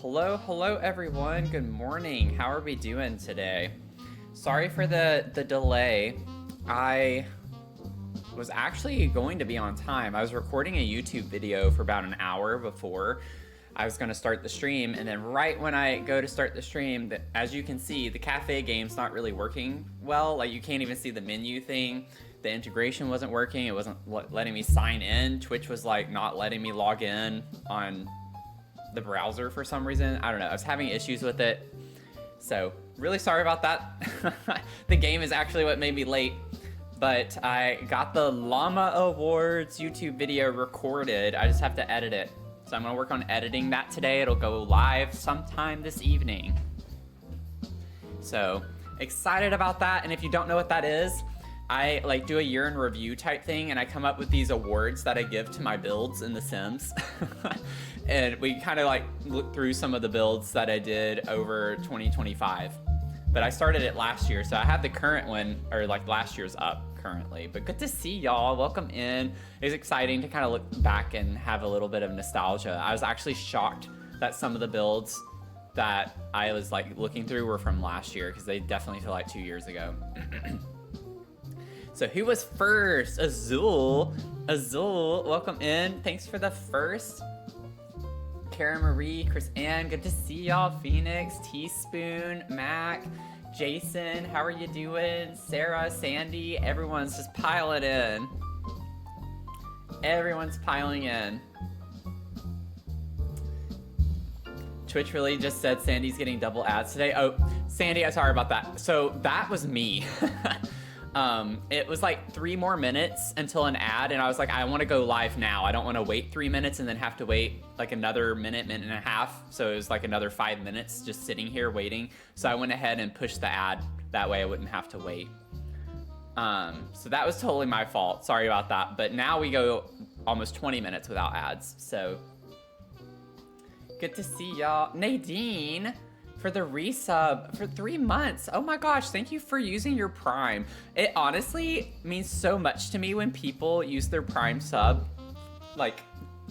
Hello everyone. Good morning. How are we doing today? Sorry for the delay. I was actually going to be on time. I was recording a YouTube video for about an hour before I was going to start the stream, and then right when I go to start the stream, as you can see, the cafe game's not really working well. Like, you can't even see the menu thing. The integration wasn't working. It wasn't letting me sign in. Twitch was like not letting me log in on the browser for some reason. I don't know. I was having issues with it. So really sorry about that. The game is actually what made me late. But I got the Llama Awards YouTube video recorded. I just have to edit it. So I'm gonna work on editing that today. It'll go live sometime this evening. So excited about that. And if you don't know what that is, I like do a year in review type thing, and I come up with these awards that I give to my builds in The Sims. And we kind of like look through some of the builds that I did over 2025. But I started it last year, so I have the current one, or like last year's up currently. But good to see y'all. Welcome in. It's exciting to kind of look back and have a little bit of nostalgia. I was actually shocked that some of the builds that I was like looking through were from last year, because they definitely feel like 2 years ago. So who was first? Azul, welcome in. Thanks for the first. Kara Marie, Chris Ann, good to see y'all. Phoenix, Teaspoon, Mac, Jason, how are you doing? Sarah, Sandy, everyone's just piling in. Everyone's piling in. Twitch really just said Sandy's getting double ads today. Oh, Sandy, I'm sorry about that. So that was me. It was like 3 more minutes until an ad, and I was like, I want to go live now. I don't want to wait 3 minutes and then have to wait like another minute and a half. So it was like another 5 minutes just sitting here waiting. So I went ahead and pushed the ad. That way I wouldn't have to wait. So that was totally my fault. Sorry about that. But now we go almost 20 minutes without ads. So good to see y'all. Nadine, for the resub for 3 months. Oh my gosh, thank you for using your Prime. It honestly means so much to me when people use their Prime sub. Like,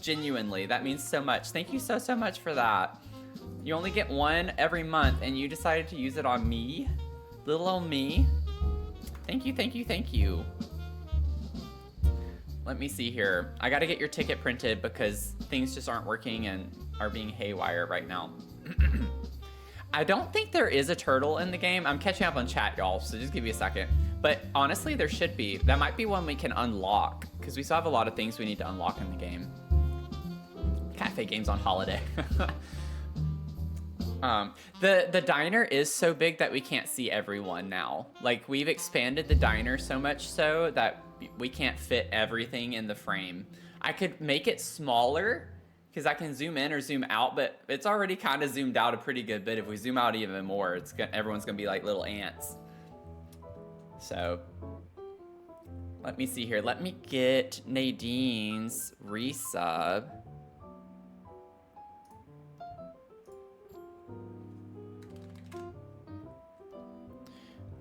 genuinely, that means so much. Thank you so much for that. You only get one every month, and you decided to use it on me? Little old me? Thank you. Let me see here. I gotta get your ticket printed because things just aren't working and are being haywire right now. I don't think there is a turtle in the game. I'm catching up on chat, y'all, so just give me a second. But honestly, there should be. That might be one we can unlock, because we still have a lot of things we need to unlock in the game. Cafe game's on holiday. The diner is so big that we can't see everyone now. Like, we've expanded the diner so much so that we can't fit everything in the frame. I could make it smaller, because I can zoom in or zoom out, but it's already kind of zoomed out a pretty good bit. If we zoom out even more, everyone's gonna be like little ants. So let me see here. Let me get Nadine's resub.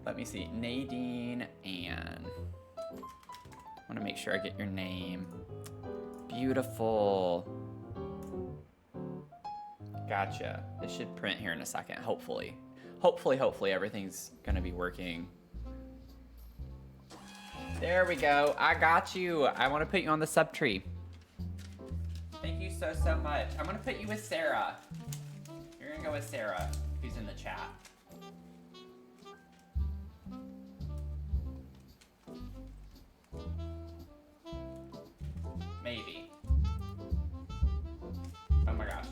Let me see, Nadine Ann. I wanna make sure I get your name. Beautiful. Gotcha. This should print here in a second, hopefully. Hopefully everything's gonna be working. There we go. I got you. I want to put you on the sub tree. Thank you so much. I'm gonna put you with Sarah. You're gonna go with Sarah, who's in the chat. Maybe. Oh my gosh.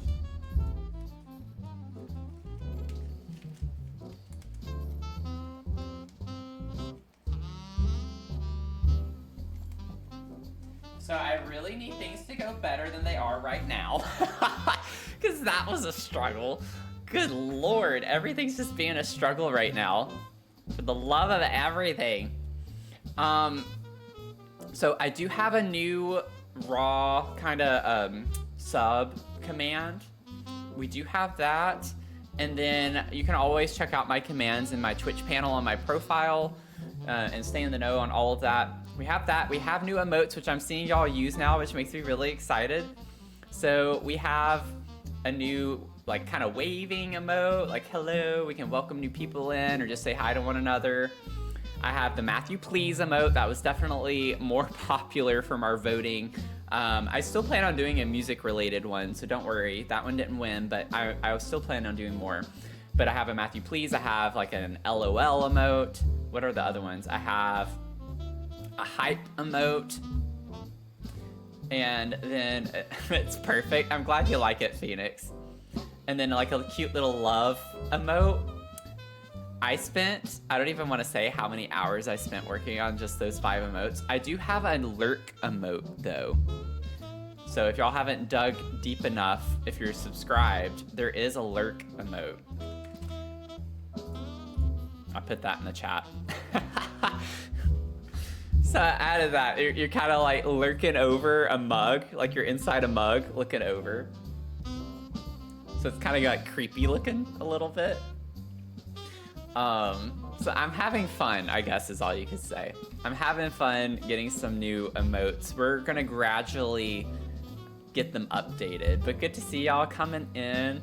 So I really need things to go better than they are right now. Because that was a struggle. Good Lord, everything's just being a struggle right now. For the love of everything. So I do have a new raw kind of sub command. We do have that. And then you can always check out my commands in my Twitch panel on my profile and stay in the know on all of that. We have that. We have new emotes, which I'm seeing y'all use now, which makes me really excited. So we have a new like kind of waving emote, like hello, we can welcome new people in or just say hi to one another. I have the Matthew Please emote. That was definitely more popular from our voting. I still plan on doing a music related one, so don't worry, that one didn't win, but I was still planning on doing more. But I have a Matthew Please, I have like an LOL emote. What are the other ones? I have a hype emote. And then it's perfect. I'm glad you like it, Phoenix. And then like a cute little love emote. I don't even want to say how many hours I spent working on just those 5 emotes. I do have a lurk emote though. So if y'all haven't dug deep enough, if you're subscribed, there is a lurk emote. I put that in the chat. So I added that. You're kind of like lurking over a mug, like you're inside a mug looking over. So it's kind of like creepy looking a little bit. So I'm having fun, I guess is all you could say. I'm having fun getting some new emotes. We're gonna gradually get them updated, but good to see y'all coming in.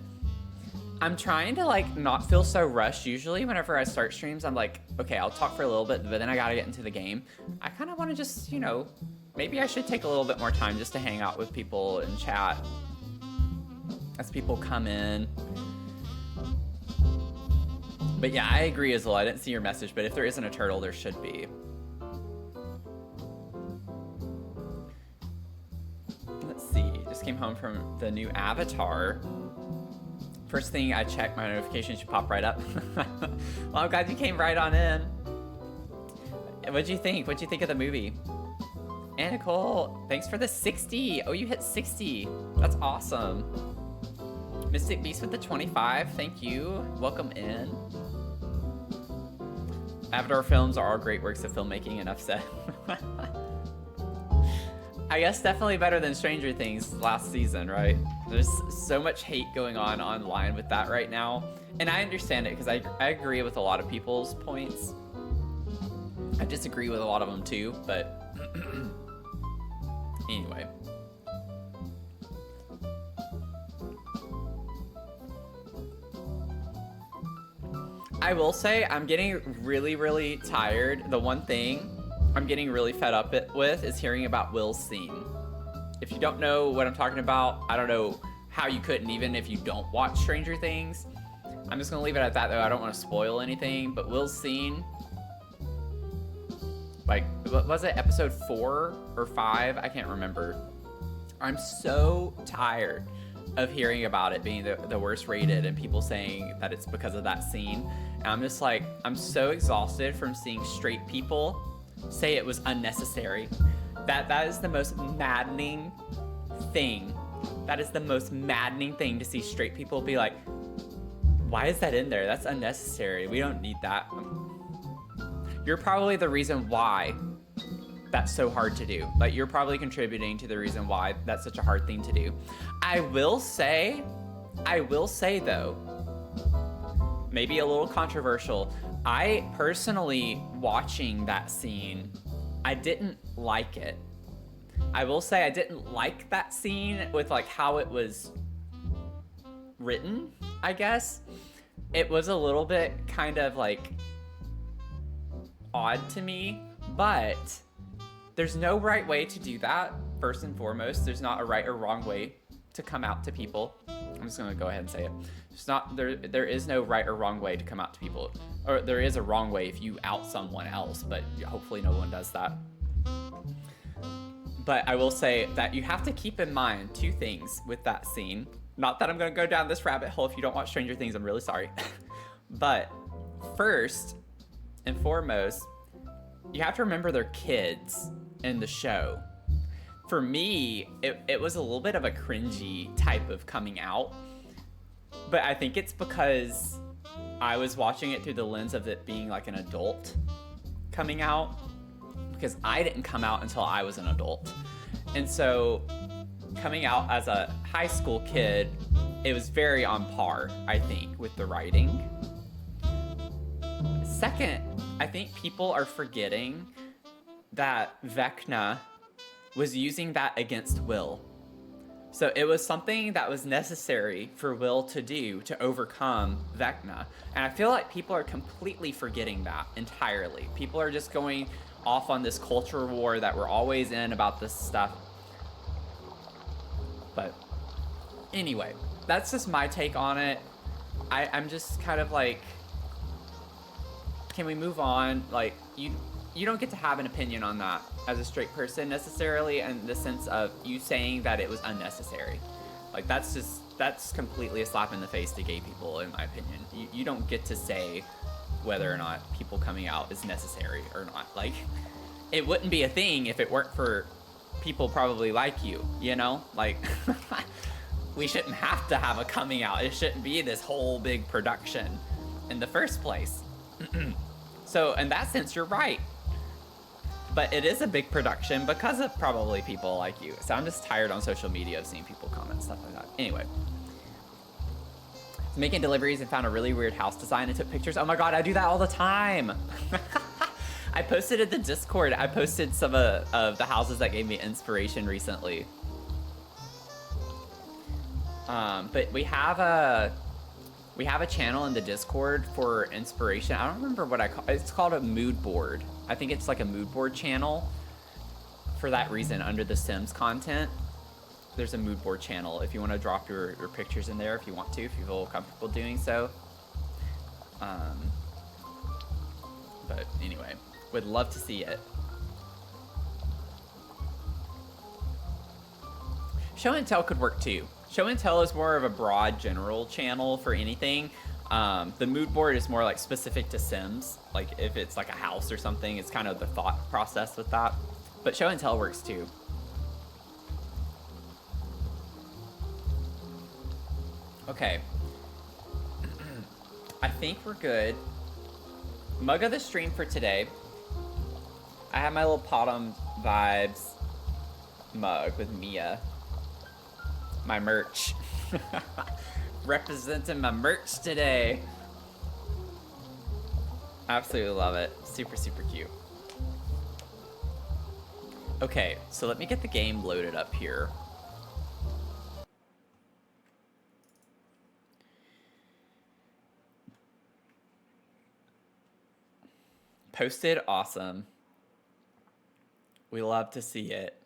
I'm trying to like not feel so rushed. Usually whenever I start streams, I'm like, okay, I'll talk for a little bit, but then I gotta get into the game. I kind of want to just, you know, maybe I should take a little bit more time just to hang out with people and chat as people come in. But yeah, I agree as well. I didn't see your message, but if there isn't a turtle, there should be. Let's see, just came home from the new avatar. First thing I check, my notifications should pop right up. Well, I'm glad you came right on in. What'd you think? What'd you think of the movie? And Nicole, thanks for the 60. Oh, you hit 60. That's awesome. Mystic Beast with the 25. Thank you. Welcome in. Avatar films are all great works of filmmaking, enough said. I guess definitely better than Stranger Things last season, right? There's so much hate going on online with that right now. And I understand it because I agree with a lot of people's points. I disagree with a lot of them too, but anyway. I will say I'm getting really, really tired. The one thing I'm getting really fed up with is hearing about Will's scene. If you don't know what I'm talking about, I don't know how you couldn't, even if you don't watch Stranger Things. I'm just gonna leave it at that though. I don't want to spoil anything, but Will's scene, like, what was it, episode 4 or 5? I can't remember. I'm so tired of hearing about it being the worst rated and people saying that it's because of that scene. And I'm just like, I'm so exhausted from seeing straight people say it was unnecessary. That is the most maddening thing. That is the most maddening thing to see straight people be like, why is that in there? That's unnecessary. We don't need that. You're probably the reason why that's so hard to do. Like, you're probably contributing to the reason why that's such a hard thing to do. I will say though, maybe a little controversial, I personally, watching that scene, I didn't like it. I will say I didn't like that scene with like how it was written, I guess. It was a little bit kind of like odd to me, but there's no right way to do that. First and foremost, there's not a right or wrong way to come out to people. I'm just gonna go ahead and say it. It's not there is no right or wrong way to come out to people. Or there is a wrong way if you out someone else, but hopefully no one does that. But I will say that you have to keep in mind 2 things with that scene. Not that I'm gonna go down this rabbit hole. If you don't watch Stranger Things, I'm really sorry. But first and foremost, you have to remember they're kids in the show. For me, it was a little bit of a cringy type of coming out. But I think it's because I was watching it through the lens of it being like an adult coming out. Because I didn't come out until I was an adult. And so coming out as a high school kid, it was very on par, I think, with the writing. Second, I think people are forgetting that Vecna was using that against Will. So it was something that was necessary for Will to do to overcome Vecna. And I feel like people are completely forgetting that entirely. People are just going off on this culture war that we're always in about this stuff. But anyway, that's just my take on it. I'm just kind of like, can we move on? Like, you don't get to have an opinion on that as a straight person necessarily, in the sense of you saying that it was unnecessary. Like, that's completely a slap in the face to gay people, in my opinion. You don't get to say whether or not people coming out is necessary or not. Like, it wouldn't be a thing if it weren't for people probably like you, you know? Like, we shouldn't have to have a coming out. It shouldn't be this whole big production in the first place. So in that sense, you're right. But it is a big production because of probably people like you. So I'm just tired on social media of seeing people comment stuff like that. Anyway. Making deliveries and found a really weird house design and took pictures. Oh my god, I do that all the time. I posted in the Discord. I posted some of the houses that gave me inspiration recently. But we have a channel in the Discord for inspiration. I don't remember what I call it. It's called a mood board. I think it's like a mood board channel. For that reason, under the Sims content, there's a mood board channel if you want to drop your pictures in there, if you want to, if you feel comfortable doing so. But anyway, would love to see it. Show and tell could work too. Show and tell is more of a broad general channel for anything. The mood board is more like specific to Sims. Like if it's like a house or something, it's kind of the thought process with that. But show and tell works too. Okay. I think we're good. Mug of the stream for today. I have my little Potom vibes mug with Mia. My merch. Representing my merch today. Absolutely love it. Super, super cute. Okay, so let me get the game loaded up here. Posted, awesome. We love to see it.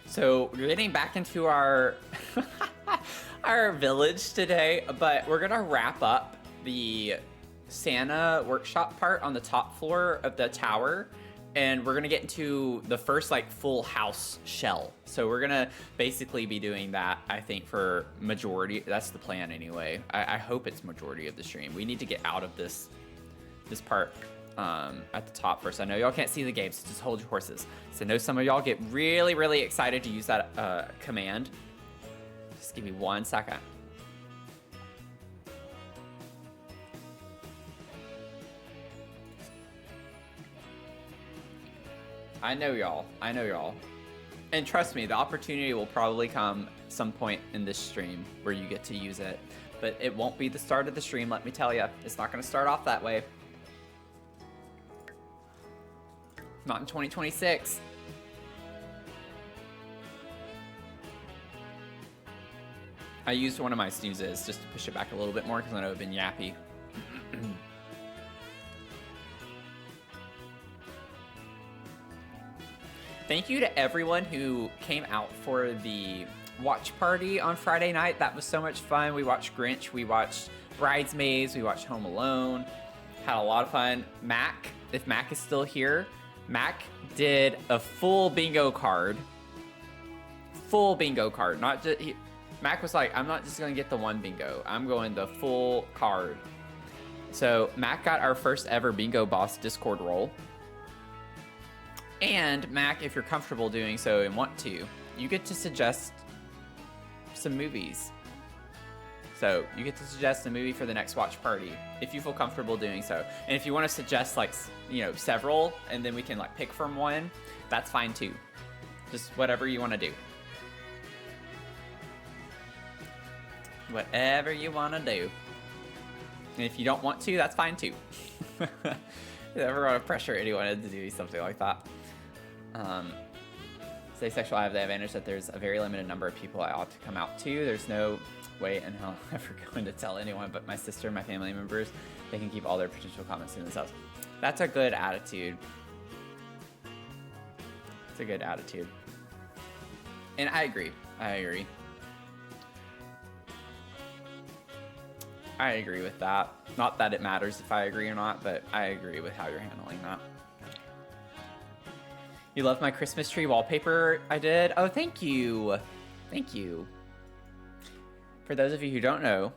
So we're getting back into our our village today, but we're gonna wrap up the Santa workshop part on the top floor of the tower, and we're gonna get into the first like full house shell. So we're gonna basically be doing that, I think, for majority. That's the plan anyway. I hope it's majority of the stream. We need to get out of this part at the top first. I know y'all can't see the game, so just hold your horses. So I know some of y'all get really, really excited to use that command. Just give me 1 second. I know y'all. I know y'all. And trust me, the opportunity will probably come some point in this stream where you get to use it. But it won't be the start of the stream, let me tell you. It's not going to start off that way. Not in 2026. I used one of my snoozes just to push it back a little bit more because I know I've been yappy. Thank you to everyone who came out for the watch party on Friday night. That was so much fun. We watched Grinch, we watched Bridesmaids, we watched Home Alone. Had a lot of fun. Mac, if Mac is still here, Mac did a full bingo card. Full bingo card. Not just Mac was like, I'm not just gonna get the one bingo. I'm going the full card. So Mac got our first ever Bingo Boss Discord role. And Mac, if you're comfortable doing so and want to, you get to suggest some movies. So you get to suggest a movie for the next watch party if you feel comfortable doing so. And if you want to suggest like, you know, several and then we can like pick from one, that's fine too. Just whatever you want to do. Whatever you want to do. And if you don't want to, that's fine too. never want to pressure anyone into doing something like that. As asexual, I have the advantage that there's a very limited number of people I ought to come out to. There's no way in hell I'm ever going to tell anyone but my sister and my family members. They can keep all their potential comments to themselves. That's a good attitude. It's a good attitude. And I agree. I agree with that. Not that it matters if I agree or not, but I agree with how you're handling that. You love my Christmas tree wallpaper I did? Oh, thank you. Thank you. For those of you who don't know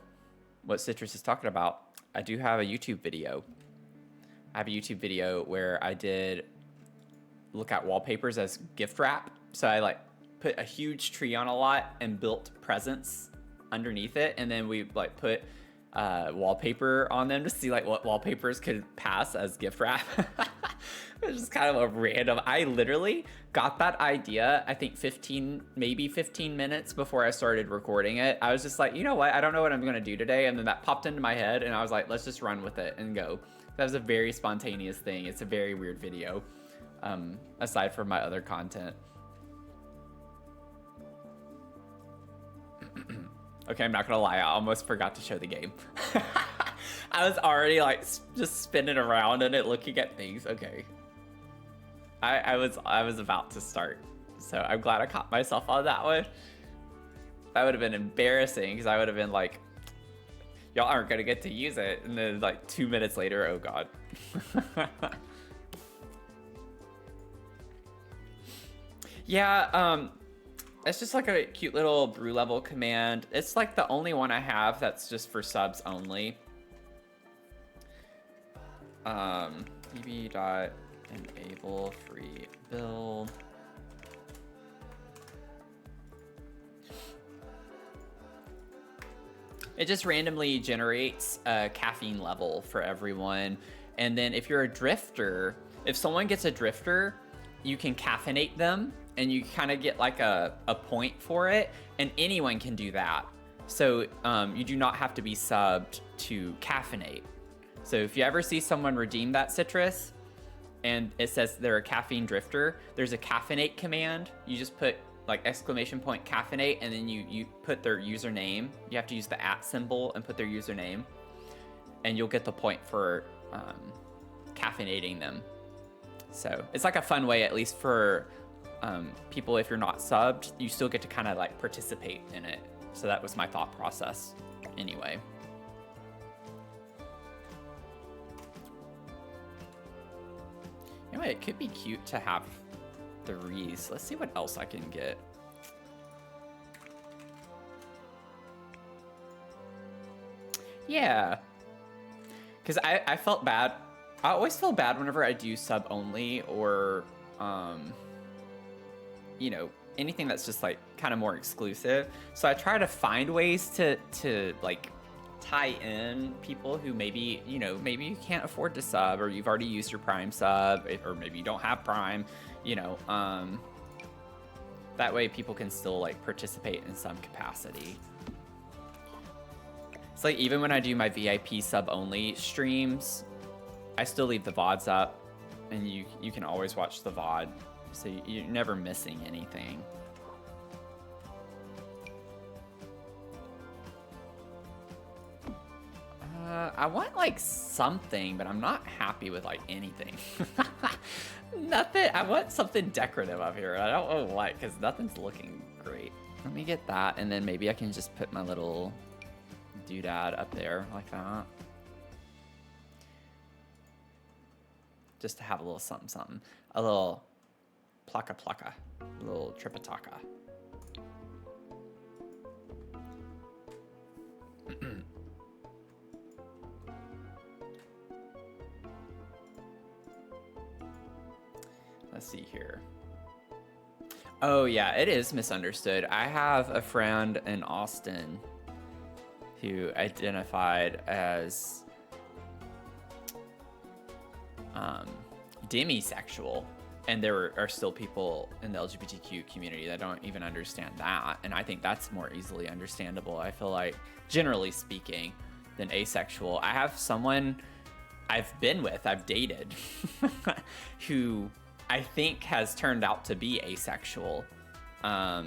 what Citrus is talking about, I do have a YouTube video. I have a YouTube video where I did look at wallpapers as gift wrap. So I like put a huge tree on a lot and built presents underneath it. And then we like put wallpaper on them to see like what wallpapers could pass as gift wrap. It was just kind of a random, I literally got that idea, I think 15 minutes before I started recording it. I was just like, you know what? I don't know what I'm going to do today. And then that popped into my head and I was like, let's just run with it and go. That was a very spontaneous thing. It's a very weird video, aside from my other content. Okay, I'm not gonna lie, I almost forgot to show the game. I was already like just spinning around in it looking at things. Okay. I was about to start. So I'm glad I caught myself on that one. That would have been embarrassing because I would have been like, y'all aren't gonna get to use it. And then like 2 minutes later, oh God. Yeah, it's just like a cute little brew level command. It's like the only one I have that's just for subs only. EB.enable free build. It just randomly generates a caffeine level for everyone. And then if you're a drifter, if someone gets a drifter, you can caffeinate them and you kind of get like a point for it, and anyone can do that. So you do not have to be subbed to caffeinate. So if you ever see someone redeem that Citrus and it says they're a caffeine drifter, there's a caffeinate command. You just put like exclamation point caffeinate and then you put their username. You have to use the @ symbol and put their username and you'll get the point for caffeinating them. So it's like a fun way, at least for people, if you're not subbed, you still get to kind of like participate in it. So that was my thought process anyway. Anyway, it could be cute to have the wreaths. Let's see what else I can get. Yeah. Because I felt bad. I always feel bad whenever I do sub only or, you know, anything that's just like kind of more exclusive. So I try to find ways to like tie in people who maybe, you know, maybe you can't afford to sub or you've already used your Prime sub or maybe you don't have Prime, you know, that way people can still like participate in some capacity. It's like even when I do my VIP sub only streams, I still leave the VODs up and you can always watch the VOD. So you're never missing anything. I want like something, but I'm not happy with like anything. Nothing. I want something decorative up here. I don't know what, because nothing's looking great. Let me get that, and then maybe I can just put my little doodad up there like that. Just to have a little something, something. A little plaka plaka. A little tripitaka. Let's see here. Oh yeah, it is misunderstood. I have a friend in Austin who identified as demisexual, and there are still people in the LGBTQ community that don't even understand that, and I think that's more easily understandable, I feel like, generally speaking, than asexual. I have someone I've been with, I've dated, who I think has turned out to be asexual. I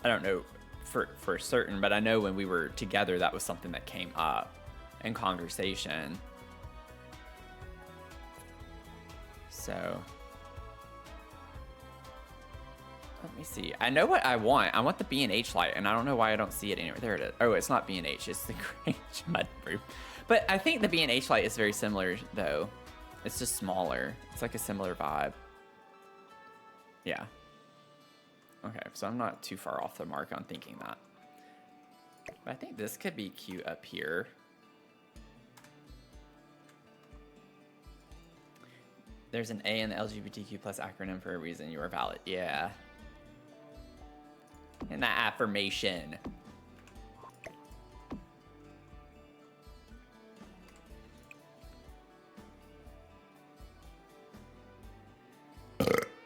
don't know for certain, but I know when we were together, that was something that came up in conversation. So let me see. I know what I want. I want the B&H light, and I don't know why I don't see it anywhere. There it is. Oh, it's not B&H. It's the Grange Mud Brew. But I think the B&H light is very similar, though. It's just smaller. It's like a similar vibe. Yeah. Okay, so I'm not too far off the mark on thinking that. But I think this could be cute up here. There's an A in the LGBTQ plus acronym for a reason. You are valid. Yeah. And that affirmation.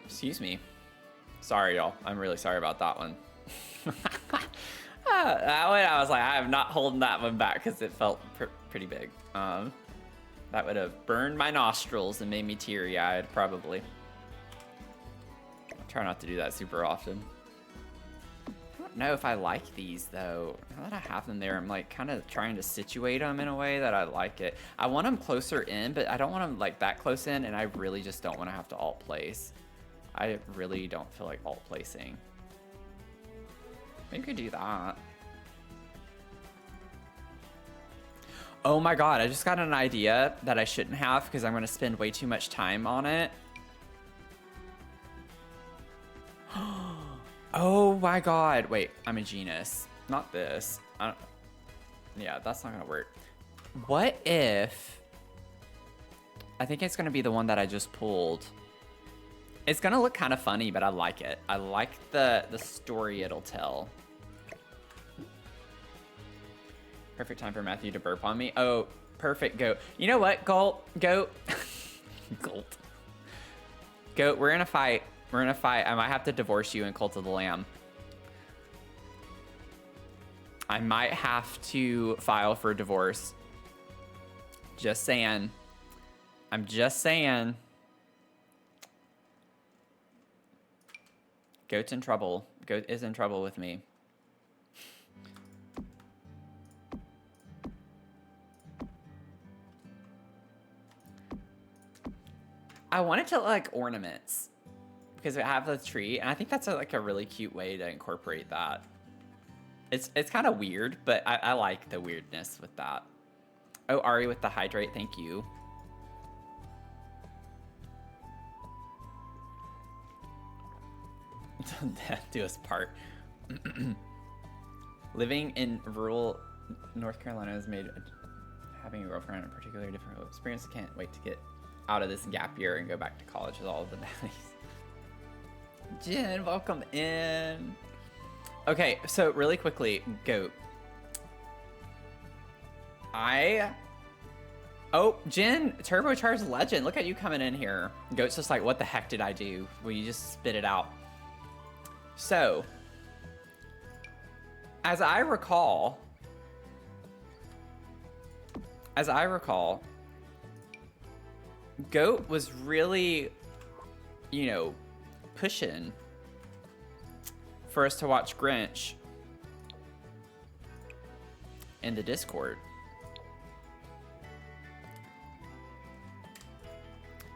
Excuse me. Sorry, y'all. I'm really sorry about that one. That one, I was like, I am not holding that one back because it felt pretty big. That would have burned my nostrils and made me teary-eyed, probably. I try not to do that super often. I don't know if I like these, though. Now that I have them there, I'm like kind of trying to situate them in a way that I like it. I want them closer in, but I don't want them like that close in, and I really just don't want to have to alt place. I really don't feel like alt placing. Maybe we could do that. Oh my god, I just got an idea that I shouldn't have because I'm going to spend way too much time on it. Oh my god. Wait, I'm a genius. Not this. Yeah, that's not going to work. What if... I think it's going to be the one that I just pulled. It's going to look kind of funny, but I like it. I like the story it'll tell. Perfect time for Matthew to burp on me. Oh, perfect, Goat. You know what, Goat? Goat. Goat, we're in a fight. We're in a fight. I might have to divorce you in Cult of the Lamb. I might have to file for divorce. Just saying. I'm just saying. Goat's in trouble. Goat is in trouble with me. I want it to look like ornaments because we have the tree, and I think that's like a really cute way to incorporate that. It's kind of weird, but I like the weirdness with that. Oh, Ari with the hydrate, thank you. Do us part. Living in rural North Carolina has made having a girlfriend a particularly difficult experience. I can't wait to get out of this gap year and go back to college with all of the Nellies. Jen, welcome in. Okay, so really quickly, Goat. Oh, Jen, Turbocharged Legend. Look at you coming in here. Goat's just like, what the heck did I do? Will you just spit it out? So, as I recall, Goat was really, you know, pushing for us to watch Grinch in the Discord.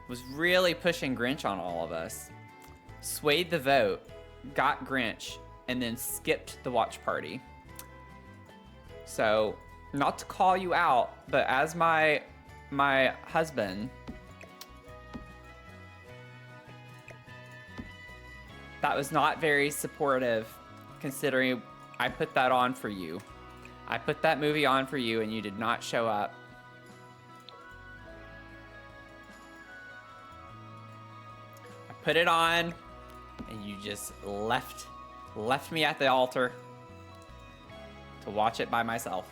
Was really pushing Grinch on all of us. Swayed the vote, got Grinch, and then skipped the watch party. So, not to call you out, but as my husband, that was not very supportive, considering I put that on for you. I put that movie on for you, and you did not show up. I put it on, and you just left me at the altar to watch it by myself.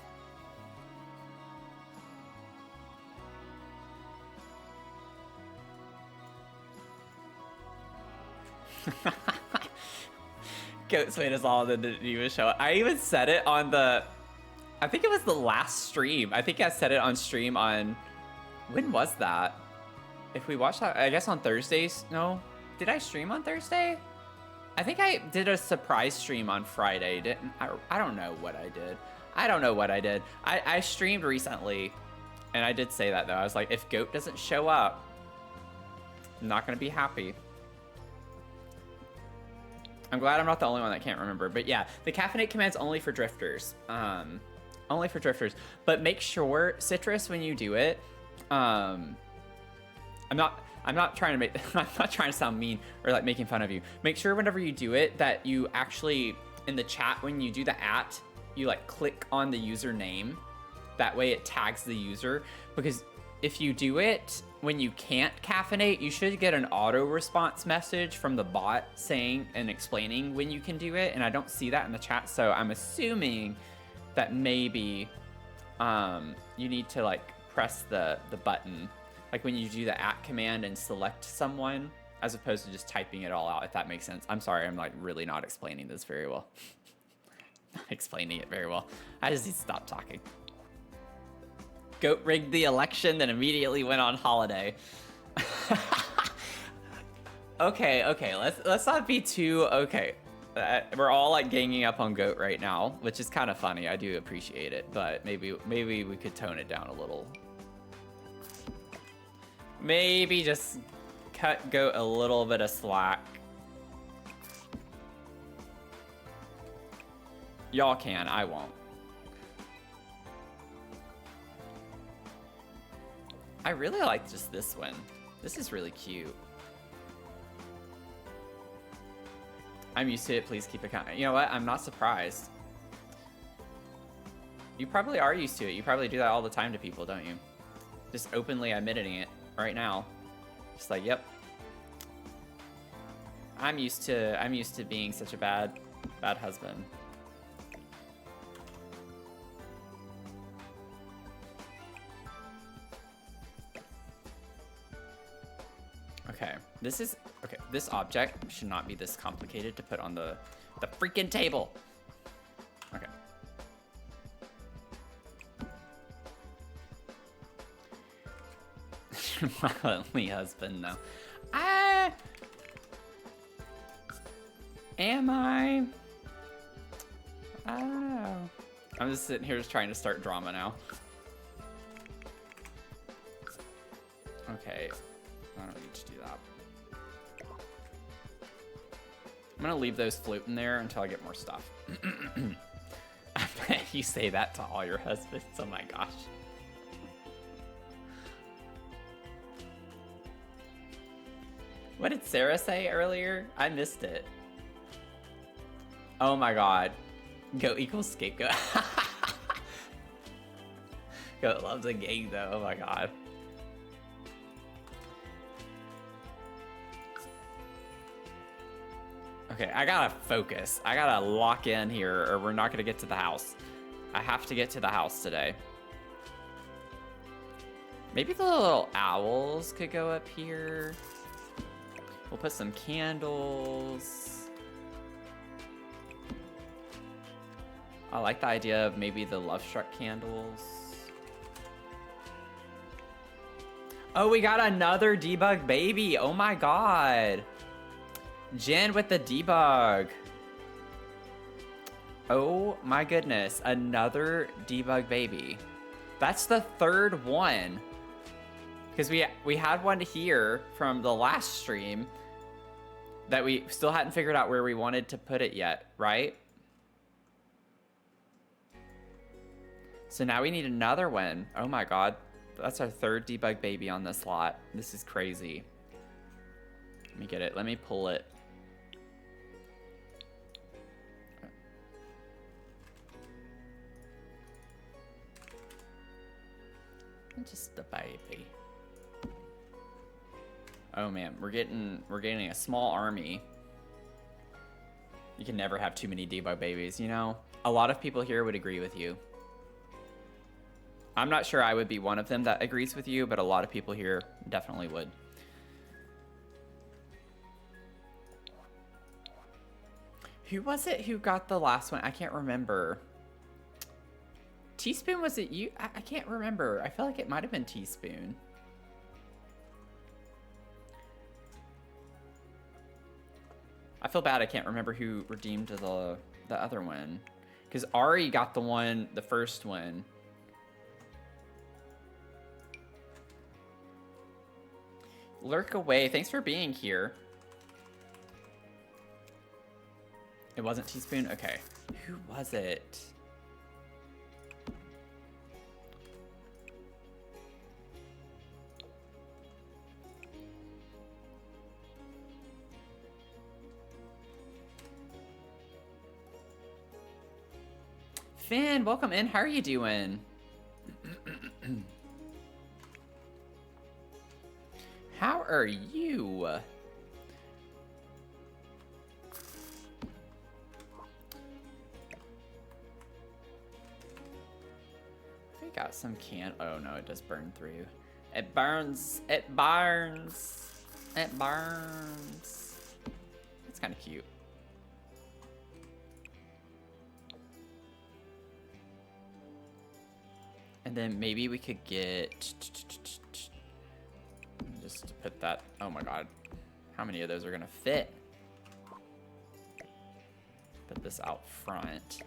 Goatsmaid is all that didn't even show up. I even said it on the, I think it was the last stream. I think I said it on stream on, when was that? If we watched that, I guess on Thursdays. No, did I stream on Thursday? I think I did a surprise stream on Friday. Didn't I don't know what I did. I don't know what I did. I streamed recently, and I did say that though. I was like, if Goat doesn't show up, I'm not gonna be happy. I'm glad I'm not the only one that can't remember. But yeah, the caffeinate command's only for drifters. Only for drifters. But make sure, Citrus, when you do it, I'm not trying to make I'm not trying to sound mean or like making fun of you. Make sure whenever you do it that you actually in the chat when you do the @ you like click on the username. That way it tags the user, because if you do it when you can't caffeinate, you should get an auto response message from the bot saying and explaining when you can do it, and I don't see that in the chat, so I'm assuming that maybe you need to like press the button like when you do the @ command and select someone, as opposed to just typing it all out, if that makes sense. I'm sorry, I'm like really not explaining this very well. Not explaining it very well. I just need to stop talking. Goat rigged the election, then immediately went on holiday. Okay, let's not be too okay. We're all like ganging up on Goat right now, which is kind of funny. I do appreciate it, but maybe we could tone it down a little. Maybe just cut Goat a little bit of slack. Y'all can, I won't. I really like just this one. This is really cute. I'm used to it, please keep it coming. You know what, I'm not surprised. You probably are used to it. You probably do that all the time to people, don't you? Just openly admitting it right now. Just like, yep. I'm used to being such a bad husband. Okay, this object should not be this complicated to put on the freaking table. Okay. My only husband, no. Am I? I don't know. I'm just sitting here just trying to start drama now. Okay. I don't need to do that. I'm gonna leave those floating there until I get more stuff. I bet you say that to all your husbands. Oh my gosh. What did Sarah say earlier? I missed it. Oh my god. Goat equals scapegoat. Goat loves a gang though. Oh my god. Okay, I gotta focus. I gotta lock in here or we're not gonna get to the house. I have to get to the house today. Maybe the little owls could go up here. We'll put some candles. I like the idea of maybe the Love Struck candles. Oh, we got another debug baby. Oh my god. Jen with the debug. Oh my goodness, another debug baby. That's the third one. Because we had one here from the last stream that we still hadn't figured out where we wanted to put it yet, right? So now we need another one. Oh my god, that's our third debug baby on this lot. This is crazy. Let me get it, let me pull it. Just a baby. Oh man, we're getting a small army. You can never have too many debug babies, you know? A lot of people here would agree with you. I'm not sure I would be one of them that agrees with you, but a lot of people here definitely would. Who was it who got the last one? I can't remember. Teaspoon, was it you? I can't remember. I feel like it might have been Teaspoon. I feel bad I can't remember who redeemed the other one. Because Ari got the first one. Lurk away. Thanks for being here. It wasn't Teaspoon? Okay. Who was it? Finn, welcome in. How are you doing? How are you? We got some can. Oh no, it does burn through. It burns. It burns. It burns. That's kind of cute. And then maybe we could get, just put that, oh my god, how many of those are gonna fit? Put this out front.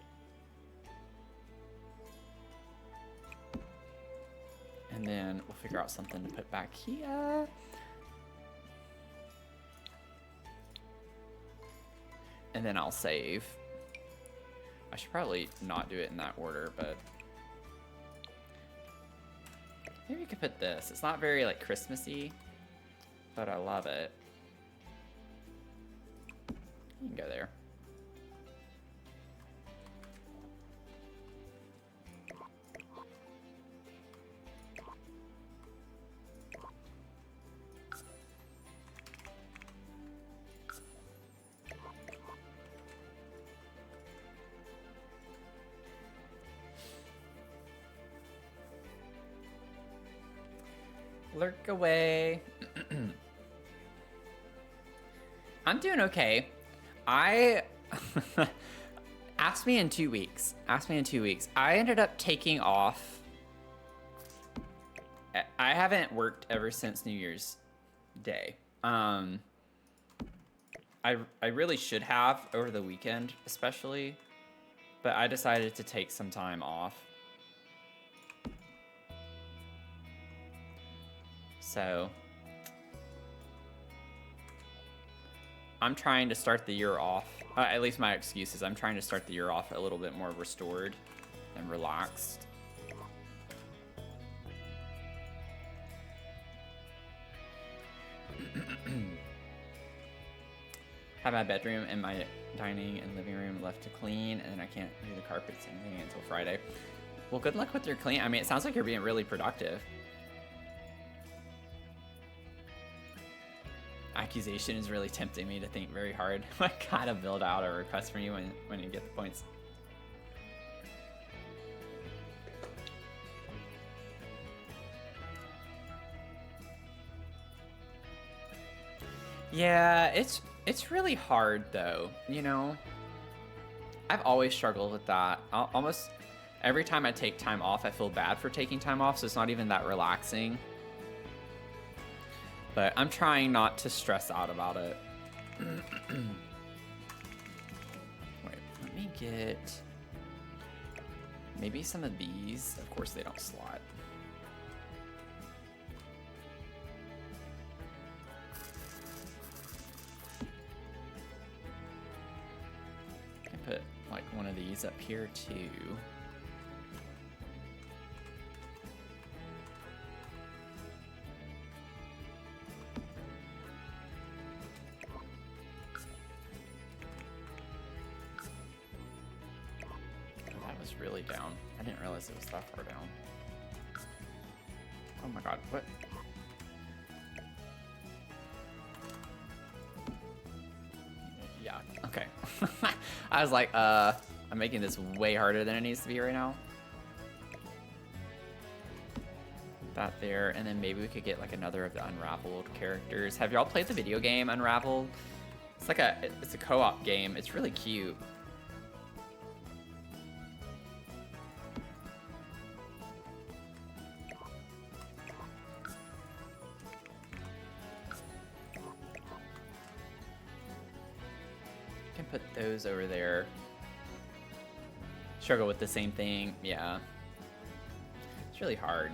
And then we'll figure out something to put back here. And then I'll save. I should probably not do it in that order, but maybe we could put this. It's not very like Christmassy, but I love it. You can go there. Lurk away. I'm doing okay. Ask me in 2 weeks. Ask me in 2 weeks. I ended up taking off. I haven't worked ever since New Year's Day. I really should have over the weekend, especially, but I decided to take some time off. So I'm trying to start the year off, at least my excuse is I'm trying to start the year off a little bit more restored and relaxed. Have my bedroom and my dining and living room left to clean, and then I can't do the carpets and anything until Friday. Well, good luck with your clean. I mean, it sounds like you're being really productive. Accusation is really tempting me to think very hard. I gotta build out a request for you when you get the points. Yeah, it's really hard though, you know? I've always struggled with that. Almost every time I take time off, I feel bad for taking time off, so it's not even that relaxing. But I'm trying not to stress out about it. Wait, let me get maybe some of these. Of course they don't slot. I can put like one of these up here too. Really down. I didn't realize it was that far down. Oh my god, what? Yeah, okay. I was like, I'm making this way harder than it needs to be right now. That there, and then maybe we could get like another of the Unraveled characters. Have y'all played the video game Unraveled? it's a co-op game. It's really cute. Can put those over there. Struggle with the same thing. Yeah. It's really hard.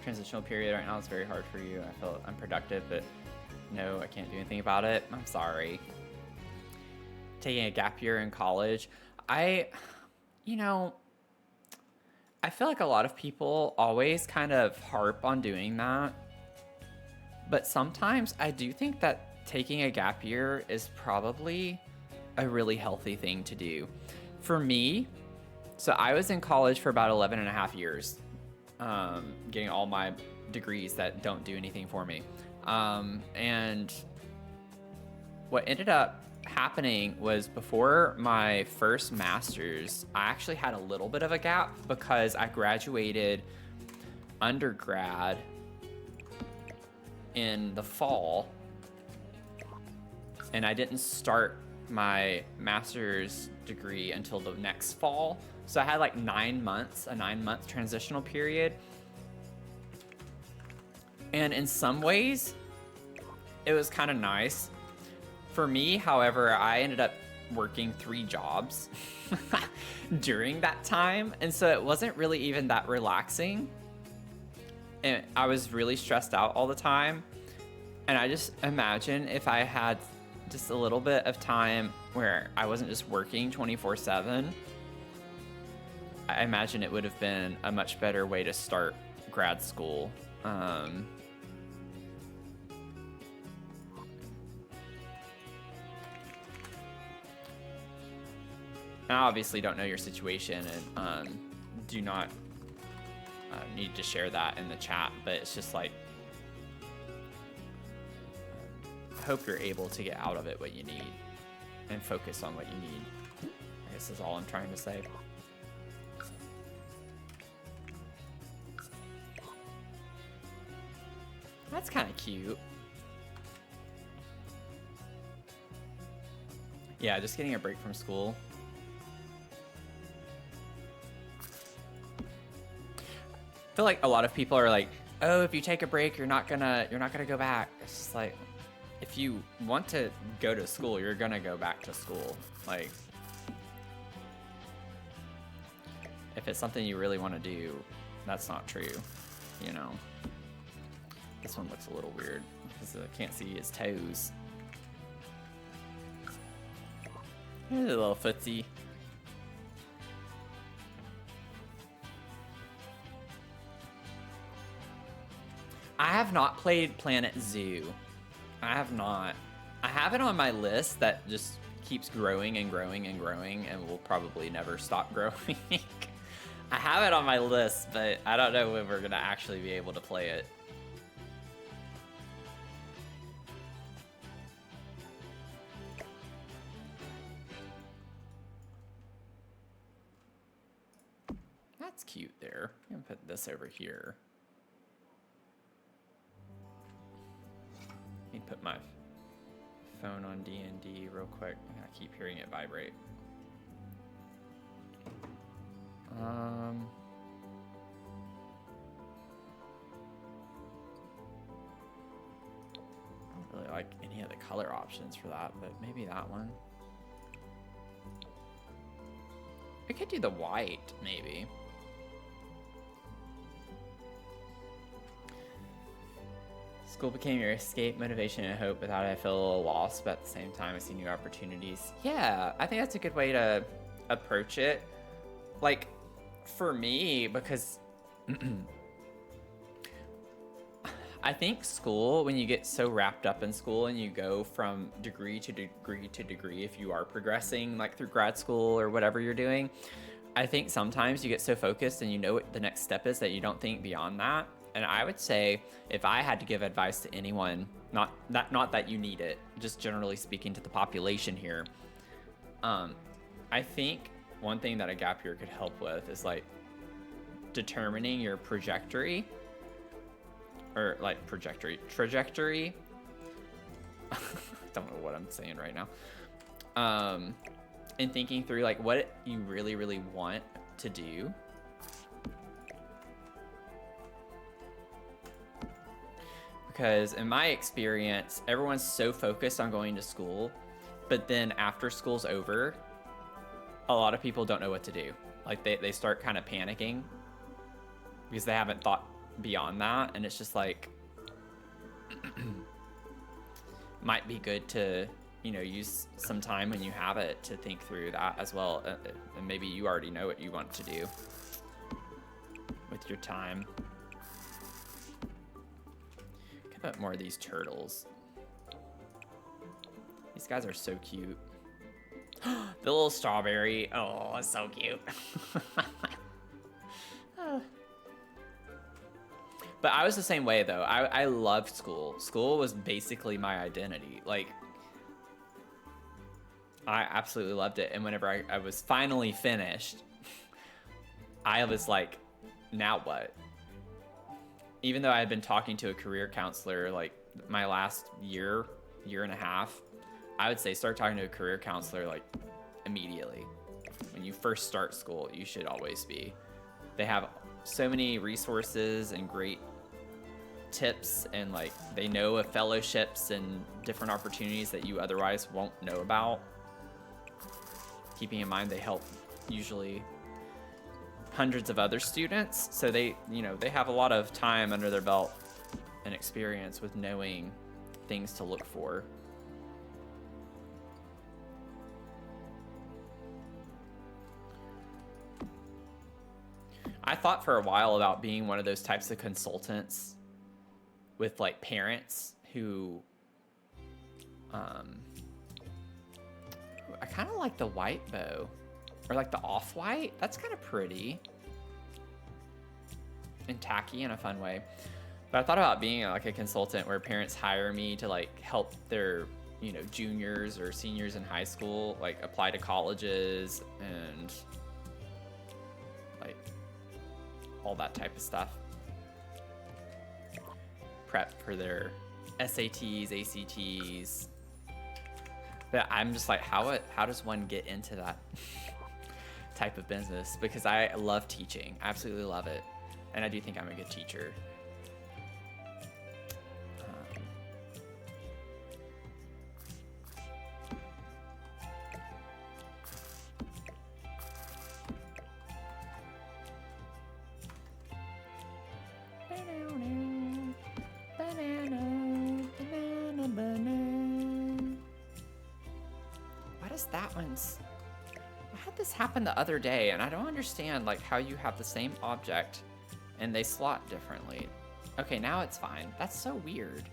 Transitional period right now is very hard for you. I feel unproductive, but no, I can't do anything about it. I'm sorry. Taking a gap year in college. You know, I feel like a lot of people always kind of harp on doing that. But sometimes I do think that taking a gap year is probably a really healthy thing to do. For me, so I was in college for about 11 and a half years, getting all my degrees that don't do anything for me. And what ended up happening was before my first master's, I actually had a little bit of a gap because I graduated undergrad in the fall and I didn't start my master's degree until the next fall. So I had like 9 months, a 9-month transitional period. And in some ways, it was kind of nice. For me, however, I ended up working 3 jobs during that time. And so it wasn't really even that relaxing. And I was really stressed out all the time. And I just imagine if I had just a little bit of time where I wasn't just working 24/7, I imagine it would have been a much better way to start grad school. I obviously don't know your situation and do not need to share that in the chat, but it's just like, I hope you're able to get out of it what you need and focus on what you need. I guess is all I'm trying to say. That's kind of cute. Yeah, just getting a break from school. I feel like a lot of people are like, oh, if you take a break, you're not gonna go back. It's just like, if you want to go to school, you're gonna go back to school. Like, if it's something you really want to do, that's not true, you know. This one looks a little weird because I can't see his toes. Here's a little footsie. I have not played Planet Zoo. I have not. I have it on my list that just keeps growing and growing and growing and will probably never stop growing. I have it on my list, but I don't know when we're gonna actually be able to play it. That's cute there. I'm gonna put this over here. Let me put my phone on D&D real quick. I keep hearing it vibrate. I don't really like any of the color options for that, but maybe that one. We could do the white, maybe. School became your escape, motivation, and hope. Without it, I feel a little lost, but at the same time, I see new opportunities. Yeah, I think that's a good way to approach it. Like, for me, because I think school, when you get so wrapped up in school and you go from degree to degree to degree, if you are progressing like through grad school or whatever you're doing, I think sometimes you get so focused and you know what the next step is that you don't think beyond that. And I would say, if I had to give advice to anyone, not that you need it, just generally speaking to the population here, I think one thing that a gap year could help with is like determining your trajectory. don't know what I'm saying right now. And thinking through like what you really, really want to do. Because in my experience, everyone's so focused on going to school, but then after school's over, a lot of people don't know what to do. Like they start kind of panicking because they haven't thought beyond that. And it's just like, might be good to, you know, use some time when you have it to think through that as well. And maybe you already know what you want to do with your time. Put more of these turtles. These guys are so cute. The little strawberry. Oh, it's so cute. But I was the same way though. I loved school. School was basically my identity. Like, I absolutely loved it. And whenever I was finally finished, I was like, now what? Even though I had been talking to a career counselor like my last year and a half, I would say start talking to a career counselor like immediately. When you first start school, you should always be. They have so many resources and great tips, and like they know of fellowships and different opportunities that you otherwise won't know about. Keeping in mind they help usually hundreds of other students, so they, you know, they have a lot of time under their belt and experience with knowing things to look for. I thought for a while about being one of those types of consultants with like parents who I kind of like the white bow. Or like the off-white, that's kind of pretty and tacky in a fun way. But I thought about being like a consultant where parents hire me to like help their, you know, juniors or seniors in high school like apply to colleges and like all that type of stuff. Prep for their SATs, ACTs. But I'm just like, how does one get into that type of business? Because I love teaching. I absolutely love it. And I do think I'm a good teacher. What is that one's? I had this happen the other day, and I don't understand like how you have the same object and they slot differently. Okay, now it's fine. That's so weird.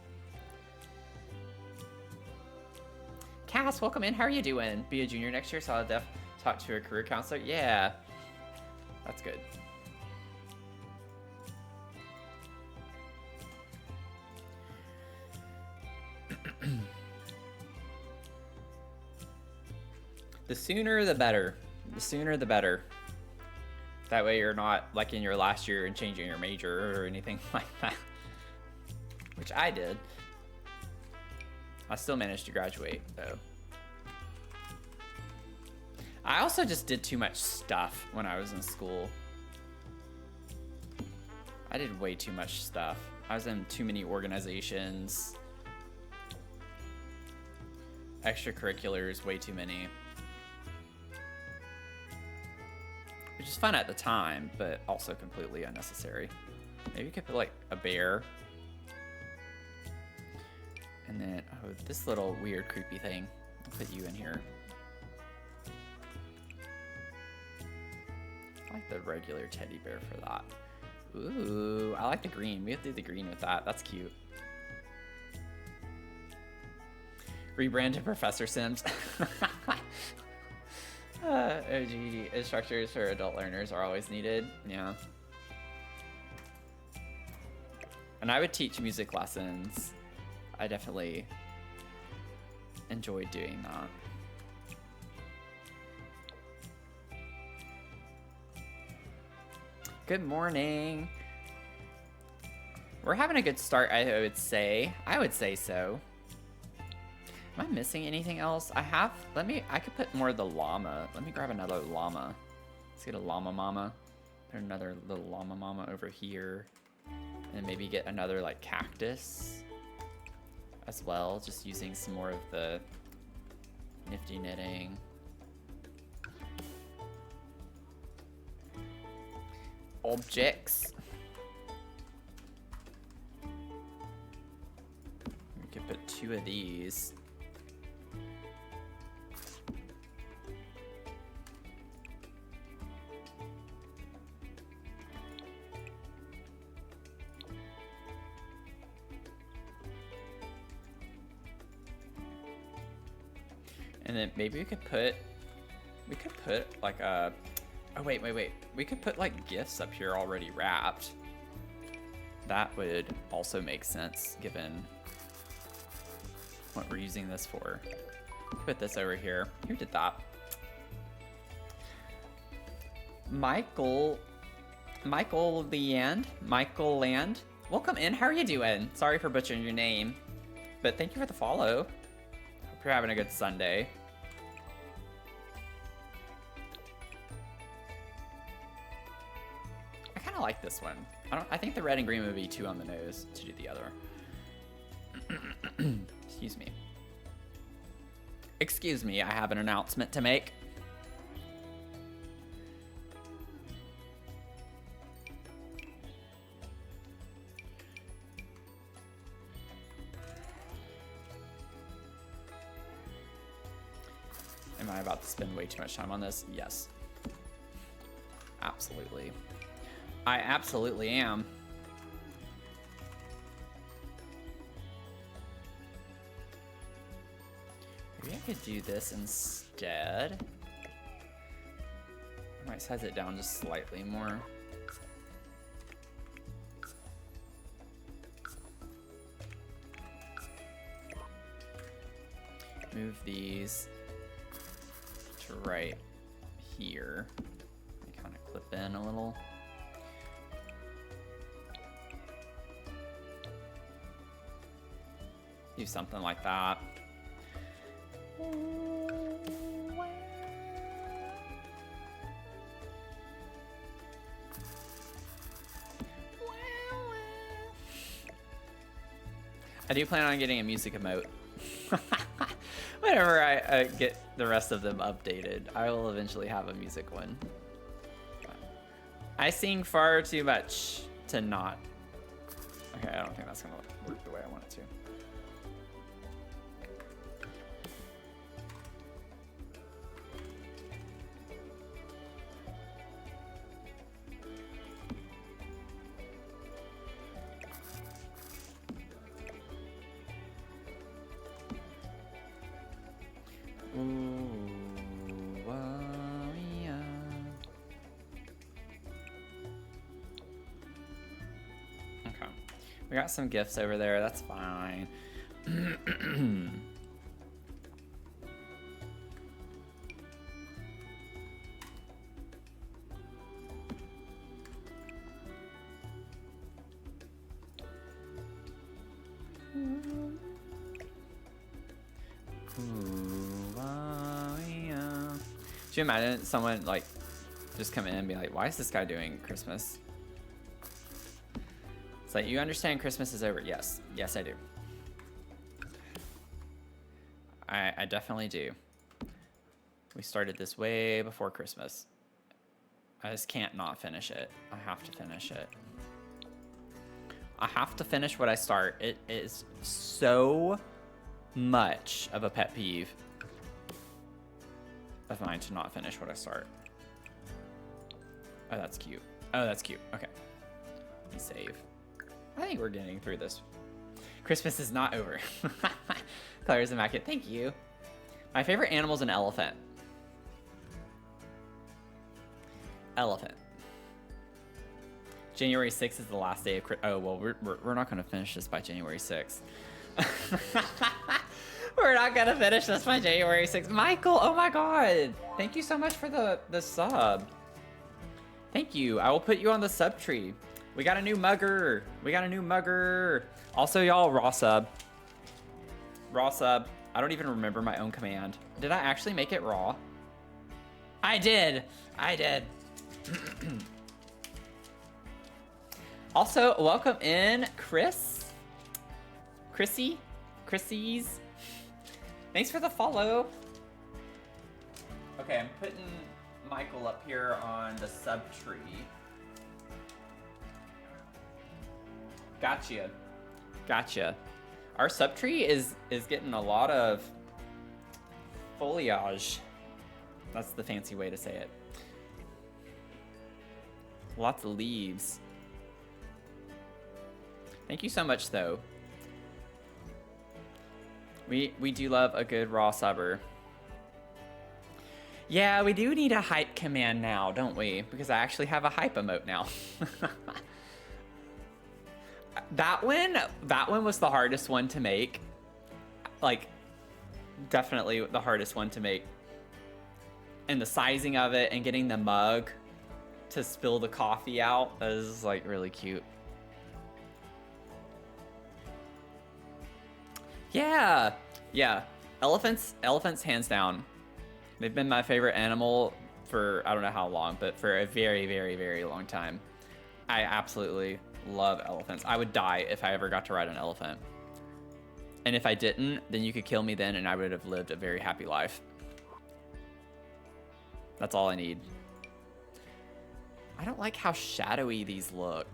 Cass, welcome in. How are you doing? Be a junior next year, so I'll talk to a career counselor. Yeah, that's good. The sooner the better. The sooner the better. That way you're not like in your last year and changing your major or anything like that. Which I did. I still managed to graduate though. I also just did too much stuff when I was in school. I did way too much stuff. I was in too many organizations. Extracurriculars, way too many. Which is fun at the time, but also completely unnecessary. Maybe you could put like a bear. And then, oh, this little weird creepy thing. I'll put you in here. I like the regular teddy bear for that. Ooh, I like the green. We have to do the green with that. That's cute. Rebrand to Professor Sims. OG instructors for adult learners are always needed. Yeah. And I would teach music lessons. I definitely enjoyed doing that. Good morning. We're having a good start, I would say. I would say so. Am I missing anything else? I could put more of the llama. Let me grab another llama. Let's get a llama mama. Put another little llama mama over here. And maybe get another like cactus as well. Just using some more of the nifty knitting. Objects. We could put 2 of these. And then maybe we could put like a, oh wait. We could put like gifts up here already wrapped. That would also make sense given what we're using this for. Put this over here. Who did that? Michael Land. Welcome in. How are you doing? Sorry for butchering your name, but thank you for the follow. Hope you're having a good Sunday. I kind of like this one. I think the red and green would be too on the nose to do the other. Excuse me. Excuse me, I have an announcement to make. Am I about to spend way too much time on this? Yes. Absolutely. I absolutely am. Maybe I could do this instead. I might size it down just slightly more. Move these to right here. Kind of clip in a little. Do something like that. I do plan on getting a music emote. Whenever I get the rest of them updated, I will eventually have a music one. I sing far too much to not. Okay, I don't think that's gonna work the way I want it to. We got some gifts over there, that's fine. Could you imagine someone like just come in and be like, why is this guy doing Christmas? It's like, you understand Christmas is over. Yes. Yes, I do. I definitely do. We started this way before Christmas. I just can't not finish it. I have to finish it. I have to finish what I start. It is so much of a pet peeve of mine to not finish what I start. Oh, that's cute. Oh, that's cute. Okay. Let me save. I think we're getting through this. Christmas is not over. Claire's immaculate. Thank you. My favorite animal is an elephant. Elephant. January 6th is the last day of Christmas. Oh, well, we're not going to finish this by January 6th. We're not going to finish this by January 6th. Michael, oh my God. Thank you so much for the sub. Thank you. I will put you on the sub tree. We got a new mugger. We got a new mugger. Also, y'all, raw sub. Raw sub. I don't even remember my own command. Did I actually make it raw? I did. I did. Also, welcome in, Chrissy's. Thanks for the follow. Okay, I'm putting Michael up here on the sub tree. Gotcha. Gotcha. Our subtree is getting a lot of foliage. That's the fancy way to say it. Lots of leaves. Thank you so much, though. We do love a good raw subber. Yeah, we do need a hype command now, don't we? Because I actually have a hype emote now. That one was the hardest one to make. Like, definitely the hardest one to make. And the sizing of it and getting the mug to spill the coffee out is like really cute. Yeah, yeah. Elephants hands down. They've been my favorite animal for I don't know how long, but for a very, very, very long time. I absolutely love elephants. I would die if I ever got to ride an elephant. And if I didn't, then you could kill me then and I would have lived a very happy life. That's all I need. I don't like how shadowy these look.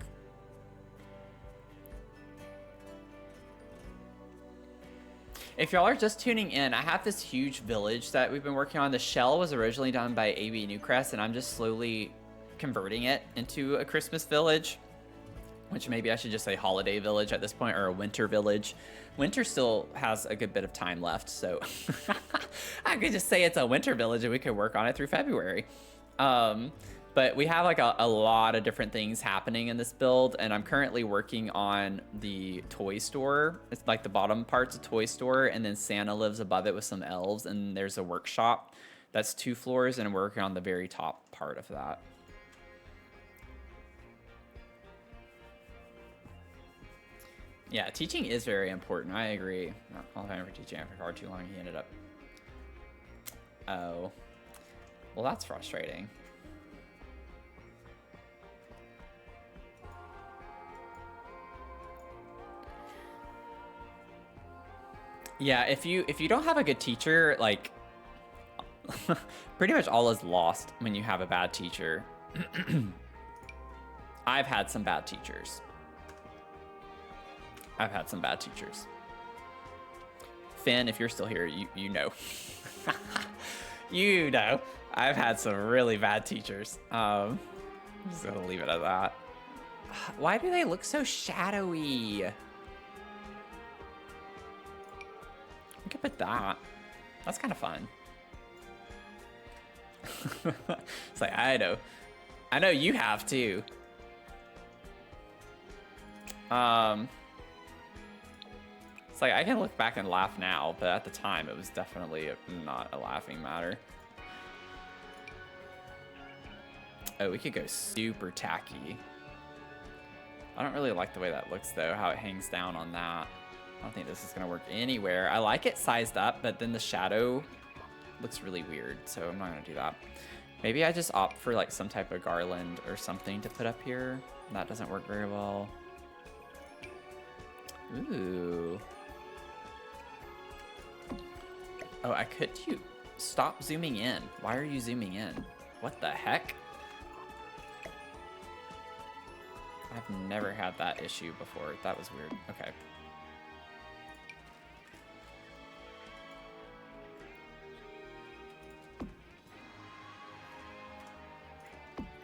If y'all are just tuning in, I have this huge village that we've been working on. The shell was originally done by ABNewcrest, and I'm just slowly converting it into a Christmas village, which maybe I should just say holiday village at this point, or a winter village. Winter still has a good bit of time left, so I could just say it's a winter village and we could work on it through February. But we have like a lot of different things happening in this build, and I'm currently working on the toy store. It's like the bottom part's a toy store, and then Santa lives above it with some elves, and there's a workshop that's 2 floors, and I'm working on the very top part of that. Yeah, teaching is very important. I agree. Not qualifying for teaching after far too long. He ended up. Oh, well, that's frustrating. Yeah, if you don't have a good teacher, like pretty much all is lost when you have a bad teacher. I've had some bad teachers. Finn, if you're still here, you know. You know. I've had some really bad teachers. I'm just gonna leave it at that. Why do they look so shadowy? We could put that. That's kind of fun. It's like, I know you have too. It's like I can look back and laugh now, but at the time it was definitely not a laughing matter. Oh, we could go super tacky. I don't really like the way that looks though, how it hangs down on that. I don't think this is gonna work anywhere. I like it sized up, but then the shadow looks really weird, so I'm not gonna do that. Maybe I just opt for like some type of garland or something to put up here. That doesn't work very well. Ooh. Oh, I could you stop zooming in. Why are you zooming in? What the heck? I've never had that issue before. That was weird. Okay.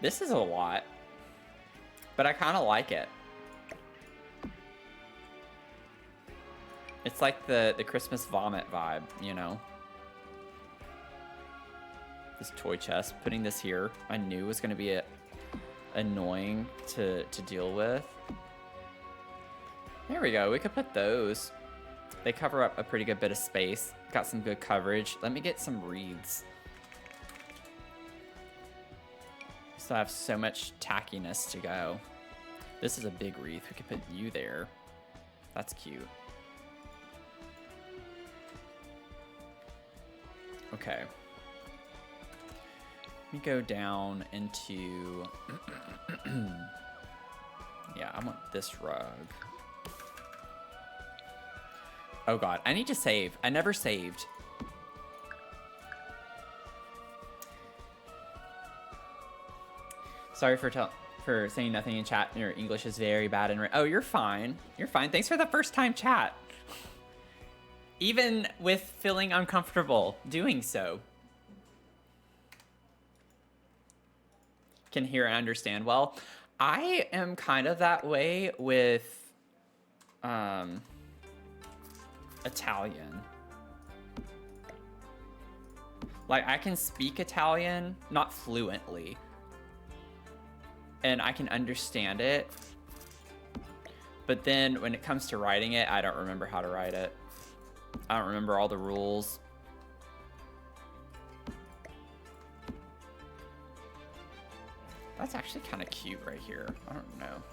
This is a lot, but I kind of like it. It's like the Christmas vomit vibe, you know? This toy chest, putting this here, I knew was going to be annoying to deal with. There we go, we could put those. They cover up a pretty good bit of space. Got some good coverage. Let me get some wreaths. So I have so much tackiness to go. This is a big wreath. We could put you there. That's cute. Okay. Let me go down into... yeah, I want this rug. Oh god, I need to save. I never saved. Sorry for saying nothing in chat. Your English is very bad. Oh, you're fine. You're fine. Thanks for the first time chat. Even with feeling uncomfortable doing so. Can hear and understand well. I am kind of that way with Italian. Like, I can speak Italian, not fluently, and I can understand it, but then when it comes to writing it, I don't remember how to write it. I don't remember all the rules. That's actually kind of cute right here. I don't know.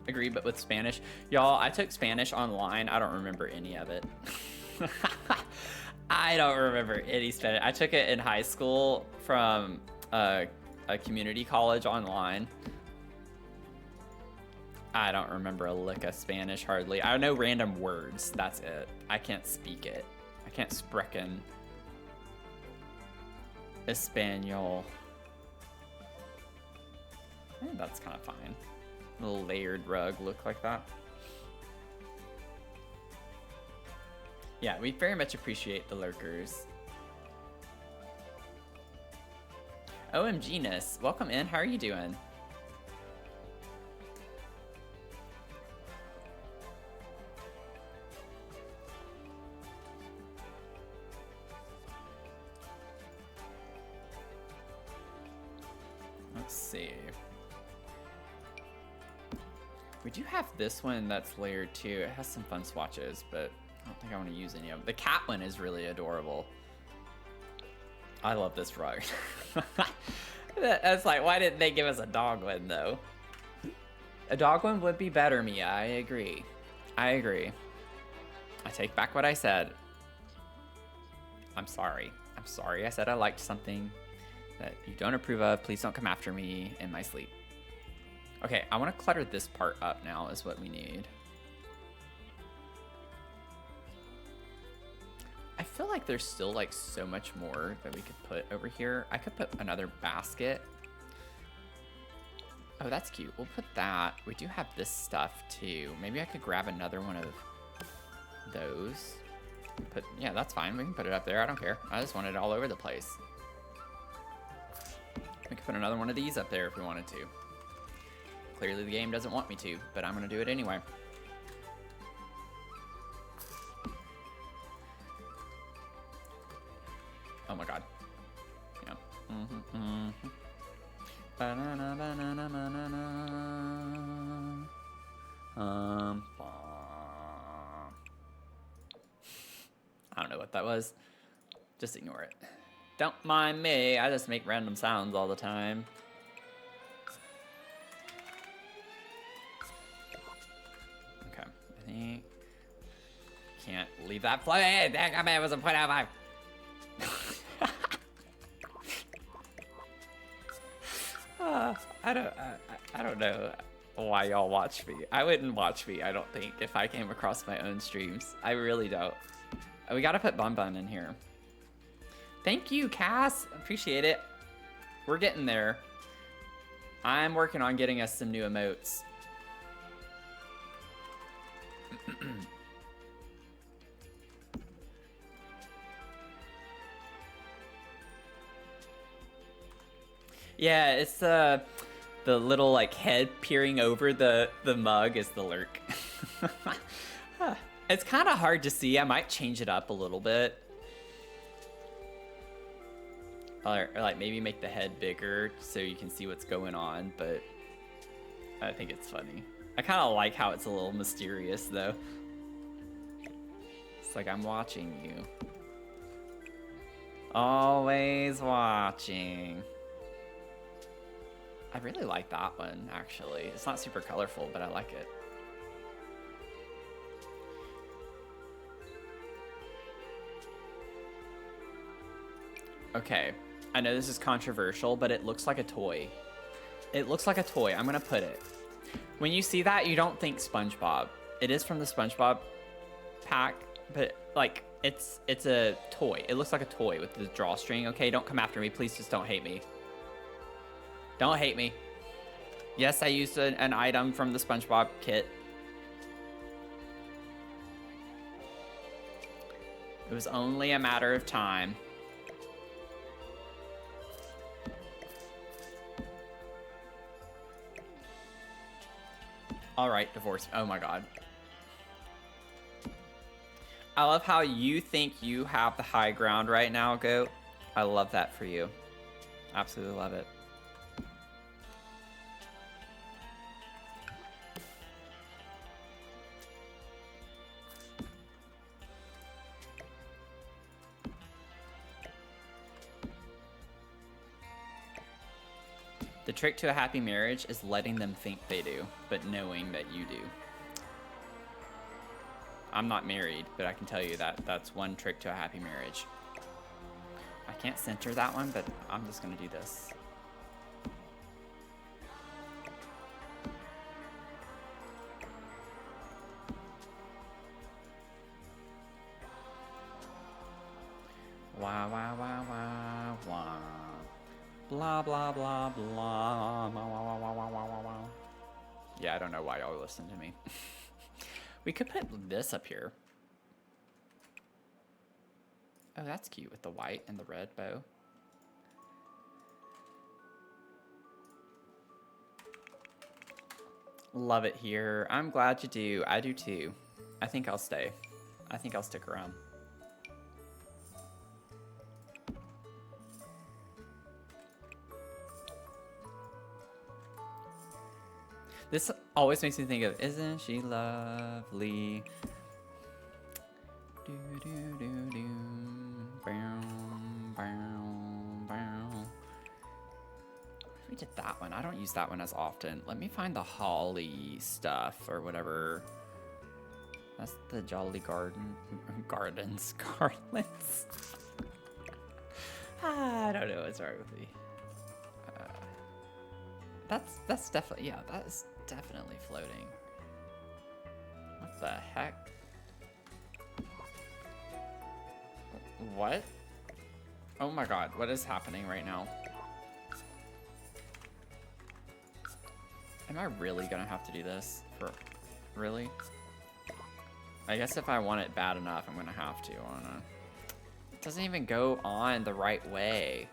Agree, but with Spanish. Y'all, I took Spanish online. I don't remember any of it. I don't remember any Spanish. I took it in high school from a community college online. I don't remember a lick of Spanish hardly. I know random words. That's it. I can't speak it. I can't sprechen Espanol. I think that's kind of fine. A little layered rug look like that. Yeah, we very much appreciate the lurkers. OMG-ness, welcome in. How are you doing? Let's see. We do have this one that's layered too. It has some fun swatches, but I don't think I want to use any of them. The cat one is really adorable. I love this rug. That's like, why didn't they give us a dog one though? A dog one would be better, Mia. I agree. I agree. I take back what I said. I'm sorry. I'm sorry I said I liked something that you don't approve of. Please don't come after me in my sleep. Okay, I want to clutter this part up now is what we need. I feel like there's still like so much more that we could put over here. I could put another basket. Oh, that's cute. We'll put that. We do have this stuff too. Maybe I could grab another one of those. Yeah, that's fine. We can put it up there. I don't care. I just want it all over the place. We could put another one of these up there if we wanted to. Clearly the game doesn't want me to, but I'm gonna do it anyway. Oh my god. Yeah. Banana, banana, banana. I don't know what that was. Just ignore it. Don't mind me. I just make random sounds all the time. Okay. I think... Can't leave that floating. That was a point out of 5. I don't know why y'all watch me. I wouldn't watch me, I don't think, if I came across my own streams. I really don't. We gotta put Bun Bun in here. Thank you, Cass. Appreciate it. We're getting there. I'm working on getting us some new emotes. Yeah, it's the little like head peering over the mug is the lurk. It's kind of hard to see. I might change it up a little bit. Or like maybe make the head bigger so you can see what's going on, but I think it's funny. I kind of like how it's a little mysterious, though. It's like, I'm watching you. Always watching. I really like that one, actually. It's not super colorful, but I like it. Okay, I know this is controversial, but it looks like a toy. It looks like a toy. I'm gonna put it. When you see that, you don't think SpongeBob. It is from the SpongeBob pack, but like it's a toy. It looks like a toy with the drawstring. Okay, don't come after me. Please just don't hate me. Don't hate me. Yes, I used an item from the SpongeBob kit. It was only a matter of time. All right, divorce. Oh my God. I love how you think you have the high ground right now, Goat. I love that for you. Absolutely love it. The trick to a happy marriage is letting them think they do, but knowing that you do. I'm not married, but I can tell you that that's one trick to a happy marriage. I can't center that one, but I'm just gonna do this. Wah, wah, wah, wah, wah. Blah, blah, blah, blah. Wah, wah, wah, wah, wah, wah, wah. Yeah, I don't know why y'all listen to me. We could put this up here. Oh, that's cute with the white and the red bow. Love it here. I'm glad you do. I do too. I think I'll stay. I think I'll stick around. This always makes me think of, isn't she lovely? Do, do, do, do. Bow, bow, bow. We did that one. I don't use that one as often. Let me find the holly stuff or whatever. That's the Jolly Gardens. Garlands. I don't know what's wrong with me. That's definitely, yeah, that is definitely floating. What the heck? What? Oh my God, what is happening right now? Am I really gonna have to do this? Really? I guess if I want it bad enough, I'm gonna have to. I don't know. It doesn't even go on the right way.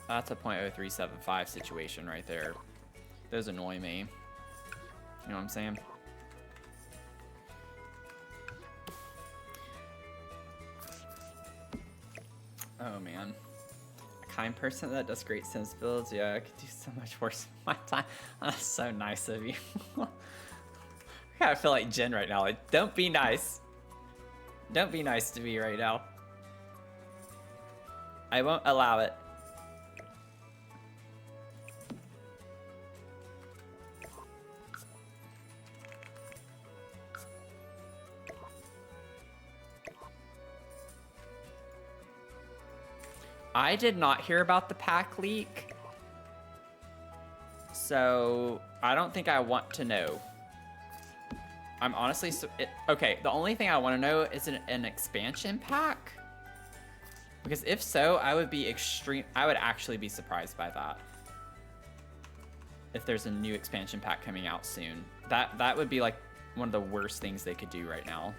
That's a .0375 situation right there. Those annoy me. You know what I'm saying? Oh man. A kind person that does great Sims builds. Yeah, I could do so much worse with my time. That's so nice of you. I kind of feel like Jen right now. Like, don't be nice. Don't be nice to me right now. I won't allow it. I did not hear about the pack leak, so I don't think I want to know. I'm honestly okay. The only thing I want to know is an expansion pack, because if so, I would be I would actually be surprised by that. If there's a new expansion pack coming out soon, that would be like one of the worst things they could do right now.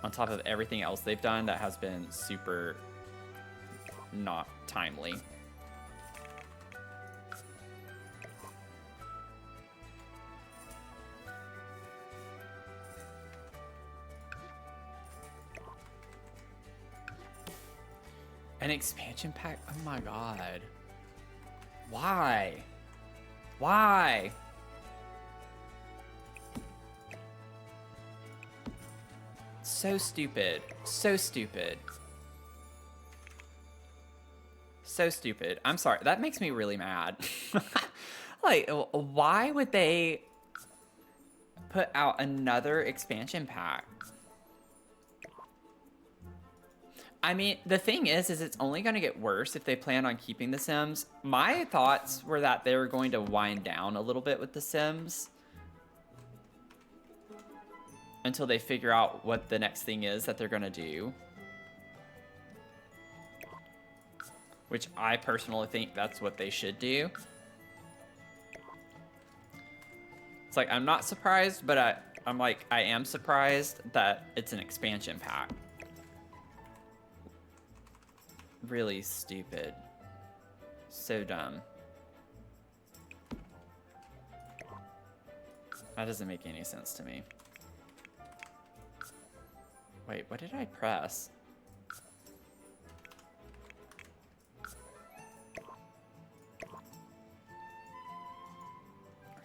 On top of everything else they've done that has been super not timely. An expansion pack? Oh my God. Why? Why? So stupid. So stupid. So stupid. I'm sorry. That makes me really mad. Like, why would they put out another expansion pack? I mean, the thing is it's only going to get worse if they plan on keeping the Sims. My thoughts were that they were going to wind down a little bit with the Sims until they figure out what the next thing is that they're going to do. Which I personally think that's what they should do. It's like, I'm not surprised, but I am surprised that it's an expansion pack. Really stupid. So dumb. That doesn't make any sense to me. Wait, what did I press?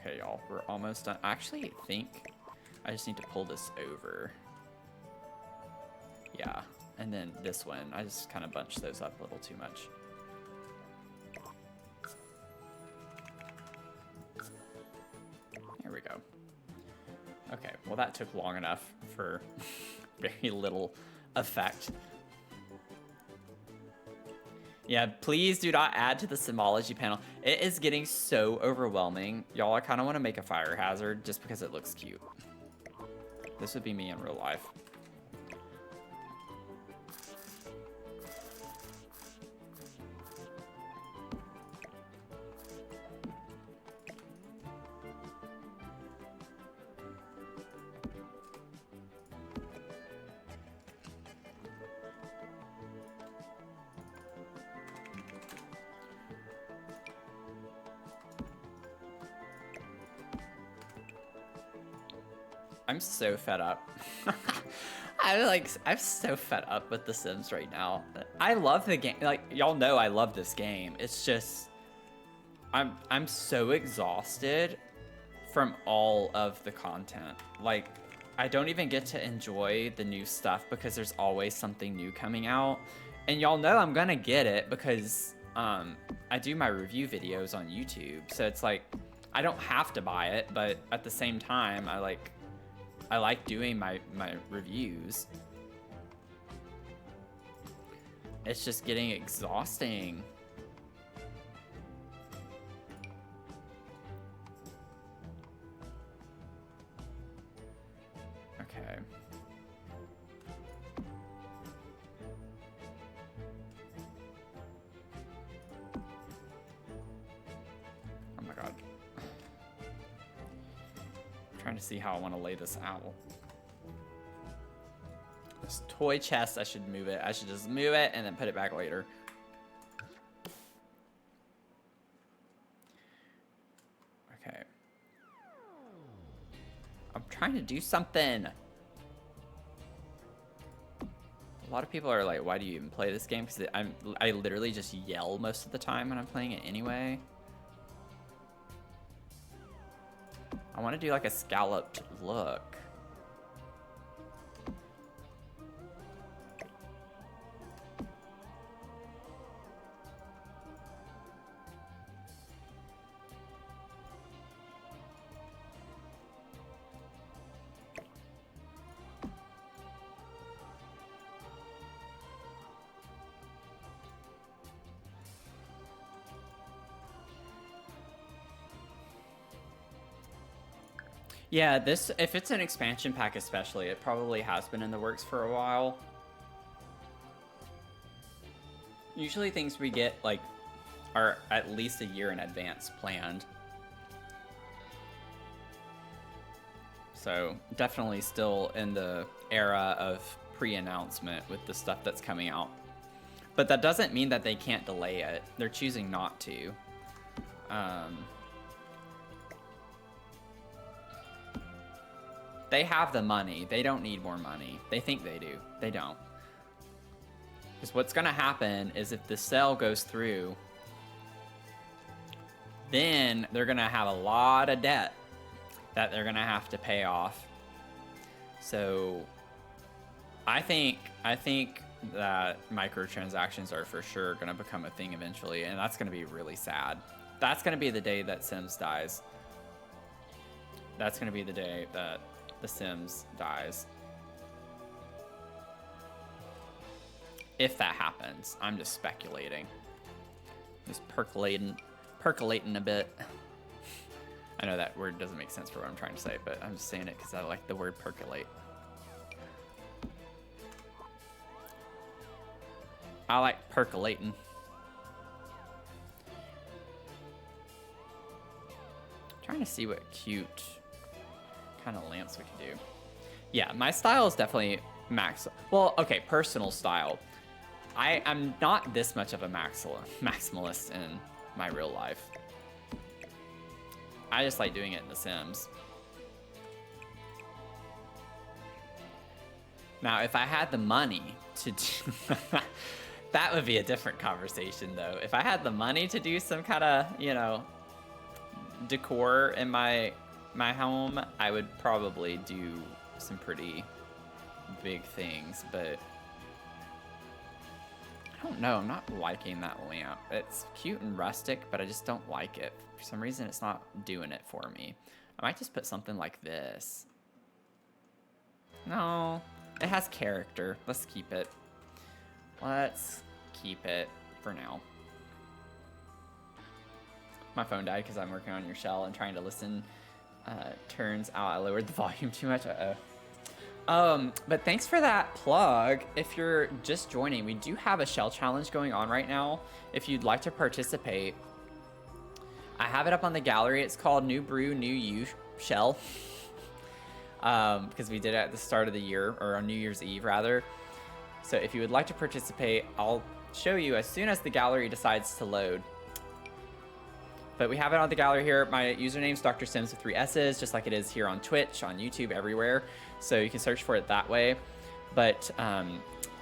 Okay, y'all, we're almost done. I actually think I just need to pull this over. Yeah, and then this one, I just kind of bunched those up a little too much. Here we go. Okay, well that took long enough for very little effect. Yeah, please do not add to the Simology panel. It is getting so overwhelming. Y'all, I kind of want to make a fire hazard just because it looks cute. This would be me in real life. I'm so fed up. I'm so fed up with The Sims right now. I love the game. Like, y'all know I love this game. It's just, I'm so exhausted from all of the content. Like, I don't even get to enjoy the new stuff because there's always something new coming out. And y'all know I'm gonna get it because I do my review videos on YouTube. So it's like, I don't have to buy it, but at the same time, I like doing my reviews. It's just getting exhausting. Okay. Oh my god. Trying to see how I want to lay this out. This toy chest, I should move it. I should just move it and then put it back later. Okay. I'm trying to do something. A lot of people are like, why do you even play this game? Because I literally just yell most of the time when I'm playing it anyway. I want to do like a scalloped look. Yeah, this, if it's an expansion pack especially, it probably has been in the works for a while. Usually things we get, like, are at least a year in advance planned. So, definitely still in the era of pre-announcement with the stuff that's coming out. But that doesn't mean that they can't delay it. They're choosing not to. They have the money. They don't need more money. They think they do. They don't. Because what's going to happen is if the sale goes through, then they're gonna have a lot of debt that they're gonna have to pay off. So I think that microtransactions are for sure gonna become a thing eventually, and that's gonna be really sad. That's gonna be the day that Sims dies. That's gonna be the day that The Sims dies. If that happens, I'm just speculating. Just percolating a bit. I know that word doesn't make sense for what I'm trying to say, but I'm just saying it because I like the word percolate. I like percolating. Trying to see what cute kind of lamps we can do. Yeah, my style is definitely well, okay, personal style. I'm not this much of a maximalist in my real life. I just like doing it in The Sims. Now, if I had the money to do... That would be a different conversation, though. If I had the money to do some kind of, you know, decor in my home, I would probably do some pretty big things, but I don't know. I'm not liking that lamp. It's cute and rustic, but I just don't like it. For some reason, it's not doing it for me. I might just put something like this. No, it has character. Let's keep it. Let's keep it for now. My phone died because I'm working on your shell and trying to listen. Turns out I lowered the volume too much. But thanks for that plug. If you're just joining, we do have a shell challenge going on right now. If you'd like to participate, I have it up on the gallery. It's called New Brew, New You Shell. Because we did it at the start of the year, or on New Year's Eve rather. So if you would like to participate, I'll show you as soon as the gallery decides to load. But we have it on the gallery here. My username's Dr. Sims with 3 S's, just like it is here on Twitch, on YouTube, everywhere. So you can search for it that way. But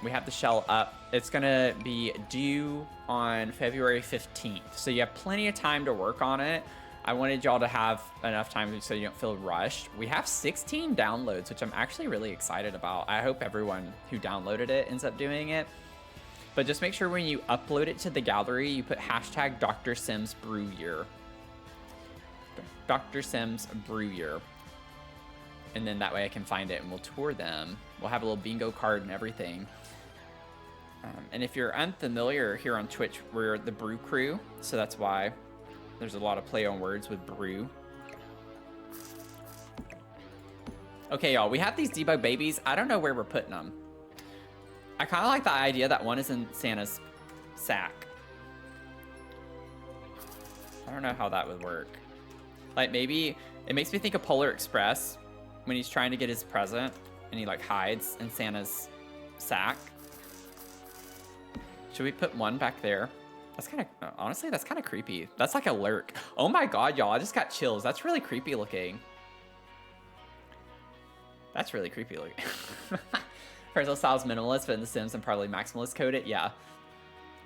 we have the shell up. It's gonna be due on February 15th. So you have plenty of time to work on it. I wanted y'all to have enough time so you don't feel rushed. We have 16 downloads, which I'm actually really excited about. I hope everyone who downloaded it ends up doing it. But just make sure when you upload it to the gallery, you put hashtag Dr. Sims Brew Year. Dr. Sims Brew Year. And then that way I can find it and we'll tour them. We'll have a little bingo card and everything. And if you're unfamiliar here on Twitch, we're the Brew Crew. So that's why there's a lot of play on words with brew. Okay, y'all, we have these debug babies. I don't know where we're putting them. I kind of like the idea that one is in Santa's sack. I don't know how that would work. Like maybe it makes me think of Polar Express when he's trying to get his present and he like hides in Santa's sack. Should we put one back there? That's kind of, honestly, that's kind of creepy. That's like a lurk. Oh my God, y'all, I just got chills. That's really creepy looking. That's really creepy looking. Personal style's minimalist, but in The Sims, I'm probably maximalist coded. Yeah.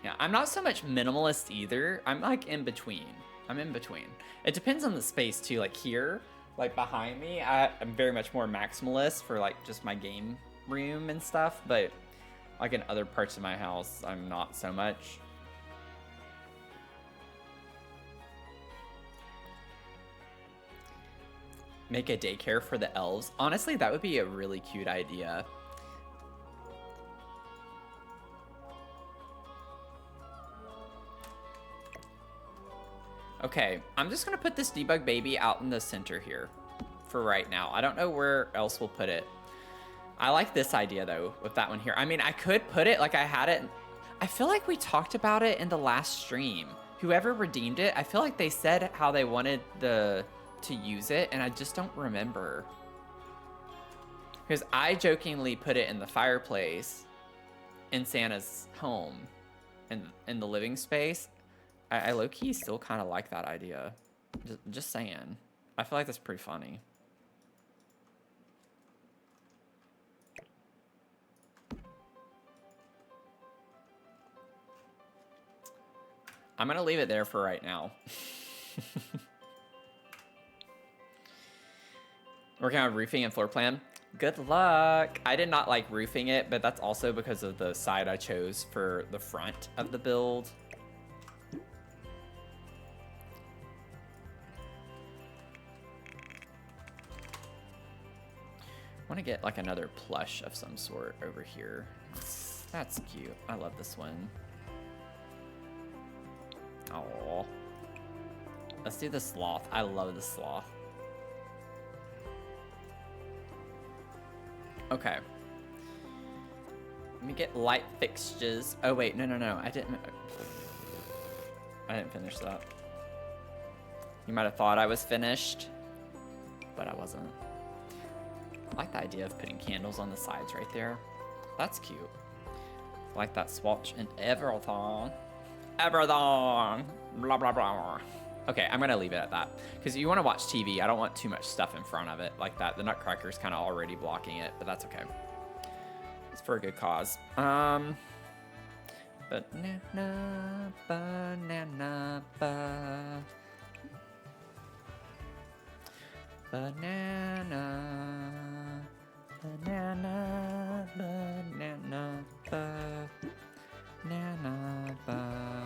Yeah, I'm not so much minimalist either. I'm like in between. I'm in between. It depends on the space too. Like here, like behind me, I'm very much more maximalist for like just my game room and stuff. But like in other parts of my house, I'm not so much. Make a daycare for the elves. Honestly, that would be a really cute idea. Okay, I'm just gonna put this debug baby out in the center here for right now. I don't know where else we'll put it. I like this idea though, with that one here. I mean, I could put it like I had it. I feel like we talked about it in the last stream. Whoever redeemed it, I feel like they said how they wanted to use it, and I just don't remember. Because I jokingly put it in the fireplace in Santa's home, in the living space. I low-key still kind of like that idea. Just saying. I feel like that's pretty funny. I'm gonna leave it there for right now. Working on roofing and floor plan. Good luck. I did not like roofing it, but that's also because of the side I chose for the front of the build. I want to get like another plush of some sort over here. That's cute. I love this one. Oh, let's do the sloth. I love the sloth. Okay. Let me get light fixtures. Oh wait, no. I didn't finish that. You might have thought I was finished, but I wasn't. I like the idea of putting candles on the sides right there. That's cute. I like that swatch and everything. Everything. Blah, blah, blah. Okay, I'm gonna leave it at that. Because you want to watch TV, I don't want too much stuff in front of it like that. The Nutcracker's kind of already blocking it, but that's okay. It's for a good cause. Banana, banana, banana. Banana, banana, banana, banana, banana,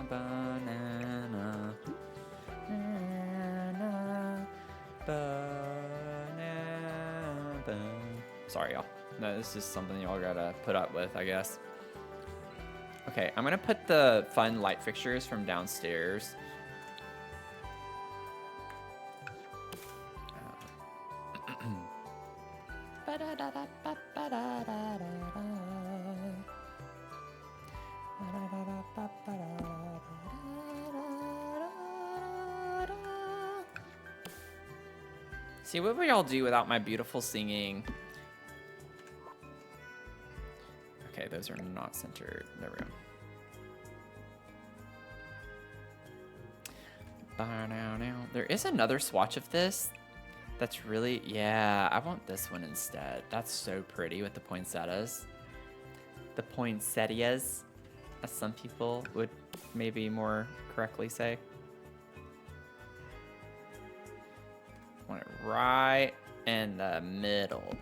banana, banana. Sorry, y'all. No, this is something y'all gotta put up with, I guess. Okay, I'm gonna put the fun light fixtures from downstairs. See, what would y'all do without my beautiful singing? Okay, those are not centered. There we go. There is another swatch of this that's really, yeah, I want this one instead. That's so pretty with the poinsettias. The poinsettias, as some people would maybe more correctly say. I want it right in the middle.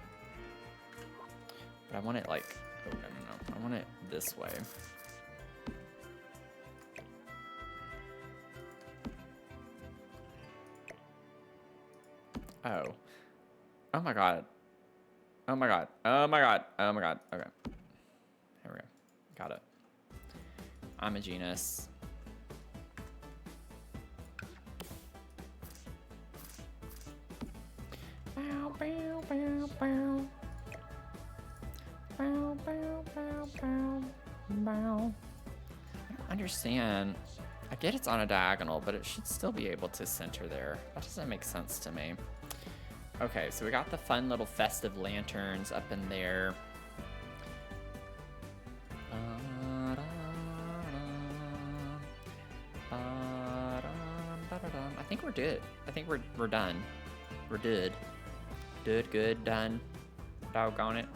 But I want it like, oh, no. I want it this way. Oh. Oh my god. Oh my god. Oh my god. Oh my god. Okay. Here we go. Got it. I'm a genius. Bow, bow, bow, bow. Bow, bow, bow, bow. Bow. I don't understand. I get it's on a diagonal, but it should still be able to center there. That doesn't make sense to me. Okay, so we got the fun little festive lanterns up in there. I think we're good. I think we're done. We're good. Good, done. Doggone it.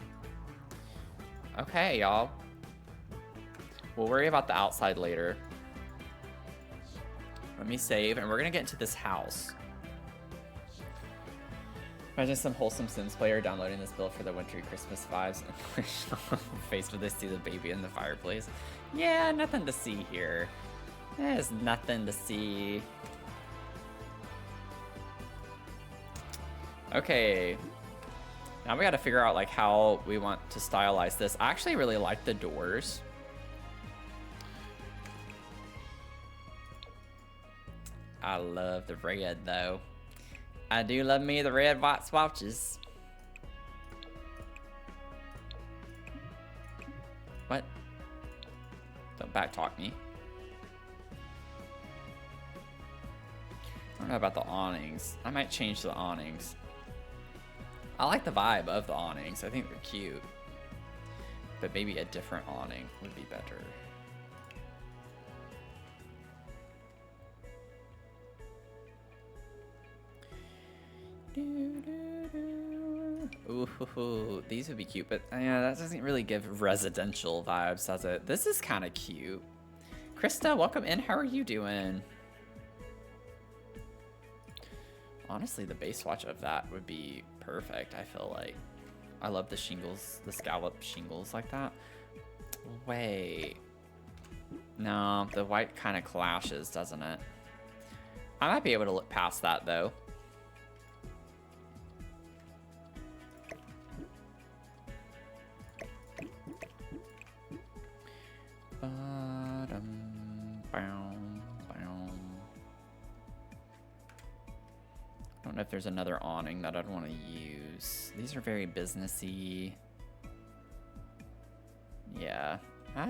Okay, y'all. We'll worry about the outside later. Let me save, and we're gonna get into this house. Imagine some wholesome Sims player downloading this build for the wintry Christmas vibes and faced with this, see the baby in the fireplace. Yeah, nothing to see here. There's nothing to see. Okay. Now we gotta figure out like how we want to stylize this. I actually really like the doors. I love the red though. I do love me the red white swatches. What? Don't backtalk me. I don't know about the awnings. I might change the awnings. I like the vibe of the awnings. I think they're cute. But maybe a different awning would be better. Ooh, these would be cute, but yeah, that doesn't really give residential vibes, does it? This is kind of cute. Krista, welcome in. How are you doing? Honestly, the base swatch of that would be perfect, I feel like. I love the shingles, the scallop shingles like that. Wait. No, the white kind of clashes, doesn't it? I might be able to look past that, though. I don't know if there's another awning that I'd want to use. These are very businessy. Yeah. I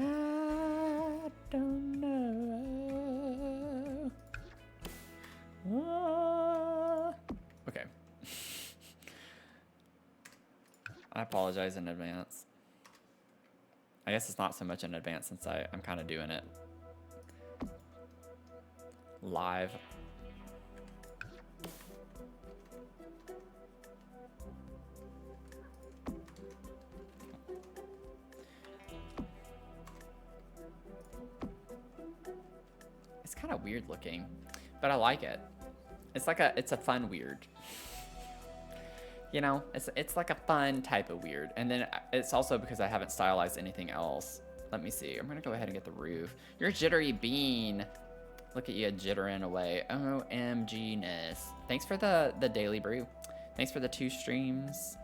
don't know. Okay. I apologize in advance. I guess it's not so much in advance since I'm kind of doing it live. It's kind of weird looking, but I like it. It's a fun weird. You know, it's like a fun type of weird. And then it's also because I haven't stylized anything else. Let me see. I'm gonna go ahead and get the roof. You're a jittery bean. Look at you jittering away. OMG-ness. Thanks for the daily brew. Thanks for the 2 streams.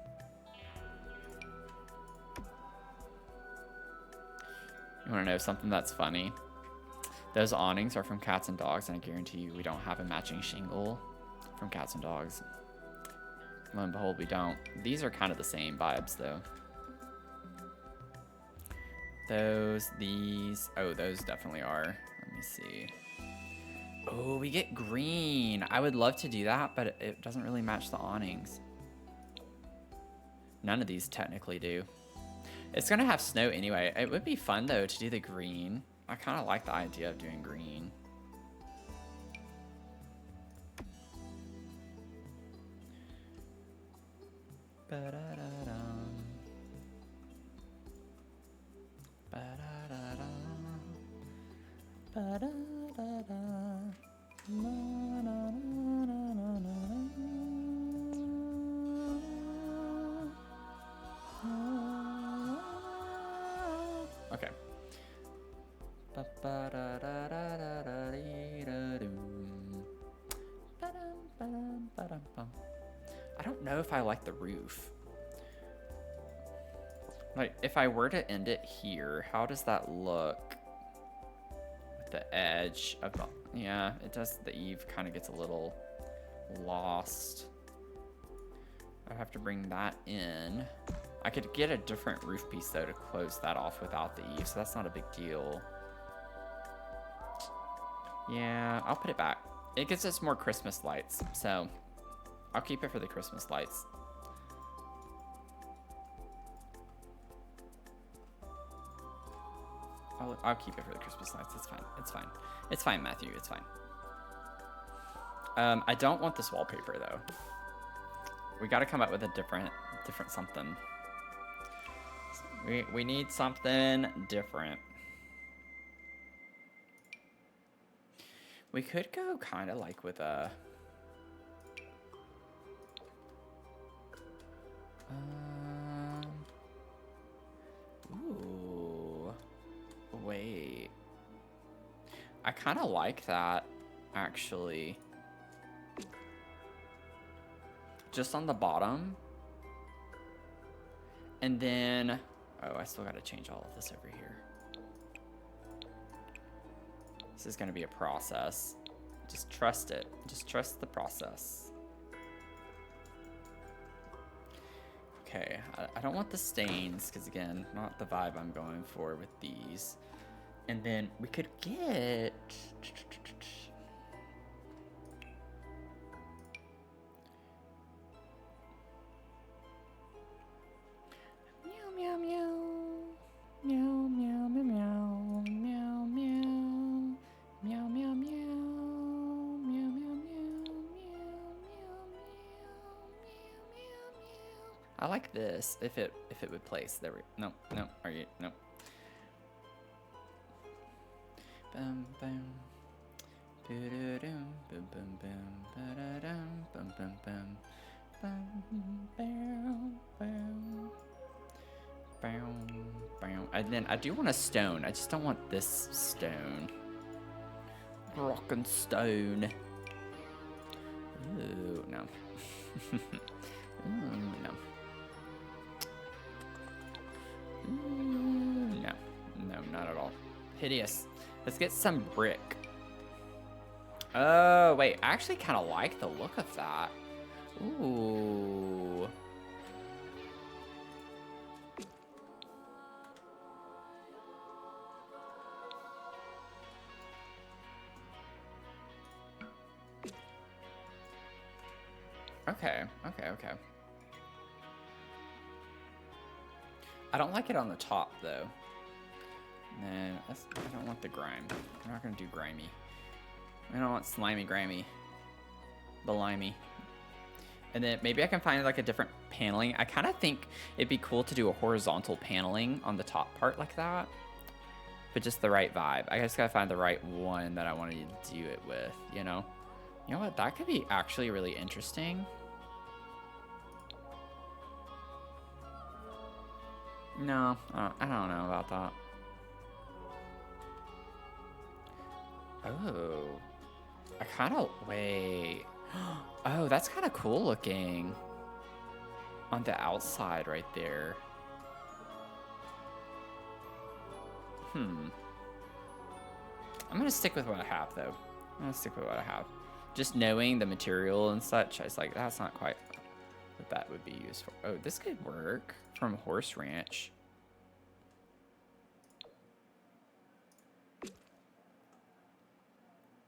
You wanna know something that's funny? Those awnings are from Cats and Dogs, and I guarantee you we don't have a matching shingle from Cats and Dogs. Lo and behold, we don't. These are kind of the same vibes, though. These. Oh, those definitely are. Let me see. Oh, we get green. I would love to do that, but it doesn't really match the awnings. None of these technically do. It's gonna have snow anyway. It would be fun, though, to do the green. I kind of like the idea of doing green. Ba-da-da-dum. Ba-da-da-da. Ba-da-da-da. Okay. I don't know if I like the roof. Like, if I were to end it here, how does that look? With the edge of the... Yeah, it does. The eave kind of gets a little lost. I have to bring that in. I could get a different roof piece, though, to close that off without the eave, so that's not a big deal. Yeah, I'll put it back. It gives us more Christmas lights, so I'll keep it for the Christmas lights. I'll keep it for the Christmas lights. It's fine. It's fine. It's fine, Matthew. It's fine. I don't want this wallpaper, though. We got to come up with a different something. We need something different. We could go kind of like with a... Ooh. Wait. I kind of like that, actually. Just on the bottom. And then... Oh, I still got to change all of this over here. This is going to be a process. Just trust it. Just trust the process. Okay, I don't want the stains, because again, not the vibe I'm going for with these. And then we could get... Meow, meow, meow. Meow, meow, meow, meow, meow, meow. Meow, meow, meow. Meow, meow, meow, meow, meow, meow. I like this if it would place. There we no. Are you no. bum, bum. Boo-doo-dum, bum, bum, bum, ba-da-dum, bum, bum, bum. Bum, bam, bam. Bam, bam. And then I do want a stone. I just don't want this stone. Rock and stone. Ooh, no. Ooh, no. Ooh, no. No, not at all. Hideous. Let's get some brick. Oh, wait. I actually kind of like the look of that. Ooh. Okay, okay, okay. I don't like it on the top, though. No, I don't want the grime. I'm not going to do grimy. I don't want slimy, grimy. Blimey. And then maybe I can find like a different paneling. I kind of think it'd be cool to do a horizontal paneling on the top part like that. But just the right vibe. I just gotta find the right one that I want to do it with, you know? You know what? That could be actually really interesting. No, I don't know about that. Oh. I kind of... Wait. Oh, that's kind of cool looking. On the outside right there. I'm going to stick with what I have, though. I'm going to stick with what I have. Just knowing the material and such, I was like, that's not quite what that would be used for. Oh, this could work from Horse Ranch.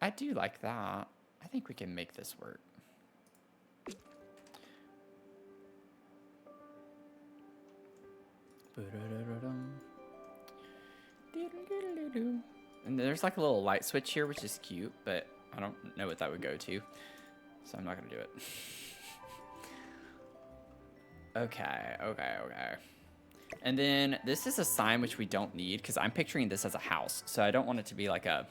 I do like that. I think we can make this work. And there's like a little light switch here, which is cute, but I don't know what that would go to, so I'm not gonna do it. Okay. And then this is a sign which we don't need because I'm picturing this as a house, so I don't want it to be like a...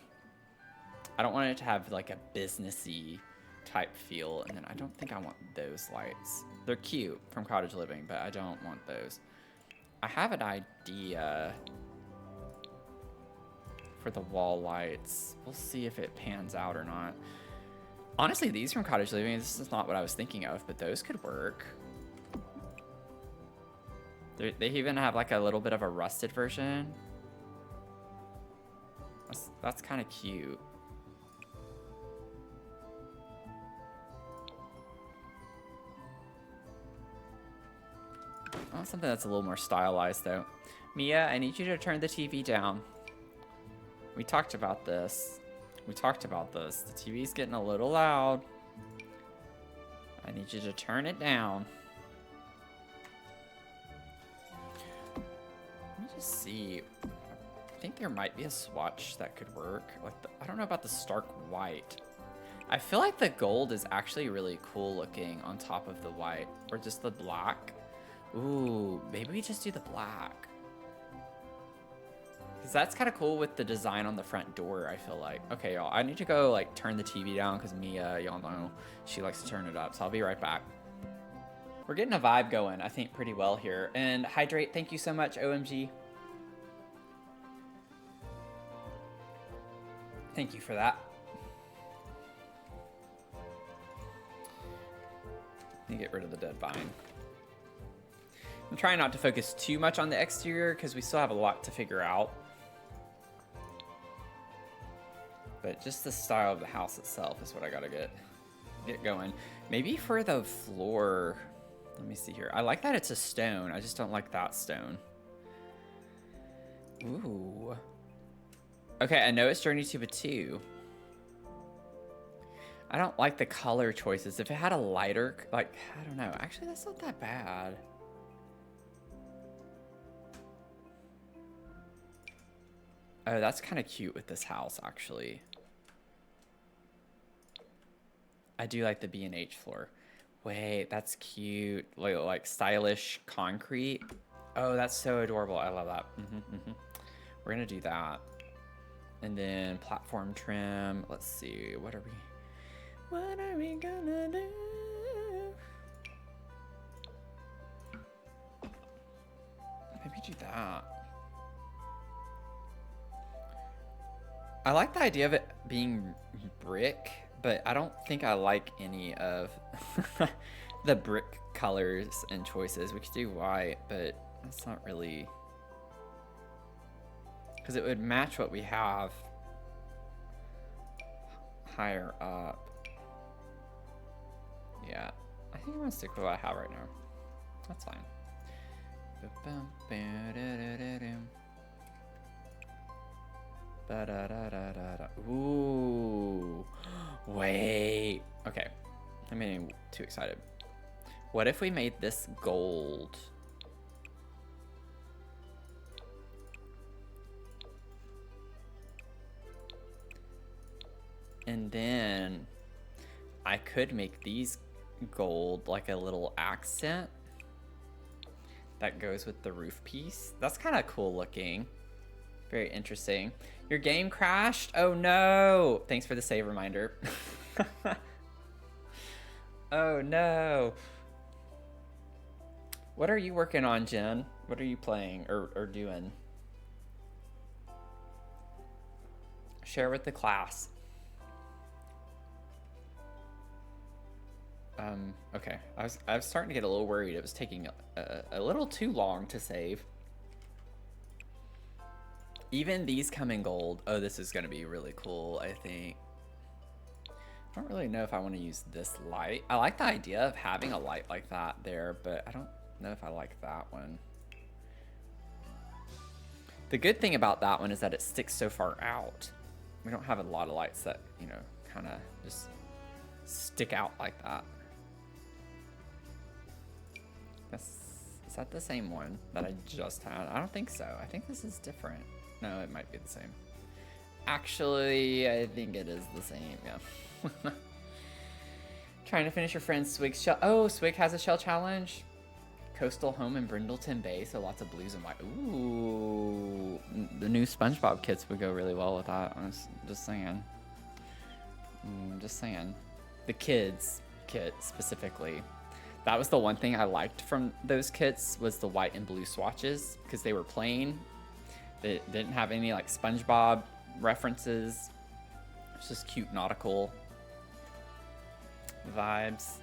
I don't want it to have like a businessy type feel, and then I don't think I want those lights. They're cute from Cottage Living, but I don't want those. I have an idea for the wall lights. We'll see if it pans out or not. Honestly, these from Cottage Living, this is not what I was thinking of, but those could work. They even have like a little bit of a rusted version. That's kind of cute. I want something that's a little more stylized, though. Mia, I need you to turn the TV down. We talked about this. The TV's getting a little loud. I need you to turn it down. Let me just see. I think there might be a swatch that could work. Like I don't know about the stark white. I feel like the gold is actually really cool looking on top of the white. Or just the black. Ooh, maybe we just do the black. Because that's kind of cool with the design on the front door, I feel like. Okay, y'all, I need to go, like, turn the TV down because Mia, y'all know, she likes to turn it up. So I'll be right back. We're getting a vibe going, I think, pretty well here. And Hydrate, thank you so much, OMG. Thank you for that. Let me get rid of the dead vine. I'm trying not to focus too much on the exterior because we still have a lot to figure out. But just the style of the house itself is what I gotta get going. Maybe for the floor, let me see here. I like that it's a stone. I just don't like that stone. Ooh. Okay, I know it's Journey to Batu. I don't like the color choices. If it had a lighter, like, I don't know. Actually, that's not that bad. Oh, that's kind of cute with this house, actually. I do like the B&H floor. Wait, that's cute. Like stylish concrete. Oh, that's so adorable. I love that. We're going to do that. And then platform trim. Let's see. What are we gonna do? Maybe do that. I like the idea of it being brick, but I don't think I like any of the brick colors and choices. We could do white, but that's not really... Because it would match what we have higher up. Yeah, I think I'm gonna stick with what I have right now. That's fine. Ooh, wait. Okay, I'm getting too excited. What if we made this gold? And then I could make these gold like a little accent that goes with the roof piece. That's kind of cool looking. Very interesting. Your game crashed? Oh no! Thanks for the save reminder. Oh no. What are you working on, Jen? What are you playing or doing? Share with the class. Okay. I was starting to get a little worried. It was taking a little too long to save. Even these come in gold. Oh, this is going to be really cool, I think. I don't really know if I want to use this light. I like the idea of having a light like that there, but I don't know if I like that one. The good thing about that one is that it sticks so far out. We don't have a lot of lights that, you know, kind of just stick out like that. Is that the same one that I just had? I don't think so. I think this is different. No, it might be the same. Actually, I think it is the same, yeah. Trying to finish your friend's Swig shell. Oh, Swig has a shell challenge. Coastal home in Brindleton Bay, so lots of blues and white. Ooh, the new SpongeBob kits would go really well with that. I'm just saying. Just saying. The kids kit specifically. That was the one thing I liked from those kits was the white and blue swatches because they were plain. They didn't have any like SpongeBob references. It's just cute nautical vibes.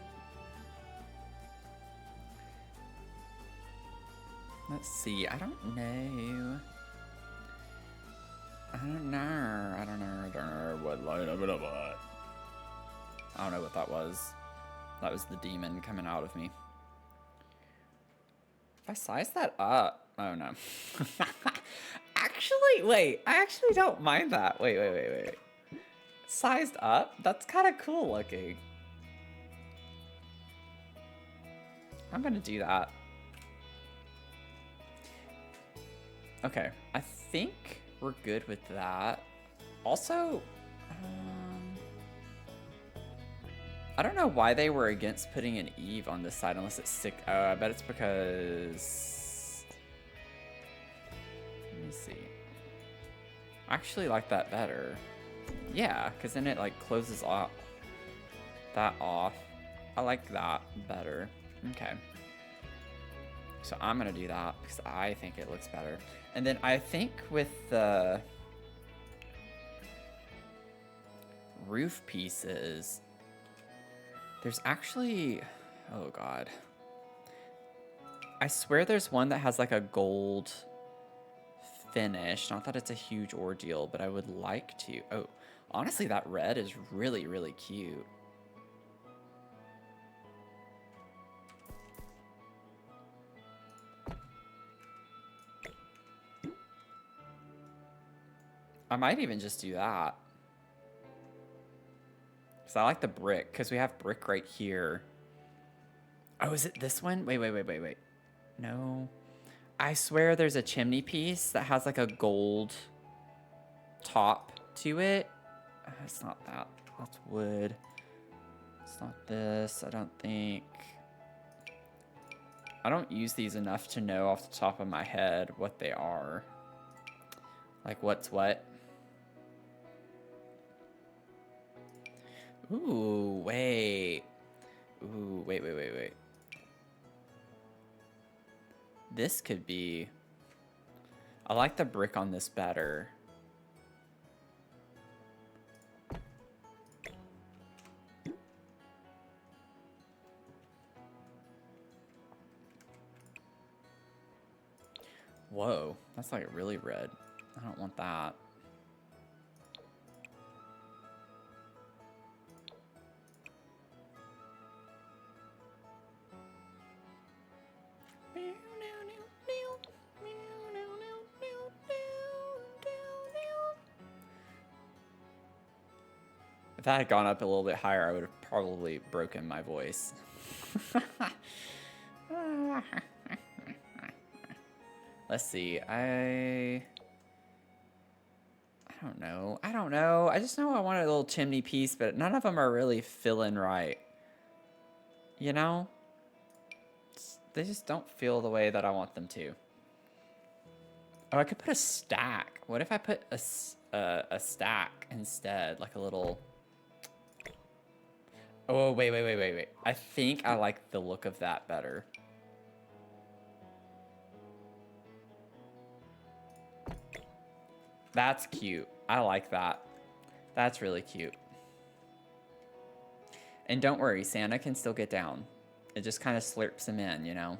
Let's see. I don't know. I don't know what line I'm gonna buy. I don't know what that was. That was the demon coming out of me. If I size that up, oh no. Actually, wait. I actually don't mind that. Wait. Sized up? That's kind of cool looking. I'm gonna do that. Okay, I think we're good with that. Also, I don't know why they were against putting an Eve on this side unless it's sick. Oh, I bet it's because... Let me see. I actually like that better. Yeah, because then it like closes off that off. I like that better. Okay. So I'm gonna do that because I think it looks better. And then I think with the roof pieces, there's actually, oh God. I swear there's one that has like a gold finish. Not that it's a huge ordeal, but I would like to. Oh, honestly, that red is really, really cute. I might even just do that. Because I like the brick, because we have brick right here. Oh, is it this one? Wait. No. I swear there's a chimney piece that has like a gold top to it. It's not that. That's wood. It's not this, I don't think. I don't use these enough to know off the top of my head what they are. Like what's what. Ooh, wait. Ooh, wait. This could be... I like the brick on this better. Whoa, that's like really red. I don't want that. If that had gone up a little bit higher, I would have probably broken my voice. Let's see. I don't know. I just know I want a little chimney piece, but none of them are really filling right. You know? They just don't feel the way that I want them to. Oh, I could put a stack. What if I put a stack instead? Like a little... Oh, wait. I think I like the look of that better. That's cute. I like that. That's really cute. And don't worry, Santa can still get down. It just kind of slurps him in, you know?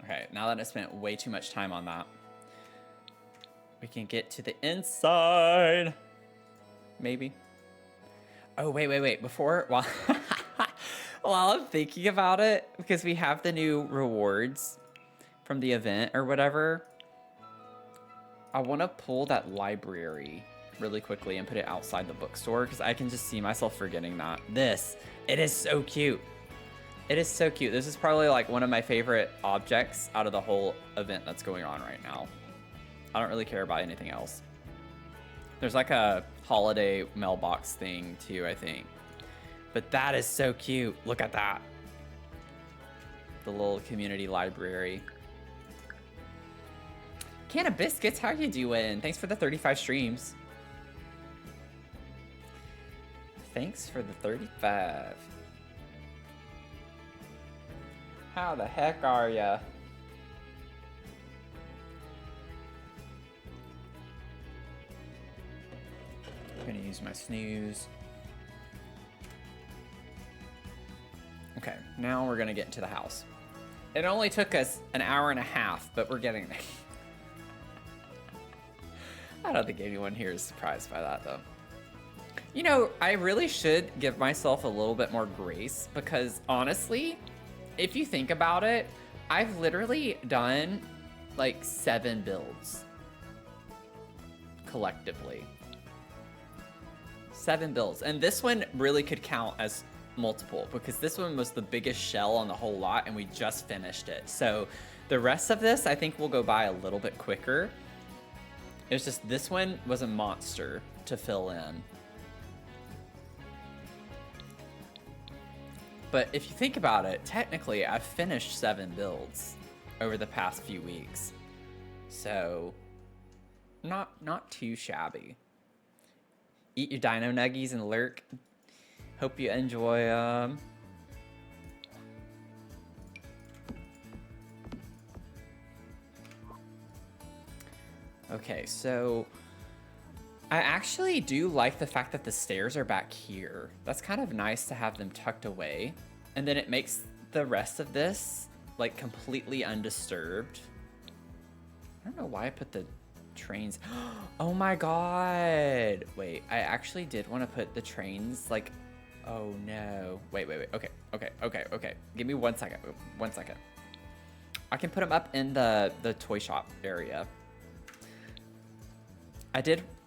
Okay, now that I spent way too much time on that, we can get to the inside. Maybe. Oh, wait. Before, while I'm thinking about it, because we have the new rewards from the event or whatever, I want to pull that library really quickly and put it outside the bookstore, because I can just see myself forgetting that. It is so cute. It is so cute. This is probably like one of my favorite objects out of the whole event that's going on right now. I don't really care about anything else. There's like a holiday mailbox thing too, I think. But that is so cute. Look at that. The little community library. Can of Biscuits, how you doing? Thanks for the 35 streams. Thanks for the 35. How the heck are ya? I'm gonna use my snooze. Okay, now we're gonna get into the house. It only took us an hour and a half, but we're getting there. I don't think anyone here is surprised by that, though. You know, I really should give myself a little bit more grace, because honestly, if you think about it, I've literally done like 7 builds collectively. 7 builds. And this one really could count as multiple, because this one was the biggest shell on the whole lot and we just finished it. So the rest of this, I think, will go by a little bit quicker. It's just this one was a monster to fill in. But if you think about it, technically I've finished 7 builds over the past few weeks. So not too shabby. Eat your dino nuggies and lurk. Hope you enjoy Okay, so I actually do like the fact that the stairs are back here. That's kind of nice to have them tucked away. And then it makes the rest of this like completely undisturbed. I don't know why I put the trains. Oh my god. Wait, I actually did want to put the trains like, oh no. Wait. Okay. Give me 1 second. 1 second. I can put them up in the toy shop area.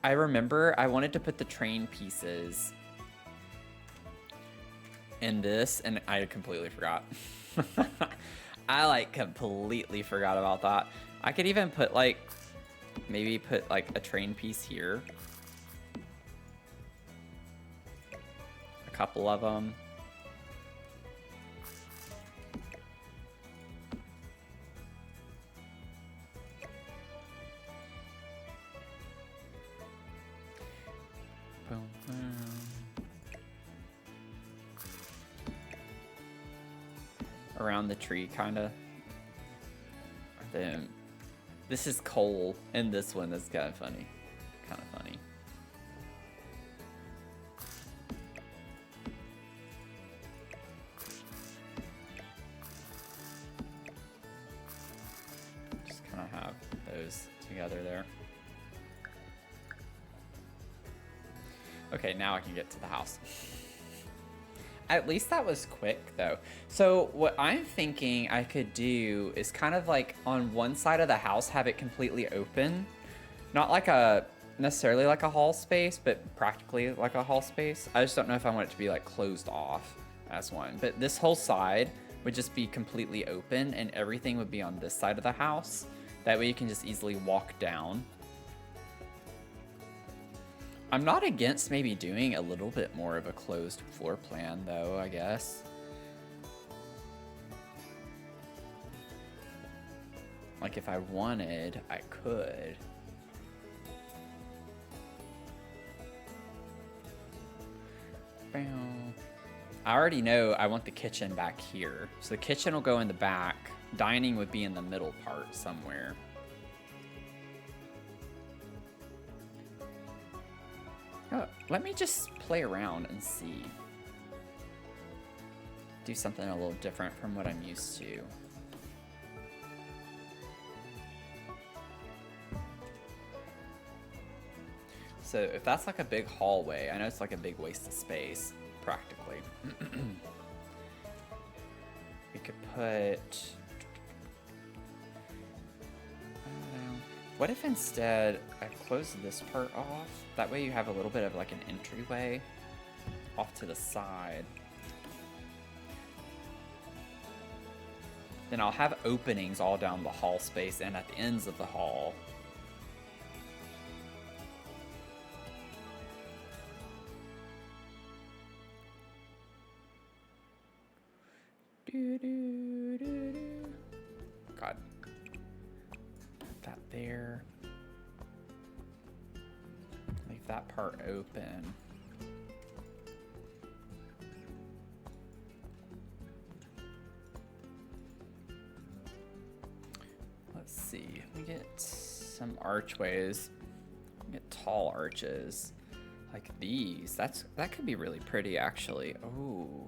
I remember I wanted to put the train pieces in this, and I completely forgot. I like completely forgot about that. I could even put like, maybe put like a train piece here. A couple of them. Around the tree, kind of. Then this is coal, and this one is kind of funny. Kind of funny. Just kind of have those together there. Okay, now I can get to the house. At least that was quick, though. So what I'm thinking I could do is kind of like on one side of the house, have it completely open. Not like necessarily like a hall space, but practically like a hall space. I just don't know if I want it to be like closed off as one. But this whole side would just be completely open and everything would be on this side of the house. That way you can just easily walk down. I'm not against maybe doing a little bit more of a closed floor plan, though, I guess. Like, if I wanted, I could. I already know I want the kitchen back here. So the kitchen will go in the back. Dining would be in the middle part somewhere. Let me just play around and see. Do something a little different from what I'm used to. So if that's like a big hallway, I know it's like a big waste of space, practically. We could put... What if instead I close this part off? That way you have a little bit of like an entryway off to the side. Then I'll have openings all down the hall space and at the ends of the hall. God. That there. Leave that part open. Let's see. We get some archways. We get tall arches like these. That could be really pretty, actually. Oh.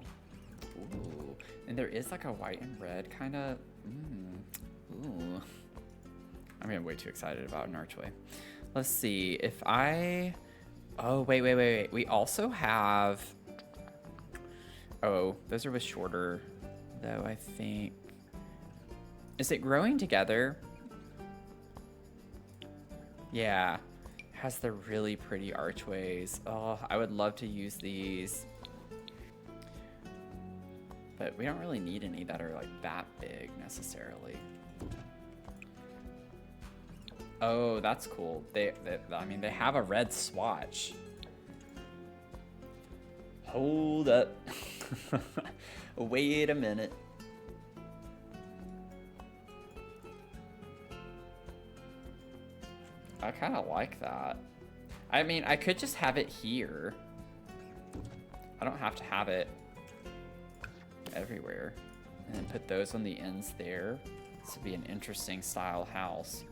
Ooh. And there is like a white and red kind of. Ooh. I'm getting way too excited about an archway. Let's see if I. Oh, wait. We also have. Oh, those are with shorter, though, I think. Is it growing together? Yeah. Has the really pretty archways. Oh, I would love to use these. But we don't really need any that are like that big necessarily. Oh, that's cool. I mean, they have a red swatch. Hold up. Wait a minute. I kind of like that. I mean, I could just have it here. I don't have to have it everywhere. And then put those on the ends there. This would be an interesting style house.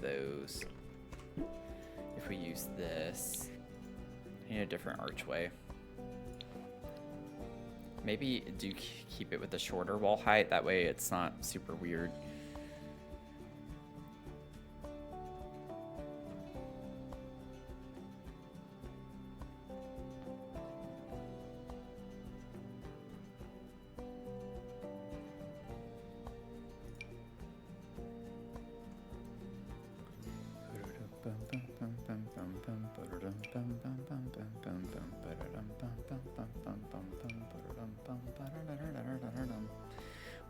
Those. If we use this, I need a different archway. Maybe do keep it with the shorter wall height. That way it's not super weird.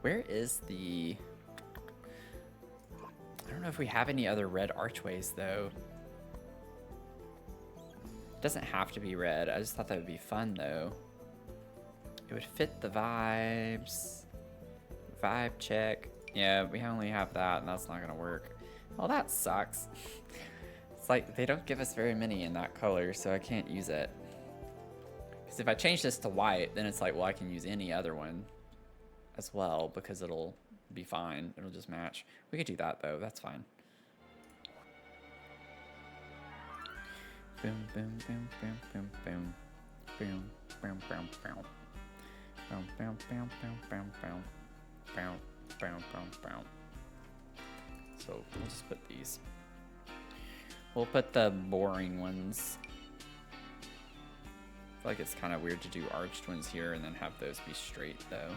Where is the... I don't know if we have any other red archways, though. It doesn't have to be red. I just thought that would be fun, though. It would fit the vibes. Vibe check. Yeah, we only have that, and that's not going to work. Well, that sucks. It's like they don't give us very many in that color, so I can't use it. Because if I change this to white, then it's like, well, I can use any other one as well, because it'll be fine. It'll just match. We could do that, though. That's fine. Boom, boom, boom, boom, boom, boom. Boom, boom, boom, boom. Boom, boom, boom, boom, boom, boom. Boom, boom, boom, boom. So we'll just put these. We'll put the boring ones. I feel like it's kind of weird to do arched ones here and then have those be straight, though.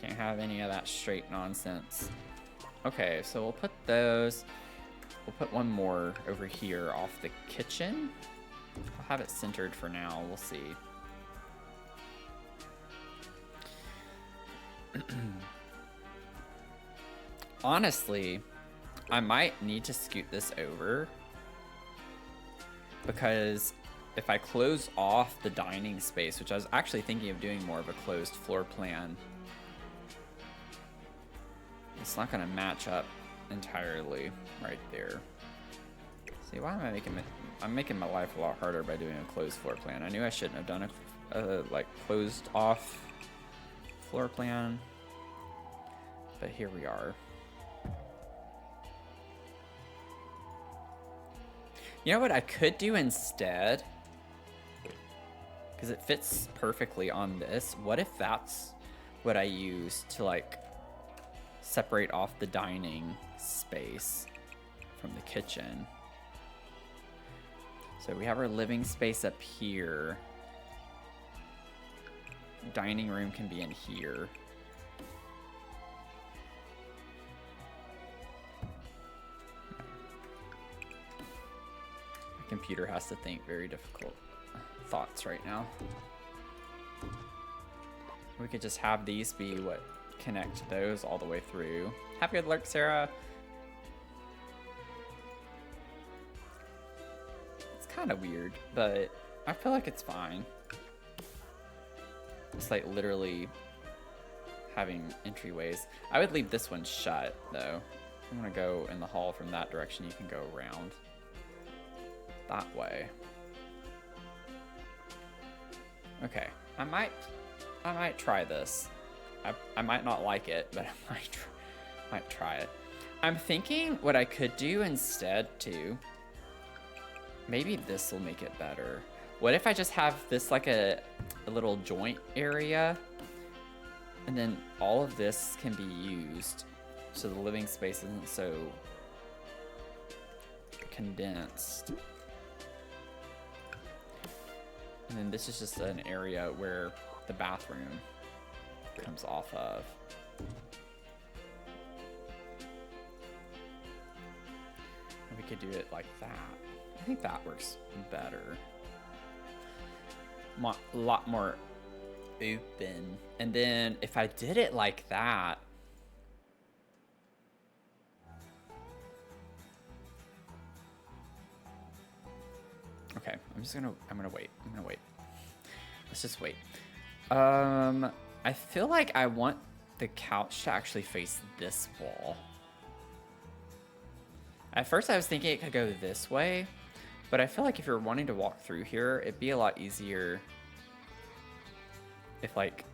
Can't have any of that straight nonsense. Okay, so we'll put those. We'll put one more over here off the kitchen. I'll have it centered for now. We'll see. Honestly, I might need to scoot this over, because if I close off the dining space, which I was actually thinking of doing more of a closed floor plan, it's not going to match up entirely right there. See, why am I making it? I'm making my life a lot harder by doing a closed floor plan. I knew I shouldn't have done a like closed off floor plan, but here we are. You know what I could do instead? Because it fits perfectly on this. What if that's what I use to like separate off the dining space from the kitchen? So we have our living space up here. Dining room can be in here. My computer has to think very difficult thoughts right now. We could just have these be what connect those all the way through. Have a good lurk, Sarah. It's kind of weird, but I feel like it's fine. It's like literally having entryways. I would leave this one shut, though. If you want to go in the hall from that direction, you can go around that way. Okay, I might try this. I might not like it, but I might try it. I'm thinking what I could do instead too. Maybe this will make it better. What if I just have this like a little joint area, and then all of this can be used so the living space isn't so condensed. And then this is just an area where the bathroom comes off of. And we could do it like that. I think that works better. A lot more open. And then if I did it like that, okay, I'm gonna wait. Let's just wait. I feel like I want the couch to actually face this wall. At first I was thinking it could go this way, but I feel like if you're wanting to walk through here, it'd be a lot easier if like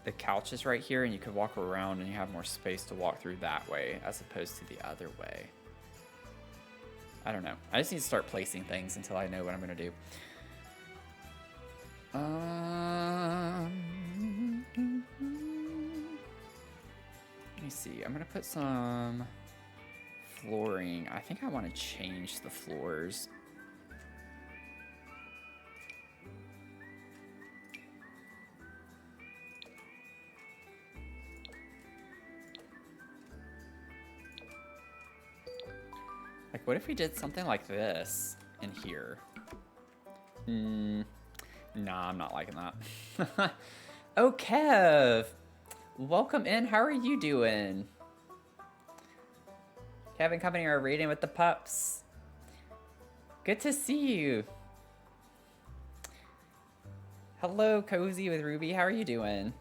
the couch is right here and you could walk around and you have more space to walk through that way as opposed to the other way. I don't know. I just need to start placing things until I know what I'm gonna do. Let me see. I'm gonna put some flooring. I think I want to change the floors. Like, what if we did something like this in here? Nah, I'm not liking that. Oh, Kev. Welcome in. How are you doing? Kevin Company are raiding with the pups. Good to see you. Hello, Cozy with Ruby. How are you doing?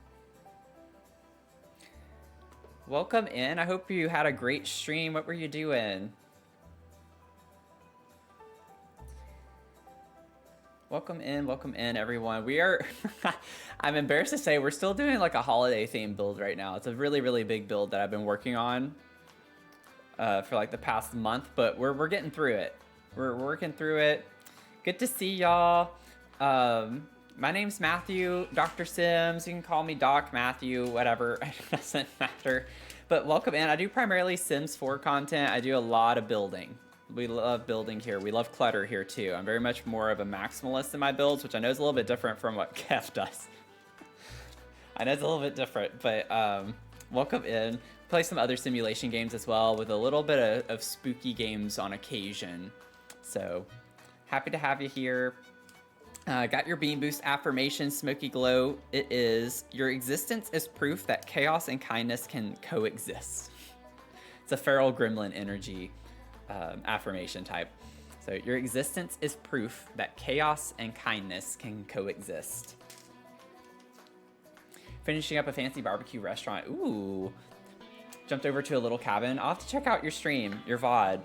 Welcome in. I hope you had a great stream. What were you doing? Welcome in, everyone. We are, I'm embarrassed to say, we're still doing like a holiday themed build right now. It's a really, really big build that I've been working on for like the past month, but we're getting through it. We're working through it. Good to see y'all. My name's Matthew, Dr. Sims. You can call me Doc Matthew, whatever. It doesn't matter. But welcome in. I do primarily Sims 4 content. I do a lot of building. We love building here. We love clutter here too. I'm very much more of a maximalist in my builds, which I know is a little bit different from what Kev does. I know it's a little bit different, but welcome in. Play some other simulation games as well with a little bit of spooky games on occasion. So happy to have you here. Got your Beam Boost affirmation, Smoky Glow. It is, your existence is proof that chaos and kindness can coexist. It's a feral gremlin energy affirmation type. So your existence is proof that chaos and kindness can coexist. Finishing up a fancy barbecue restaurant. Ooh. Jumped over to a little cabin. I'll have to check out your stream, your VOD.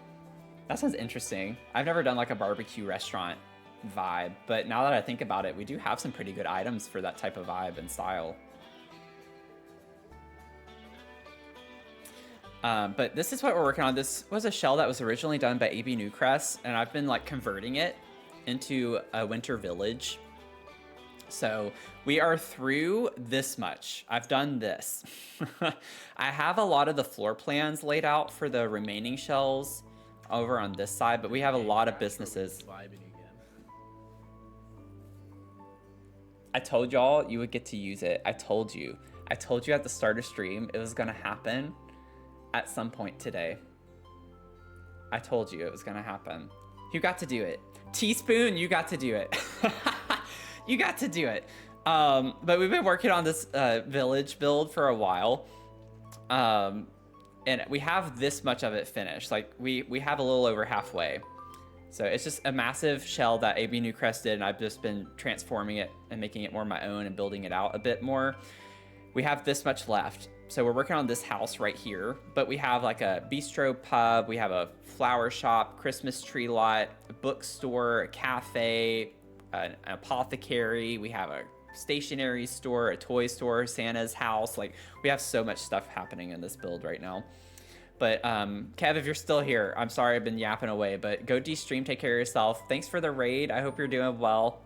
That sounds interesting. I've never done like a barbecue restaurant vibe, but now that I think about it, we do have some pretty good items for that type of vibe and style. But this is what we're working on. This was a shell that was originally done by ABNewcrest, and I've been like converting it into a winter village. So we are through this much. I've done this. I have a lot of the floor plans laid out for the remaining shells over on this side, but we have a lot of businesses. I told y'all you would get to use it. I told you at the start of stream it was gonna happen at some point today. I told you it was gonna happen. You got to do it. Teaspoon, you got to do it. You got to do it. But we've been working on this village build for a while. And we have this much of it finished. Like we have a little over halfway. So it's just a massive shell that ABNewcrest did, and I've just been transforming it and making it more my own and building it out a bit more. We have this much left. So we're working on this house right here, but we have like a bistro pub, we have a flower shop, Christmas tree lot, a bookstore, a cafe, an apothecary, we have a stationery store, a toy store, Santa's house. Like we have so much stuff happening in this build right now. But Kev, if you're still here, I'm sorry I've been yapping away, but go de-stream, take care of yourself. Thanks for the raid. I hope you're doing well.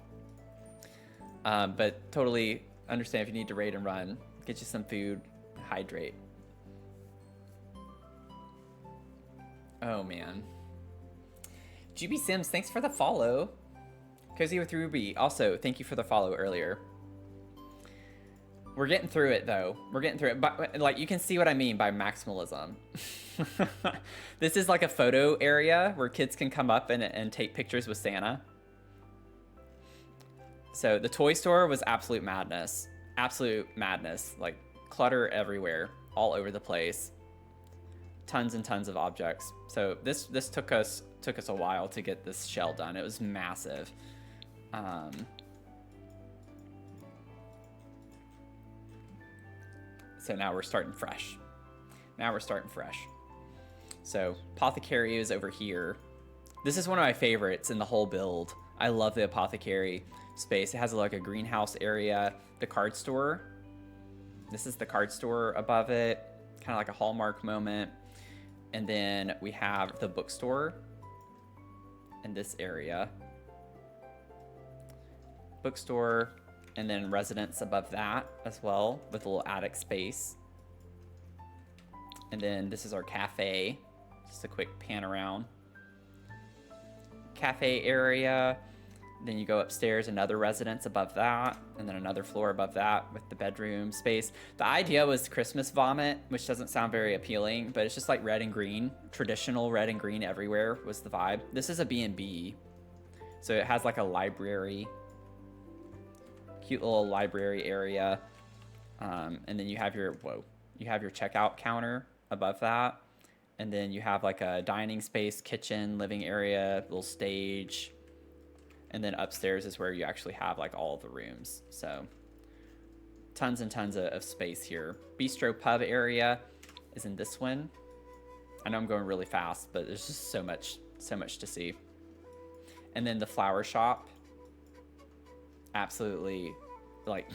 But totally understand if you need to raid and run. Get you some food, hydrate. Oh man. GB Sims, thanks for the follow. Cozy with Ruby, also thank you for the follow earlier. We're getting through it though. We're getting through it, but like you can see what I mean by maximalism. This is like a photo area where kids can come up and take pictures with Santa. So the toy store was absolute madness. Absolute madness. Like clutter everywhere, all over the place. Tons and tons of objects. So this took us a while to get this shell done. It was massive. So now we're starting fresh. So apothecary is over here. This is one of my favorites in the whole build. I love the apothecary space. It has like a greenhouse area, the card store. This is the card store above it, kind of like a Hallmark moment. And then we have the bookstore in this area. Bookstore, and then residence above that as well with a little attic space. And then this is our cafe. Just a quick pan around. Cafe area. Then you go upstairs, another residence above that, and then another floor above that with the bedroom space. The idea was Christmas vomit, which doesn't sound very appealing, but it's just like red and green. Traditional red and green everywhere was the vibe. This is a B&B. So it has like a library cute little library area. And then you have your, you have your checkout counter above that. And then you have like a dining space, kitchen, living area, little stage. And then upstairs is where you actually have like all of the rooms. So tons and tons of space here. Bistro pub area is in this one. I know I'm going really fast, but there's just so much to see. And then the flower shop. Absolutely, like,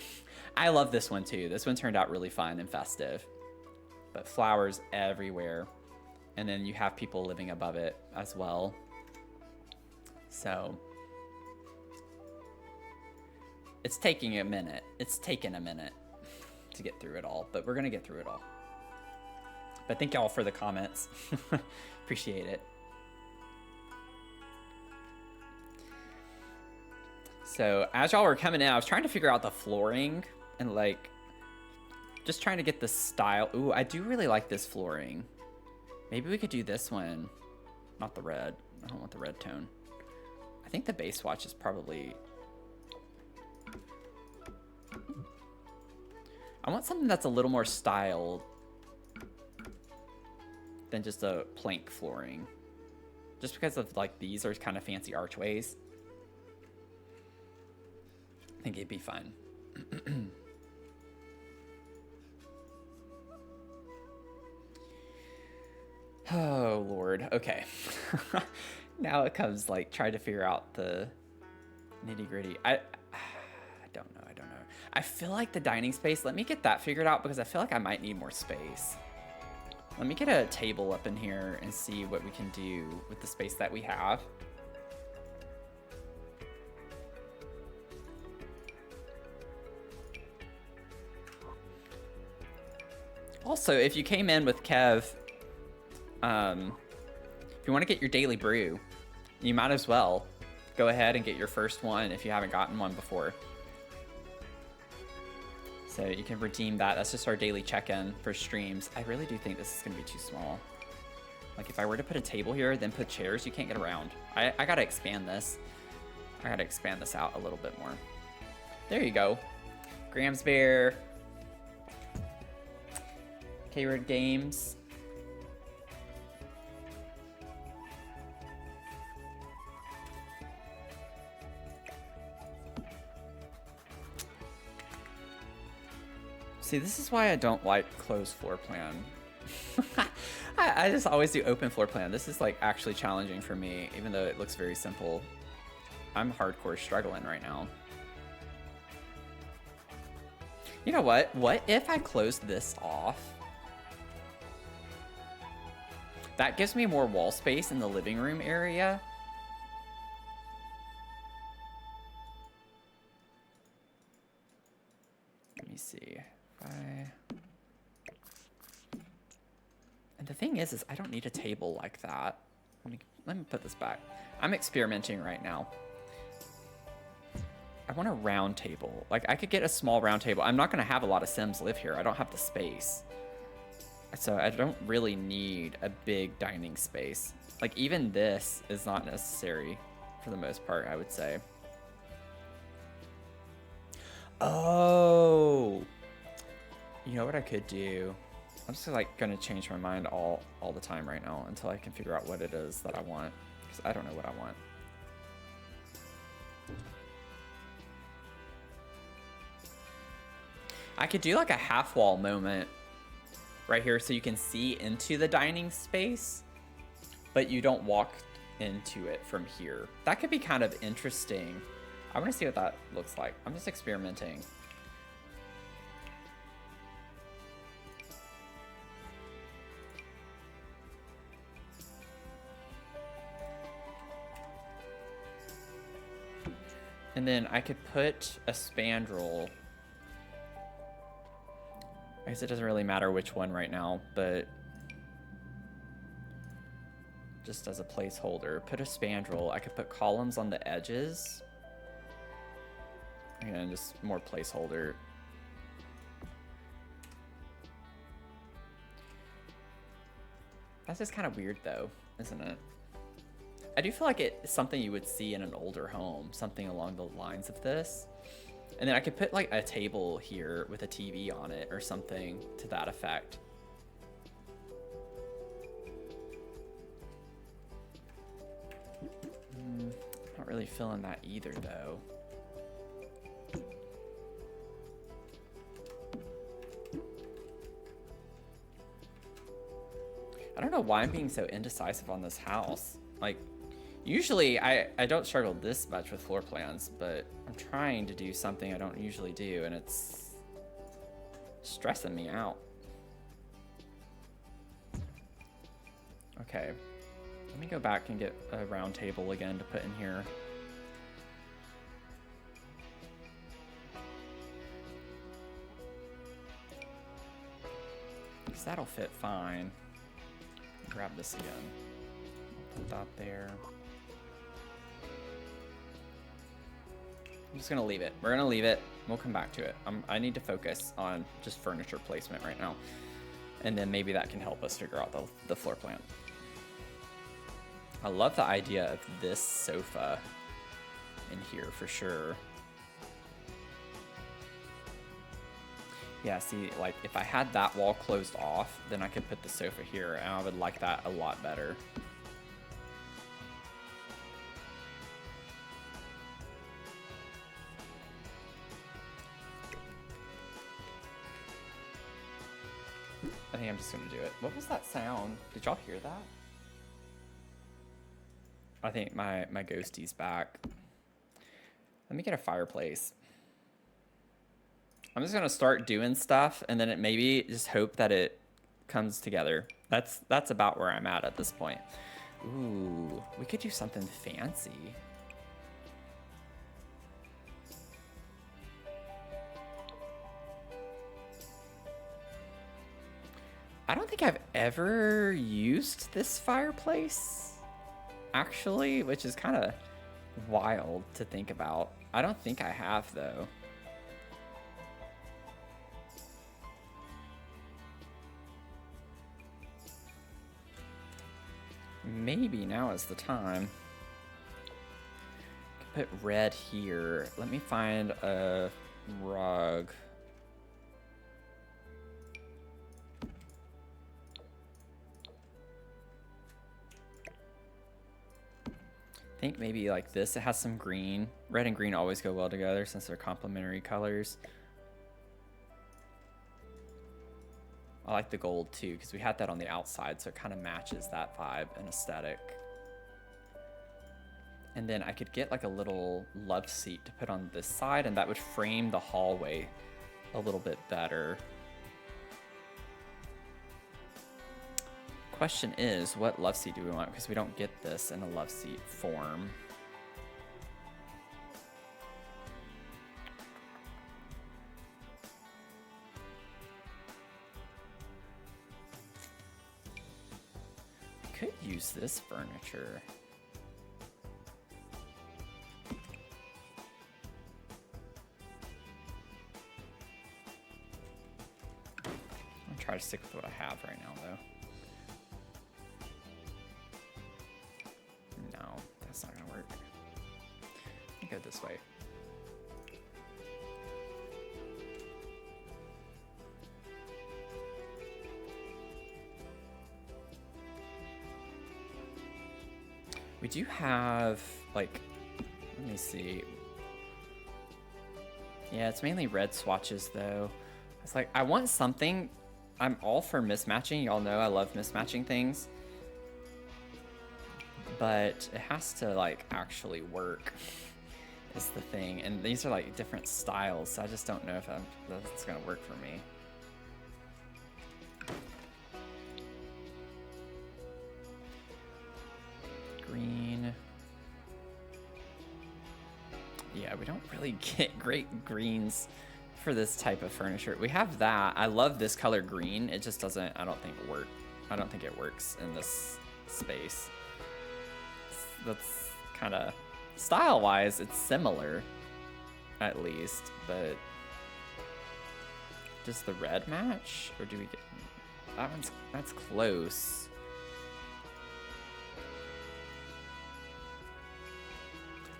I love this one too. This one turned out really fun and festive. But flowers everywhere. And then you have people living above it as well. So it's taking a minute. It's taken a minute to get through it all, but we're gonna get through it all. But thank y'all for the comments. Appreciate it. So as y'all were coming in, I was trying to figure out the flooring and like just trying to get the style. Ooh, I do really like this flooring. Maybe we could do this one. Not the red. I don't want the red tone. I think the base swatch is probably... I want something that's a little more styled than just a plank flooring. Just because of like these are kind of fancy archways. I think it'd be fun. Oh, Lord. Okay. Now it comes like trying to figure out the nitty gritty. I don't know. I feel like the dining space, let me get that figured out because I feel like I might need more space. Let me get a table up in here and see what we can do with the space that we have. Also, if you came in with Kev, if you want to get your daily brew, you might as well go ahead and get your first one if you haven't gotten one before. So you can redeem that. That's just our daily check-in for streams. I really do think this is going to be too small. Like if I were to put a table here, then put chairs, you can't get around. I got to expand this. I got to expand this out a little bit more. There you go. Graham's Bear. K-Word Games. See, this is why I don't like closed floor plan. I just always do open floor plan. This is like actually challenging for me, even though it looks very simple. I'm hardcore struggling right now. You know what? What if I closed this off? That gives me more wall space in the living room area. Let me see. And the thing is I don't need a table like that. Let me put this back. I'm experimenting right now. I want a round table. Like I could get a small round table. I'm not gonna have a lot of Sims live here. I don't have the space. So I don't really need a big dining space. Like even this is not necessary for the most part, I would say. Oh, you know what I could do? I'm just like gonna change my mind all the time right now until I can figure out what it is that I want, because I don't know what I want. I could do like a half wall moment right here so you can see into the dining space, but you don't walk into it from here. That could be kind of interesting. I want to see what that looks like. I'm just experimenting. And then I could put a spandrel. I guess it doesn't really matter which one right now, but just as a placeholder, put a spandrel. I could put columns on the edges. And just more placeholder. That's just kind of weird though, isn't it? I do feel like it's something you would see in an older home, something along the lines of this. And then I could put like a table here with a TV on it or something to that effect. Not really feeling that either though. I don't know why I'm being so indecisive on this house. Like, usually I don't struggle this much with floor plans, but I'm trying to do something I don't usually do, and it's stressing me out. Okay, let me go back and get a round table again to put in here. Because that'll fit fine. Grab this again. Put that there. I'm just gonna leave it. We're gonna leave it. We'll come back to it. I need to focus on just furniture placement right now. And then maybe that can help us figure out the floor plan. I love the idea of this sofa in here for sure. Yeah, see, like if I had that wall closed off, then I could put the sofa here and I would like that a lot better. I think I'm just gonna do it. What was that sound? Did y'all hear that? I think my ghostie's back. Let me get a fireplace. I'm just gonna start doing stuff and then maybe just hope that it comes together. That's about where I'm at this point. Ooh, we could do something fancy. I don't think I've ever used this fireplace, actually, which is kind of wild to think about. I don't think I have, though. Maybe now is the time. I could put red here. Let me find a rug. I think maybe like this. It has some green. Red and green always go well together since they're complementary colors. I like the gold too because we had that on the outside, so it kind of matches that vibe and aesthetic. And then I could get like a little love seat to put on this side, and that would frame the hallway a little bit better. Question is, what love seat do we want? Because we don't get this in a love seat form. I could use this furniture. I'm gonna try to stick with what I have right now, though. That's not gonna work. Let me go this way. We do have, like, let me see. Yeah, it's mainly red swatches though. It's like, I want something. I'm all for mismatching. Y'all know I love mismatching things. But it has to like actually work is the thing. And these are like different styles, so I just don't know if that's gonna work for me. Green. Yeah, we don't really get great greens for this type of furniture. We have that. I love this color green. It just doesn't, I don't think it works in this space. That's kind of style-wise, it's similar, at least, but does the red match, or do we get that's close.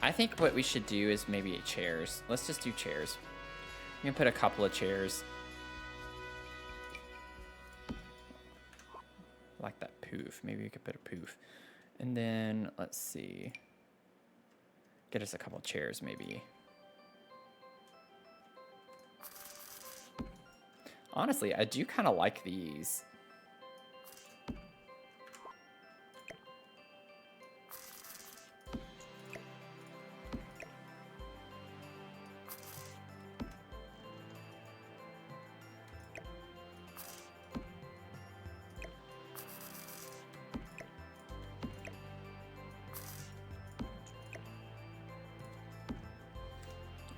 I think what we should do is maybe chairs. Let's just do chairs. I'm gonna put a couple of chairs. I like that poof. Maybe we could put a poof. And then, let's see. Get us a couple chairs, maybe. Honestly, I do kind of like these.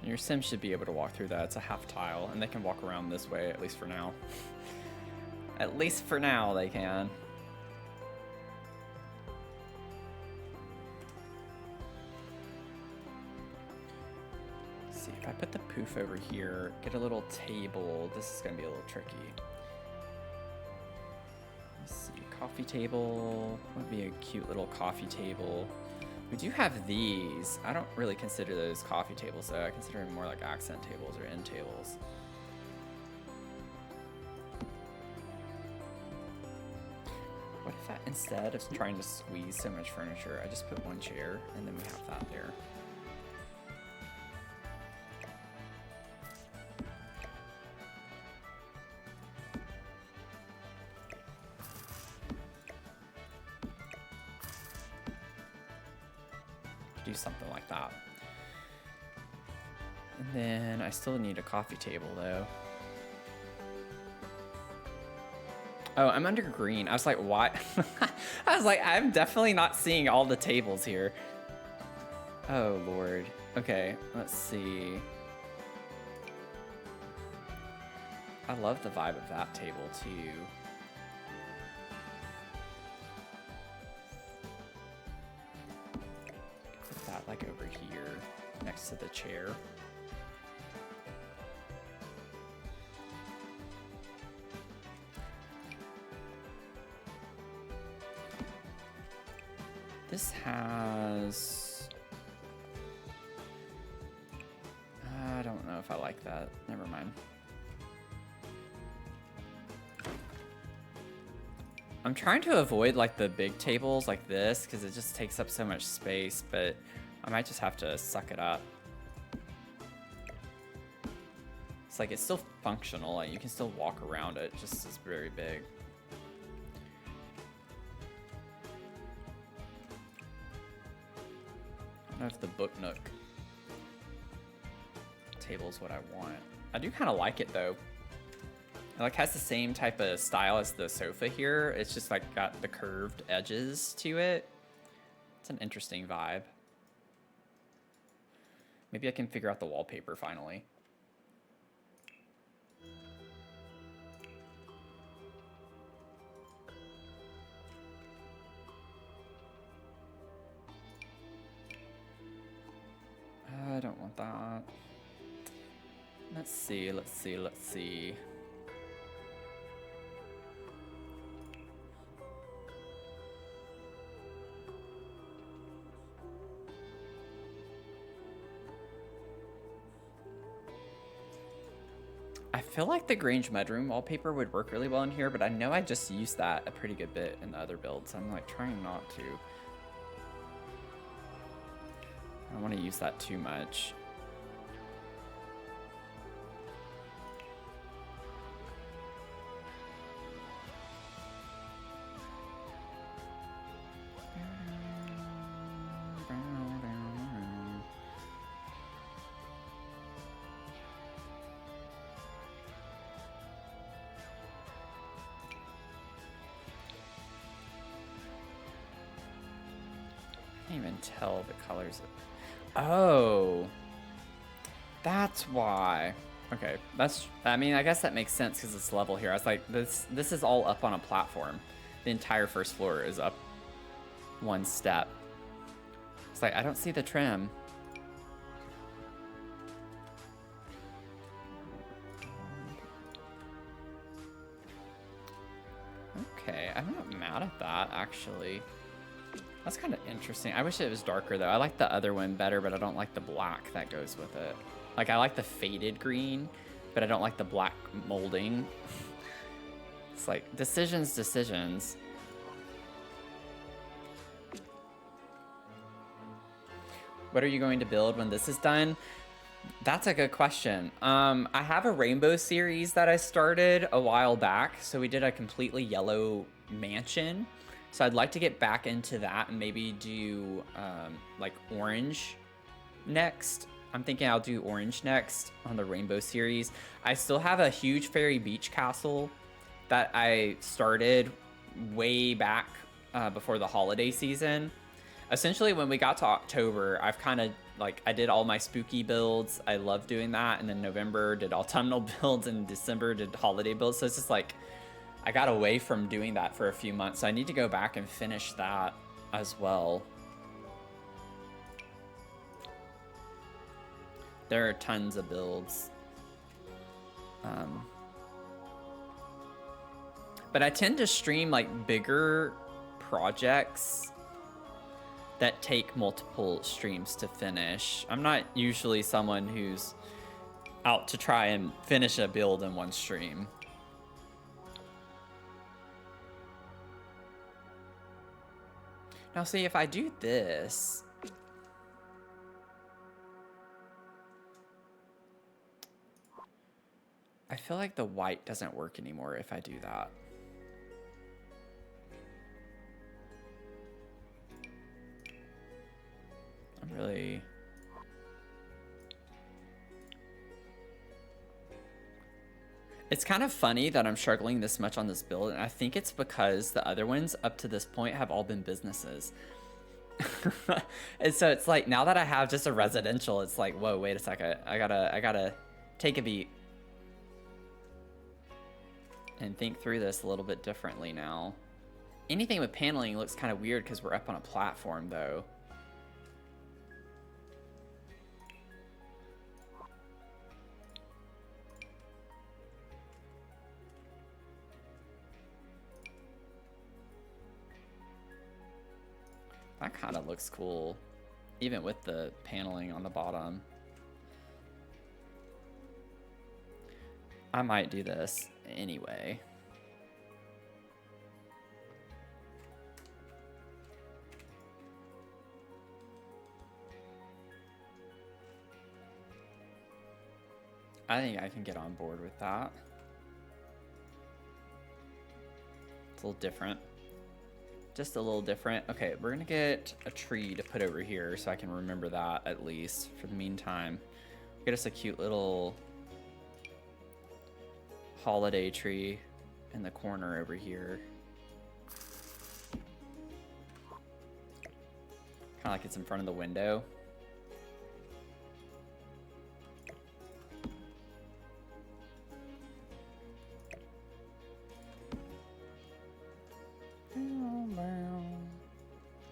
Your Sim should be able to walk through that. It's a half tile, and they can walk around this way, at least for now. At least for now, they can. Let's see, if I put the poof over here, get a little table, this is gonna be a little tricky. Let's see, coffee table, would be a cute little coffee table. We do have these. I don't really consider those coffee tables though. I consider them more like accent tables or end tables. What if I, instead of trying to squeeze so much furniture, I just put one chair and then we have that there. Do something like that. And then I still need a coffee table though. Oh, I'm under green. I was like, what? I was like, I'm definitely not seeing all the tables here. Oh, Lord. Okay, let's see. I love the vibe of that table too. Like over here next to the chair. This has... I don't know if I like that. Never mind. I'm trying to avoid like the big tables like this because it just takes up so much space, but I might just have to suck it up. It's like it's still functional, like you can still walk around it, just it's very big. I don't know if the book nook table is what I want. I do kind of like it though. It like has the same type of style as the sofa here. It's just like got the curved edges to it. It's an interesting vibe. Maybe I can figure out the wallpaper finally. I don't want that. Let's see, let's see, let's see. I feel like the Grange mudroom wallpaper would work really well in here, but I know I just used that a pretty good bit in the other builds. I'm like trying not to. I don't want to use that too much. Can't even tell the colors. Oh, that's why. Okay, that's. I mean, I guess that makes sense because it's level here. I was like, this is all up on a platform. The entire first floor is up one step. It's like I don't see the trim. Okay, I'm not mad at that actually. That's kind of interesting. I wish it was darker though. I like the other one better, but I don't like the black that goes with it. Like I like the faded green, but I don't like the black molding. It's like decisions. What are you going to build when this is done? That's a good question. I have a rainbow series that I started a while back. So we did a completely yellow mansion. So I'd like to get back into that and maybe do like orange next. I'm thinking I'll do orange next on the rainbow series. I still have a huge fairy beach castle that I started way back before the holiday season. Essentially, when we got to October, I've kind of like, I did all my spooky builds. I love doing that. And then November did autumnal builds, and December did holiday builds. So it's just like, I got away from doing that for a few months. So I need to go back and finish that as well. There are tons of builds. But I tend to stream like bigger projects that take multiple streams to finish. I'm not usually someone who's out to try and finish a build in one stream. Now see, if I do this, I feel like the white doesn't work anymore if I do that. I'm really... It's kind of funny that I'm struggling this much on this build, and I think it's because the other ones up to this point have all been businesses. And so it's like, now that I have just a residential, it's like, whoa, wait a second. I gotta take a beat and think through this a little bit differently now. Anything with paneling looks kind of weird because we're up on a platform, though. That kind of looks cool, even with the paneling on the bottom. I might do this anyway. I think I can get on board with that. It's a little different. Just a little different. Okay, we're gonna get a tree to put over here so I can remember that at least for the meantime. Get us a cute little holiday tree in the corner over here. Kind of like it's in front of the window.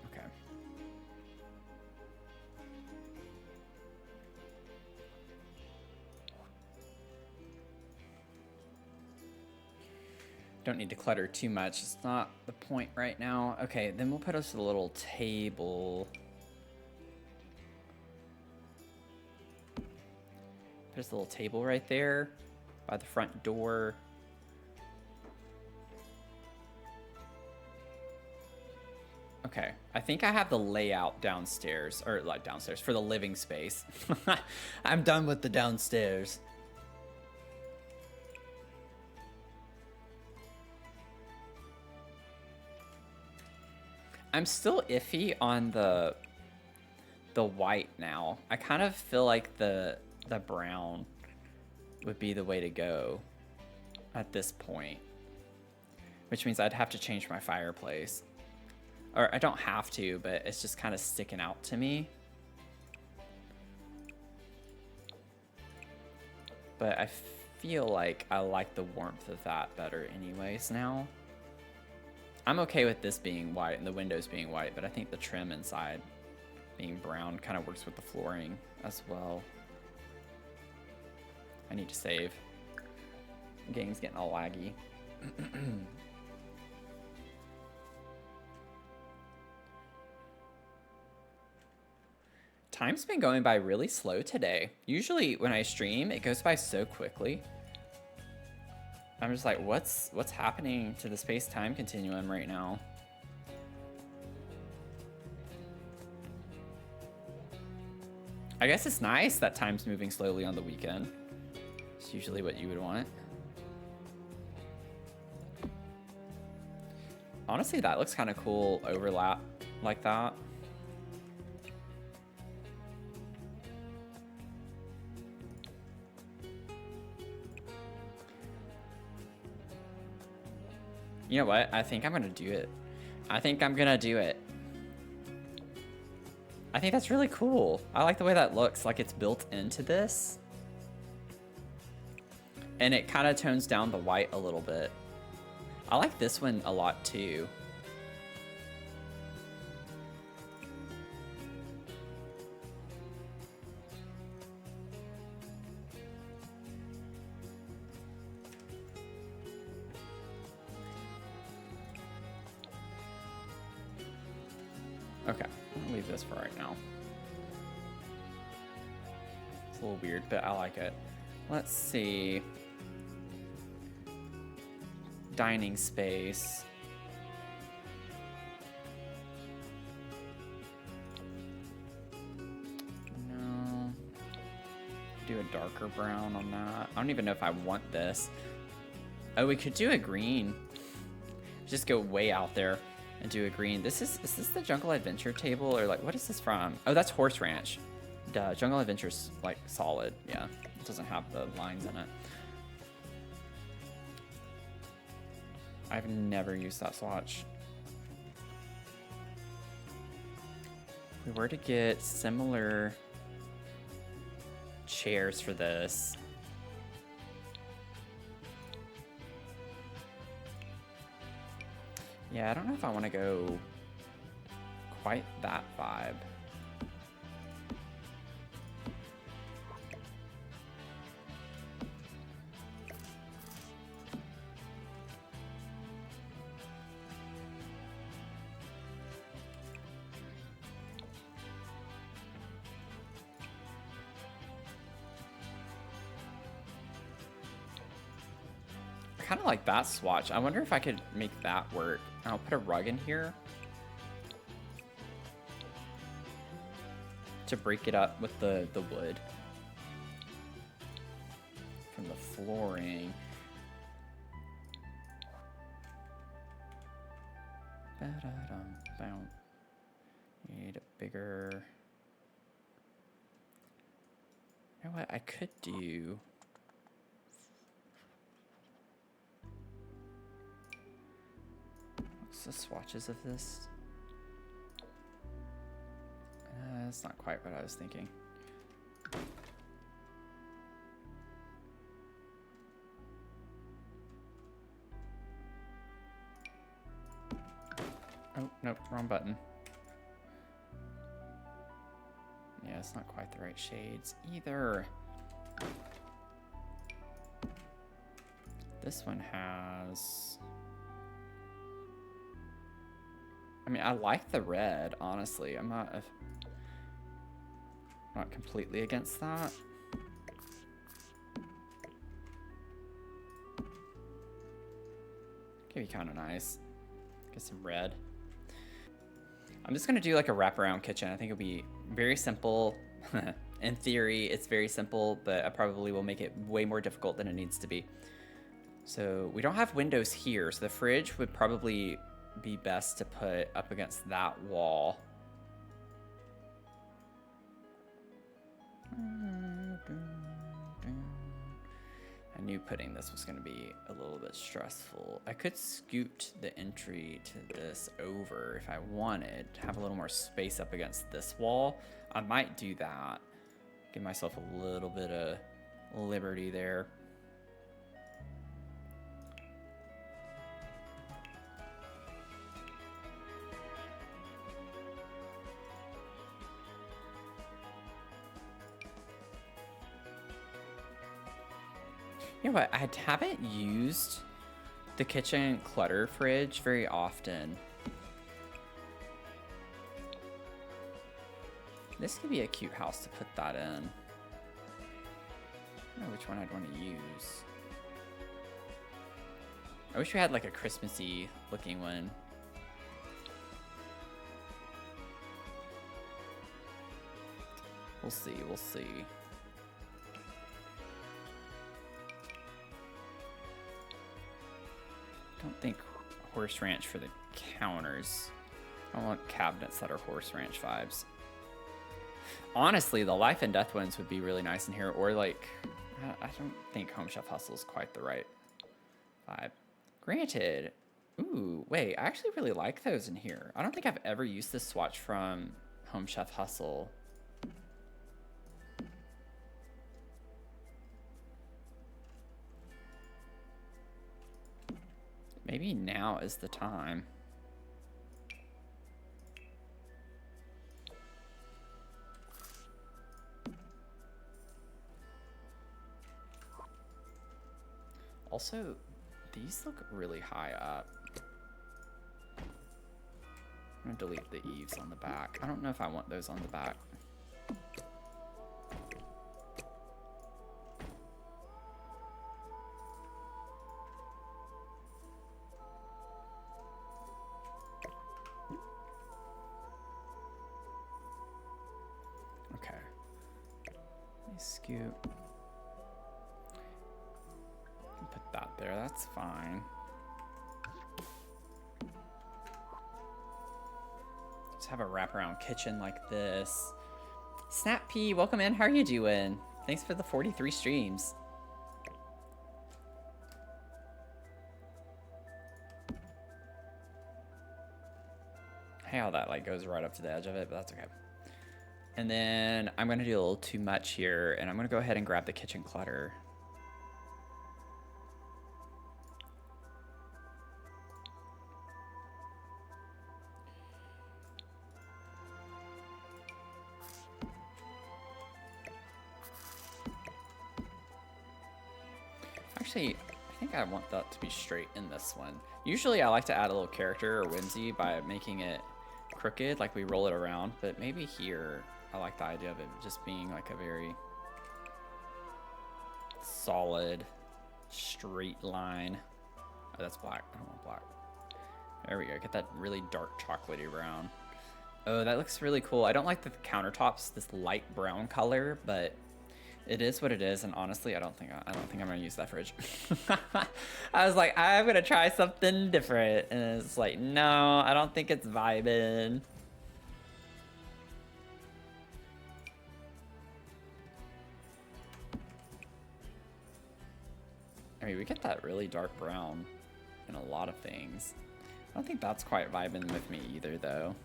Okay. Don't need to clutter too much. It's not the point right now. Okay, then we'll put us a little table. Put us a little table right there by the front door. Okay, I think I have the layout downstairs, or like downstairs, for the living space. I'm done with the downstairs. I'm still iffy on the white now. I kind of feel like the brown would be the way to go at this point, which means I'd have to change my fireplace. Or I don't have to, but it's just kind of sticking out to me. But I feel like I like the warmth of that better anyways now. I'm okay with this being white and the windows being white, but I think the trim inside being brown kind of works with the flooring as well. I need to save. The game's getting all laggy. Time's been going by really slow today. Usually when I stream, it goes by so quickly. I'm just like, what's happening to the space-time continuum right now? I guess it's nice that time's moving slowly on the weekend. It's usually what you would want. Honestly, that looks kind of cool, overlap like that. You know what? I think I'm gonna do it. I think I'm gonna do it. I think that's really cool. I like the way that looks, like it's built into this. And it kind of tones down the white a little bit. I like this one a lot too. Okay, I'll leave this for right now. It's a little weird, but I like it. Let's see. Dining space. No. Do a darker brown on that. I don't even know if I want this. Oh, we could do a green. Just go way out there and do a green. Is this the Jungle Adventure table, or like, what is this from? Oh, that's Horse Ranch. Duh, Jungle Adventure's like solid. Yeah, it doesn't have the lines in it. I've never used that swatch. If we were to get similar chairs for this. Yeah, I don't know if I want to go quite that vibe. I kind of like that swatch. I wonder if I could make that work. I'll put a rug in here to break it up with the wood from the flooring. Need a bigger. You know what I could do? The swatches of this. That's not quite what I was thinking. Oh, nope, wrong button. Yeah, it's not quite the right shades either. This one has... I mean, I like the red, honestly. I'm not completely against that. Could be kind of nice. Get some red. I'm just gonna do like a wraparound kitchen. I think it'll be very simple. In theory, it's very simple, but I probably will make it way more difficult than it needs to be. So we don't have windows here, so the fridge would probably be best to put up against that wall. I knew putting this was going to be a little bit stressful. I could scoot the entry to this over if I wanted to have a little more space up against this wall. I might do that. Give myself a little bit of liberty there. You know what? I haven't used the kitchen clutter fridge very often. This could be a cute house to put that in. I don't know which one I'd want to use. I wish we had like a Christmassy looking one. We'll see, we'll see. Don't think horse ranch for the counters. I want cabinets that are horse ranch vibes. Honestly, the life and death ones would be really nice in here, or like, I don't think Home Chef Hustle is quite the right vibe. Granted, ooh, wait, I actually really like those in here. I don't think I've ever used this swatch from Home Chef Hustle. Maybe now is the time. Also, these look really high up. I'm gonna delete the eaves on the back. I don't know if I want those on the back. Okay. Let me scoot. Put that there, that's fine. Just have a wraparound kitchen like this. Snap P, welcome in, how are you doing? Thanks for the 43 streams. How that like goes right up to the edge of it, but that's okay. And then I'm gonna do a little too much here, and I'm gonna go ahead and grab the kitchen clutter. Actually, I think I want that to be straight in this one. Usually I like to add a little character or whimsy by making it crooked, like we roll it around, but maybe here I like the idea of it just being like a very solid, straight line. Oh, that's black. I don't want black. There we go. Get that really dark chocolatey brown. Oh, that looks really cool. I don't like the countertops, this light brown color, but it is what it is, and honestly, I don't think I'm gonna use that fridge. I was like, I'm gonna try something different, and it's like, no, I don't think it's vibing. I mean, we get that really dark brown in a lot of things. I don't think that's quite vibing with me either, though.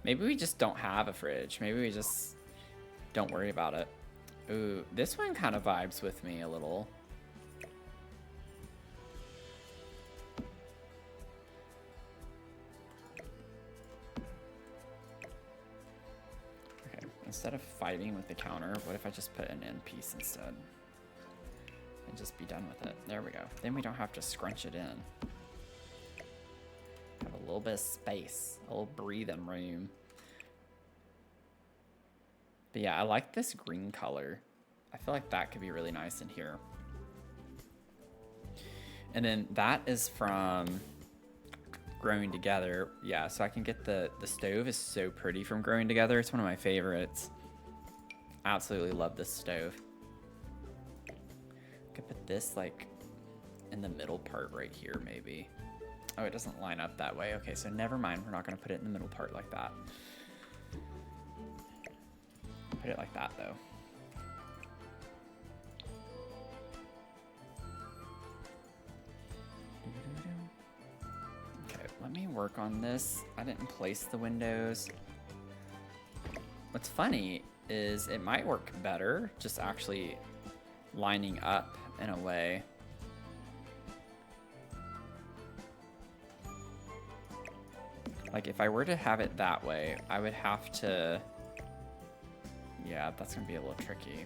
Maybe we just don't have a fridge. Maybe we just don't worry about it. Ooh, this one kind of vibes with me a little. Okay, instead of fighting with the counter, what if I just put an end piece instead? And just be done with it. There we go. Then we don't have to scrunch it in. Have a little bit of space, a little breathing room. But yeah, I like this green color. I feel like that could be really nice in here. And then that is from Growing Together. Yeah, so I can get the stove is so pretty from Growing Together. It's one of my favorites. Absolutely love this stove. I could put this like in the middle part right here maybe. Oh, it doesn't line up that way. Okay, so never mind. We're not gonna put it in the middle part like that. Put it like that though. Okay, let me work on this. I didn't place the windows. What's funny is it might work better just actually lining up in a way. Like if I were to have it that way, I would have to, yeah, that's gonna be a little tricky.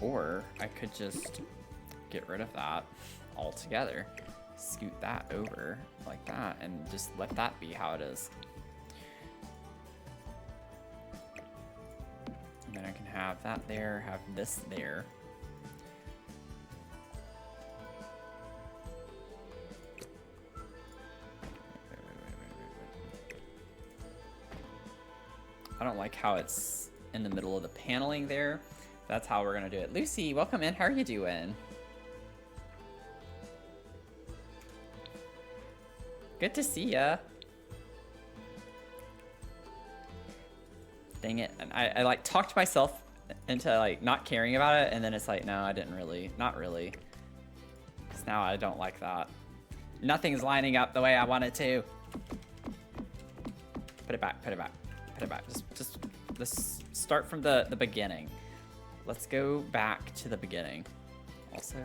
Or I could just get rid of that altogether scoot that over like that and just let that be how it is. And then I can have that there, have this there. I don't like how it's in the middle of the paneling there. That's how we're gonna do it. Lucy, welcome in. How are you doing? Good to see ya. Dang it. And I like talked myself into like not caring about it, and then it's like, no, I didn't really, not really. So now I don't like that. Nothing's lining up the way I want it to. Put it back, put it back, put it back. Just let's start from the beginning. Let's go back to the beginning. Also,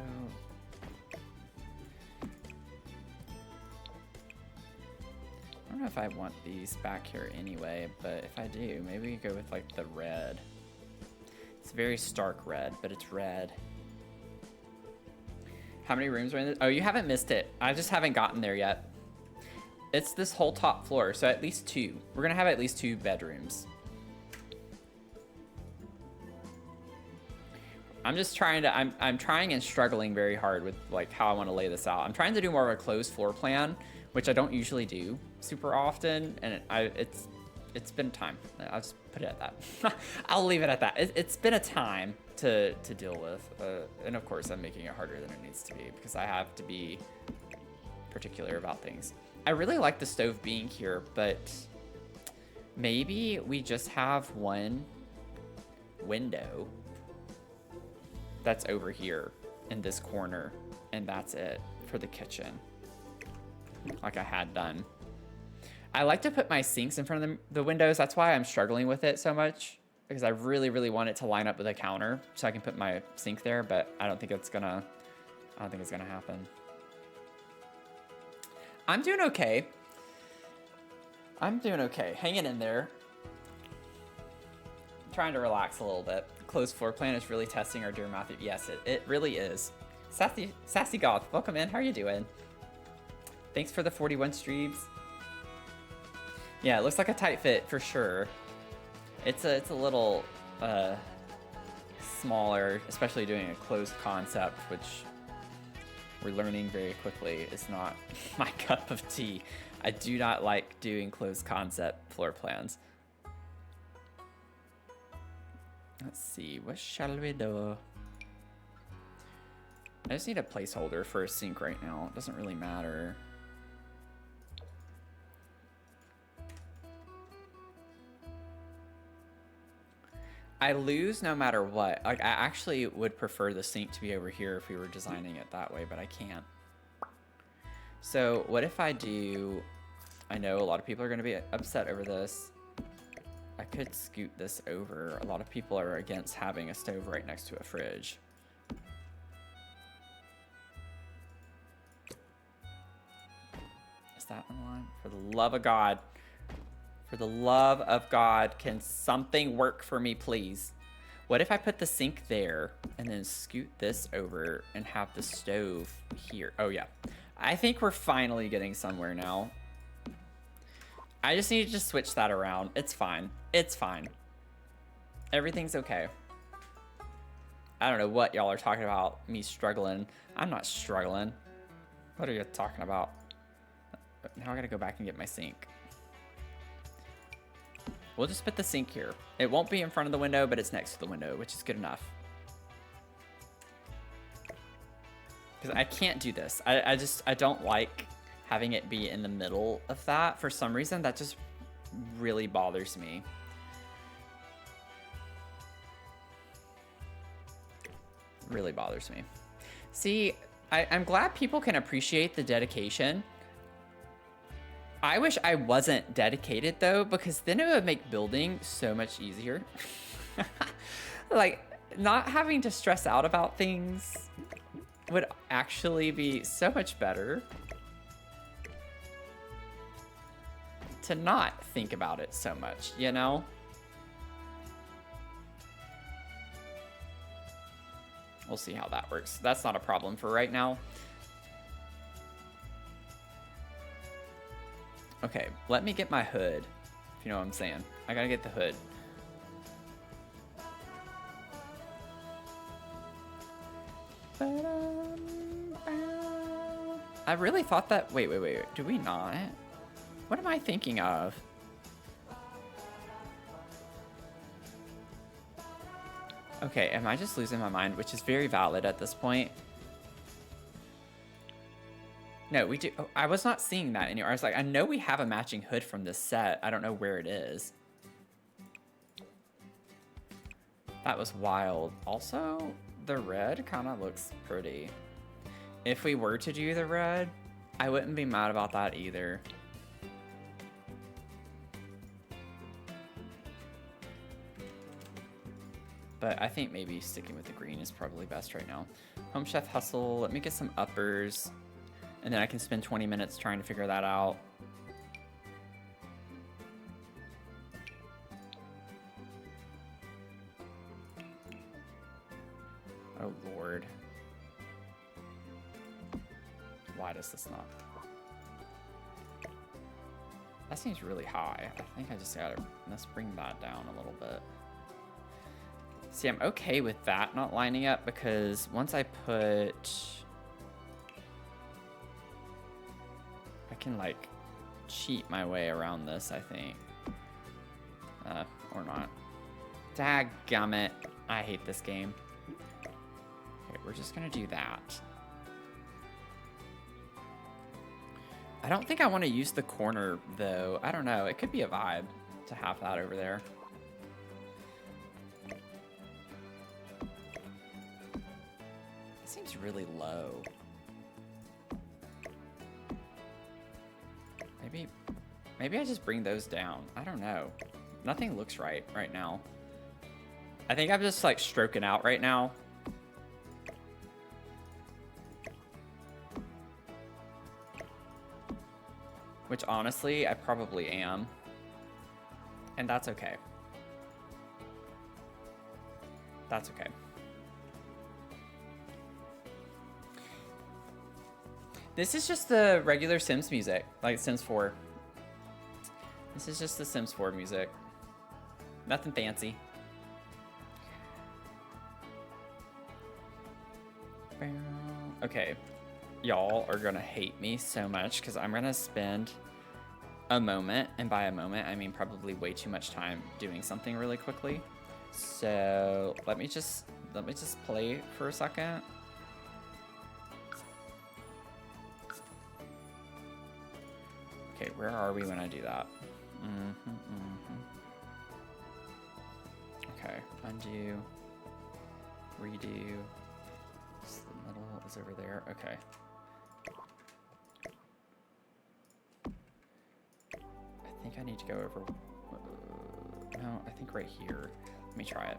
I don't know if I want these back here anyway, but if I do, maybe we go with like the red. It's very stark red, but it's red. How many rooms are in this? Oh, you haven't missed it. I just haven't gotten there yet. It's this whole top floor, so at least 2. We're gonna have at least 2 bedrooms. I'm just trying to, I'm trying and struggling very hard with like how I want to lay this out. I'm trying to do more of a closed floor plan, which I don't usually do super often, and it's been time. I'll just put it at that. I'll leave it at that. It's been a time to deal with, and of course I'm making it harder than it needs to be because I have to be particular about things. I really like the stove being here, but maybe we just have one window that's over here in this corner, and that's it for the kitchen, like I had done. I like to put my sinks in front of the windows. That's why I'm struggling with it so much, because I really, really want it to line up with a counter so I can put my sink there, but I don't think it's gonna happen. I'm doing okay. I'm doing okay. Hanging in there. I'm trying to relax a little bit. Closed floor plan is really testing our dear Matthew. Yes, it really is. Sassy Goth, welcome in. How are you doing? Thanks for the 41 streams. Yeah, it looks like a tight fit for sure. It's a little smaller, especially doing a closed concept, which we're learning very quickly is not my cup of tea. I do not like doing closed concept floor plans. Let's see, what shall we do? I just need a placeholder for a sink right now. It doesn't really matter. I lose no matter what. Like, I actually would prefer the sink to be over here if we were designing it that way, but I can't. So what if I do, I know a lot of people are gonna be upset over this. I could scoot this over. A lot of people are against having a stove right next to a fridge. Is that in line? For the love of God. For the love of God, can something work for me, please? What if I put the sink there and then scoot this over and have the stove here? Oh yeah. I think we're finally getting somewhere now. I just need to just switch that around. It's fine. It's fine. Everything's okay. I don't know what y'all are talking about, me struggling. I'm not struggling. What are you talking about? Now I gotta go back and get my sink. We'll just put the sink here. It won't be in front of the window, but it's next to the window, which is good enough. Because I can't do this. I don't like having it be in the middle of that. For some reason, that just really bothers me. Really bothers me. See, I'm glad people can appreciate the dedication. I wish I wasn't dedicated though, because then it would make building so much easier. Like, not having to stress out about things would actually be so much better. To not think about it so much, you know? We'll see how that works. That's not a problem for right now. Okay, let me get my hood, if you know what I'm saying. I gotta get the hood. I really thought that... Wait. Do we not? What am I thinking of? Okay, am I just losing my mind? Which is very valid at this point. No, we do. Oh, I was not seeing that anywhere. I was like, I know we have a matching hood from this set. I don't know where it is. That was wild. Also, the red kind of looks pretty. If we were to do the red, I wouldn't be mad about that either. But I think maybe sticking with the green is probably best right now. Home Chef Hustle, let me get some uppers. And then I can spend 20 minutes trying to figure that out. Oh, Lord. Why does this not? That seems really high. I think I just gotta, let's bring that down a little bit. See, I'm okay with that not lining up because once I put... I can, like, cheat my way around this, I think. Or not. Dadgummit. I hate this game. Okay, we're just gonna do that. I don't think I want to use the corner, though. I don't know. It could be a vibe to have that over there. It seems really low. Maybe I just bring those down. I don't know. Nothing looks right now. I think I'm just like stroking out right now. Which honestly, I probably am. And that's okay. That's okay. This is just the regular Sims music, like Sims 4. This is just the Sims 4 music. Nothing fancy. Okay, y'all are gonna hate me so much because I'm gonna spend a moment, and by a moment I mean probably way too much time doing something really quickly. So let me just play for a second. Okay, where are we when I do that? Okay, undo, redo. The middle is over there. Okay. I think I need to go over. No, I think right here. Let me try it.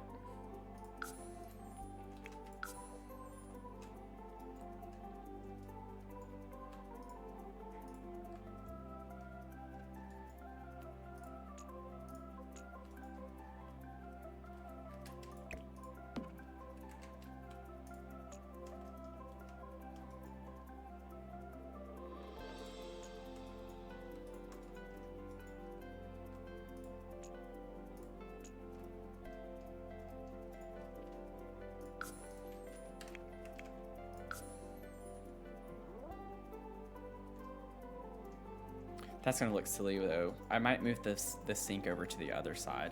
That's gonna look silly though. I might move this sink over to the other side.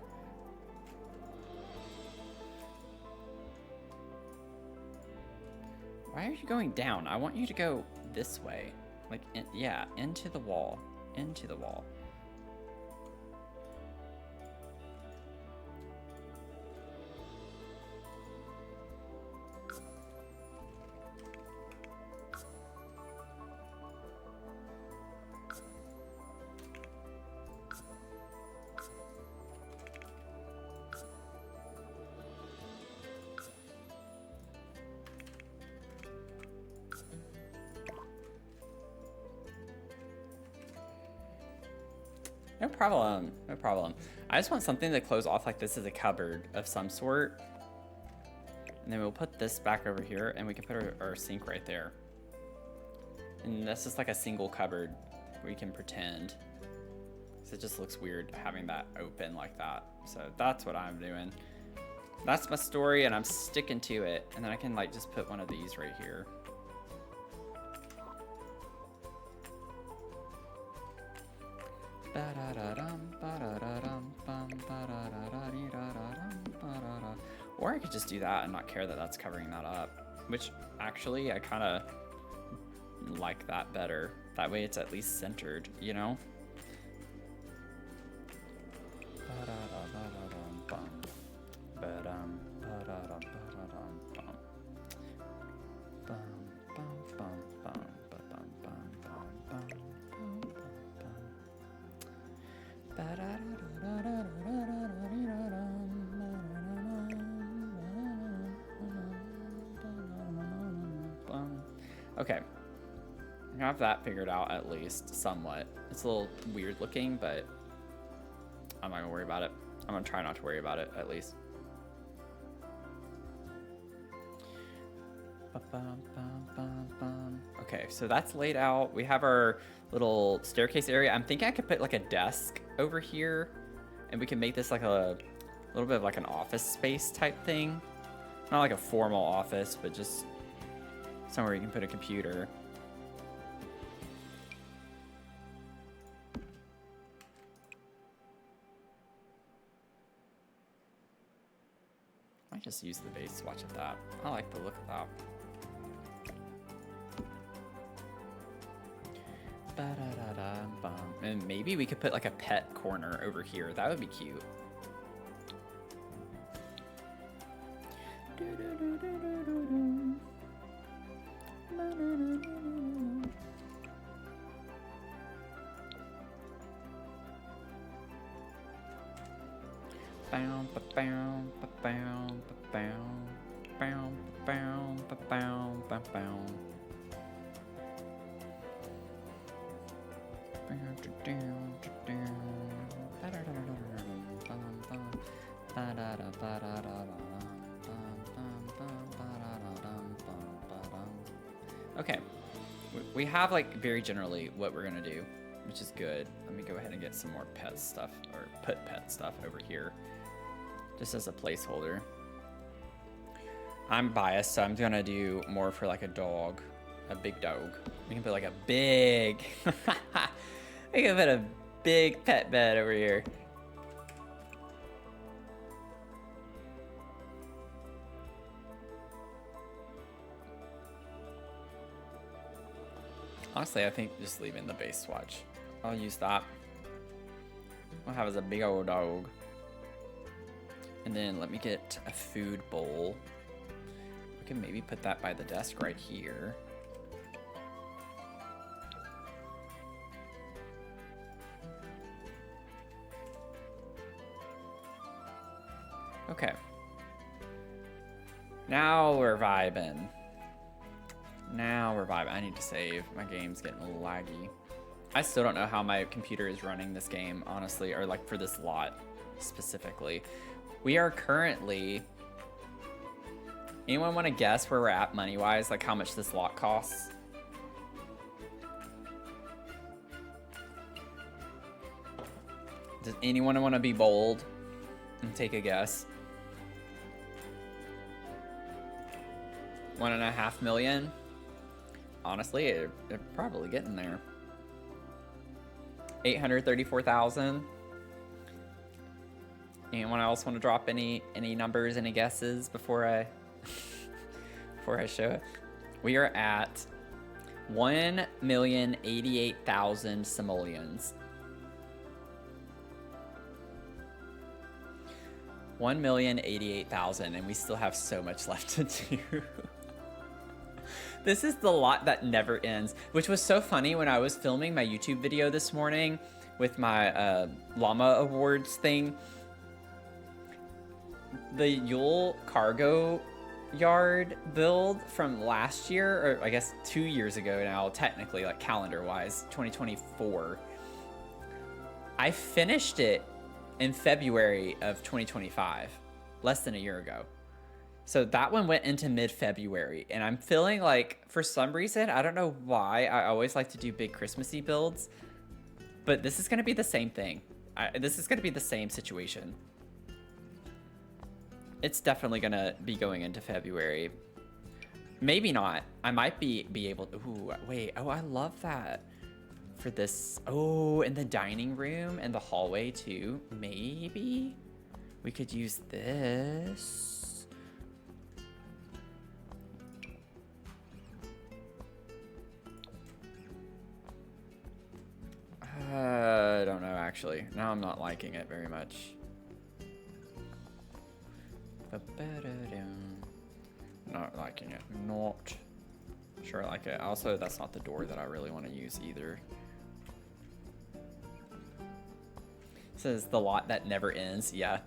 Why are you going down? I want you to go this way. Like, yeah, into the wall. Into the wall. No problem, no problem. I just want something to close off like this is a cupboard of some sort. And then we'll put this back over here and we can put our sink right there. And that's just like a single cupboard we can pretend. So it just looks weird having that open like that. So that's what I'm doing. That's my story, and I'm sticking to it. And then I can like just put one of these right here. Or I could just do that and not care that that's covering that up. Which, actually, I kind of like that better. That way it's at least centered, you know? Okay, I have that figured out at least somewhat. It's a little weird looking, but I'm not gonna worry about it. I'm gonna try not to worry about it at least. Okay, so that's laid out. We have our little staircase area. I'm thinking I could put like a desk over here, and we can make this like a little bit of like an office space type thing. Not like a formal office, but just somewhere you can put a computer. I might just use the base swatch of that. I like the look of that. And maybe we could put like a pet corner over here. That would be cute. Okay, we have like very generally what we're gonna do, which is good. Let me go ahead and get some more pet stuff, or put pet stuff over here, just as a placeholder. I'm biased, so I'm gonna do more for like a dog, a big dog. We can put like a big, we can put a big pet bed over here. Honestly, I think just leaving the base swatch. I'll use that. I'll have as a big old dog. And then let me get a food bowl. We can maybe put that by the desk right here. Okay. Now we're vibing. Now we're vibing. I need to save. My game's getting a little laggy. I still don't know how my computer is running this game, honestly, or like for this lot specifically. We are currently... Anyone want to guess where we're at money-wise? Like how much this lot costs? Does anyone want to be bold and take a guess? 1.5 million? Honestly, they're probably getting there. 834,000. Anyone else want to drop any numbers, any guesses before I before I show it? We are at 1,088,000 simoleons. 1,088,000, and we still have so much left to do. This is the lot that never ends, which was so funny when I was filming my YouTube video this morning with my llama awards thing. The Yule cargo yard build from last year, or I guess 2 years ago now, technically, like calendar wise, 2024. I finished it in February of 2025, less than a year ago. So that one went into mid-February, and I'm feeling like, for some reason, I don't know why, I always like to do big Christmassy builds. But this is going to be the same thing. This is going to be the same situation. It's definitely going to be going into February. Maybe not. I might be able to... Ooh, wait. Oh, I love that. For this... Oh, in the dining room and the hallway, too. Maybe we could use this. I don't know, actually. Now I'm not liking it very much. Not liking it. Not sure I like it. Also, that's not the door that I really want to use either. It says the lot that never ends. Yeah.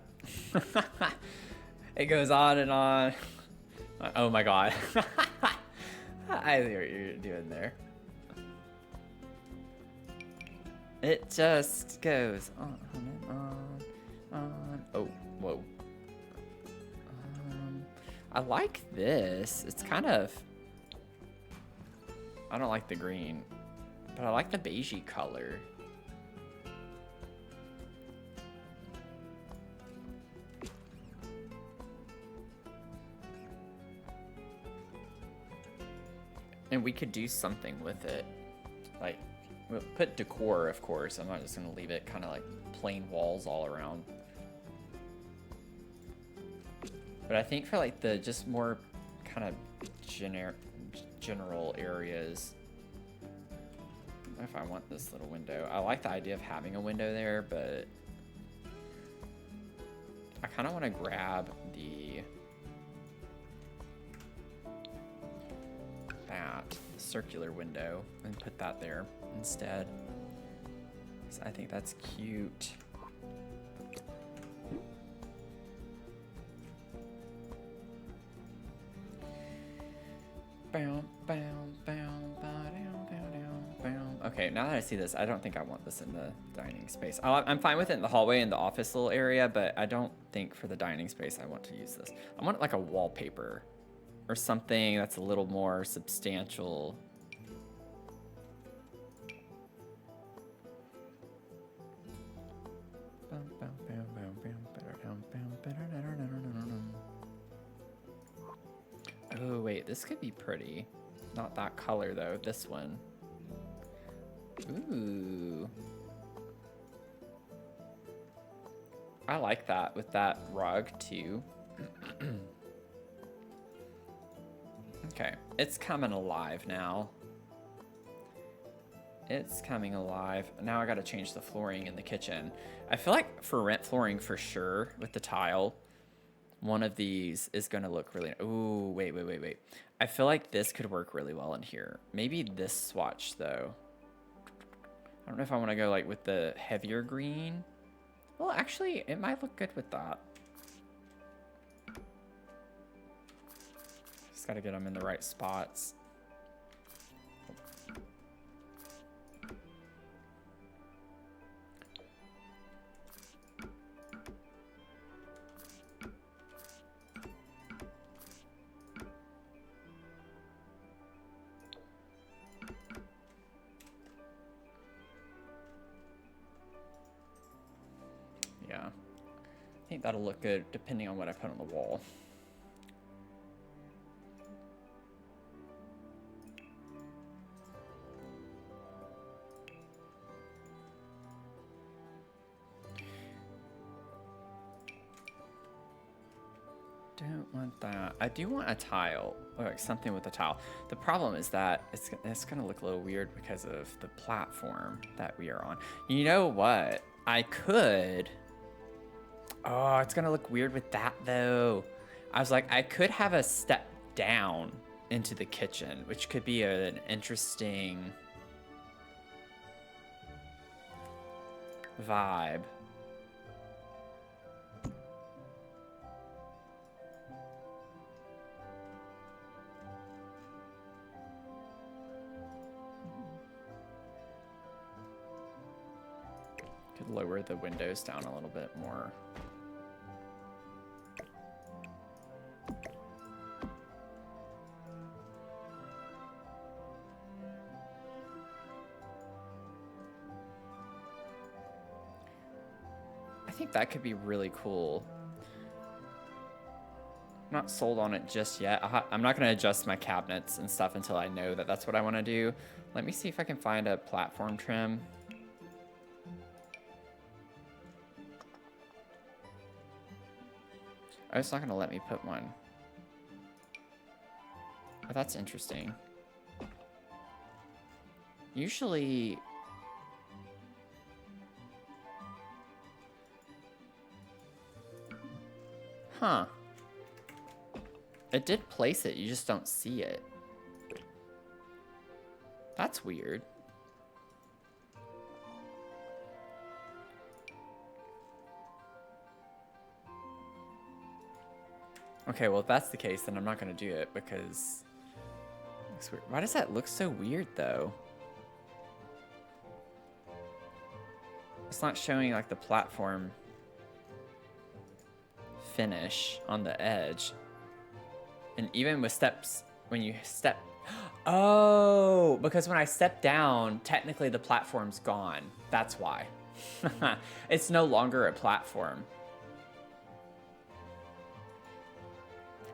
It goes on and on. Oh my god. I see what you're doing there. It just goes on and on. Oh, whoa. I like this. It's kind of... I don't like the green, but I like the beigey color. And we could do something with it. Like, we'll put decor, of course. I'm not just going to leave it kind of like plain walls all around. But I think for like the just more kind of general areas, I don't know if I want this little window. I like the idea of having a window there, but I kind of want to grab that circular window and put that there instead. So I think that's cute. Okay, now that I see this, I don't think I want this in the dining space. I'm fine with it in the hallway and the office little area, but I don't think for the dining space I want to use this. I want like a wallpaper or something that's a little more substantial. Oh, wait, this could be pretty. Not that color, though. This one. Ooh. I like that with that rug, too. Okay, it's coming alive now. It's coming alive. Now I gotta change the flooring in the kitchen. I feel like for rent flooring, for sure, with the tile, one of these is gonna look really... Ooh, wait. I feel like this could work really well in here. Maybe this swatch, though. I don't know if I want to go like with the heavier green. Well, actually, it might look good with that. Just gotta get them in the right spots. Yeah, I think that'll look good depending on what I put on the wall. Don't want that. I do want a tile, or like something with a tile. The problem is that it's gonna look a little weird because of the platform that we are on. You know what? I could... Oh, it's gonna look weird with that though. I was like, I could have a step down into the kitchen, which could be an interesting vibe. Could lower the windows down a little bit more. think that could be really cool. I'm not sold on it just yet. I'm not going to adjust my cabinets and stuff until I know that that's what I want to do. Let me see if I can find a platform trim. Oh, it's not going to let me put one. Oh, that's interesting. Usually... Huh. It did place it, you just don't see it. That's weird. Okay, well if that's the case, then I'm not gonna do it because it looks weird. Why does that look so weird though? It's not showing like the platform finish on the edge. And even with steps, when you step... Oh, because when I step down, technically the platform's gone. That's why. It's no longer a platform.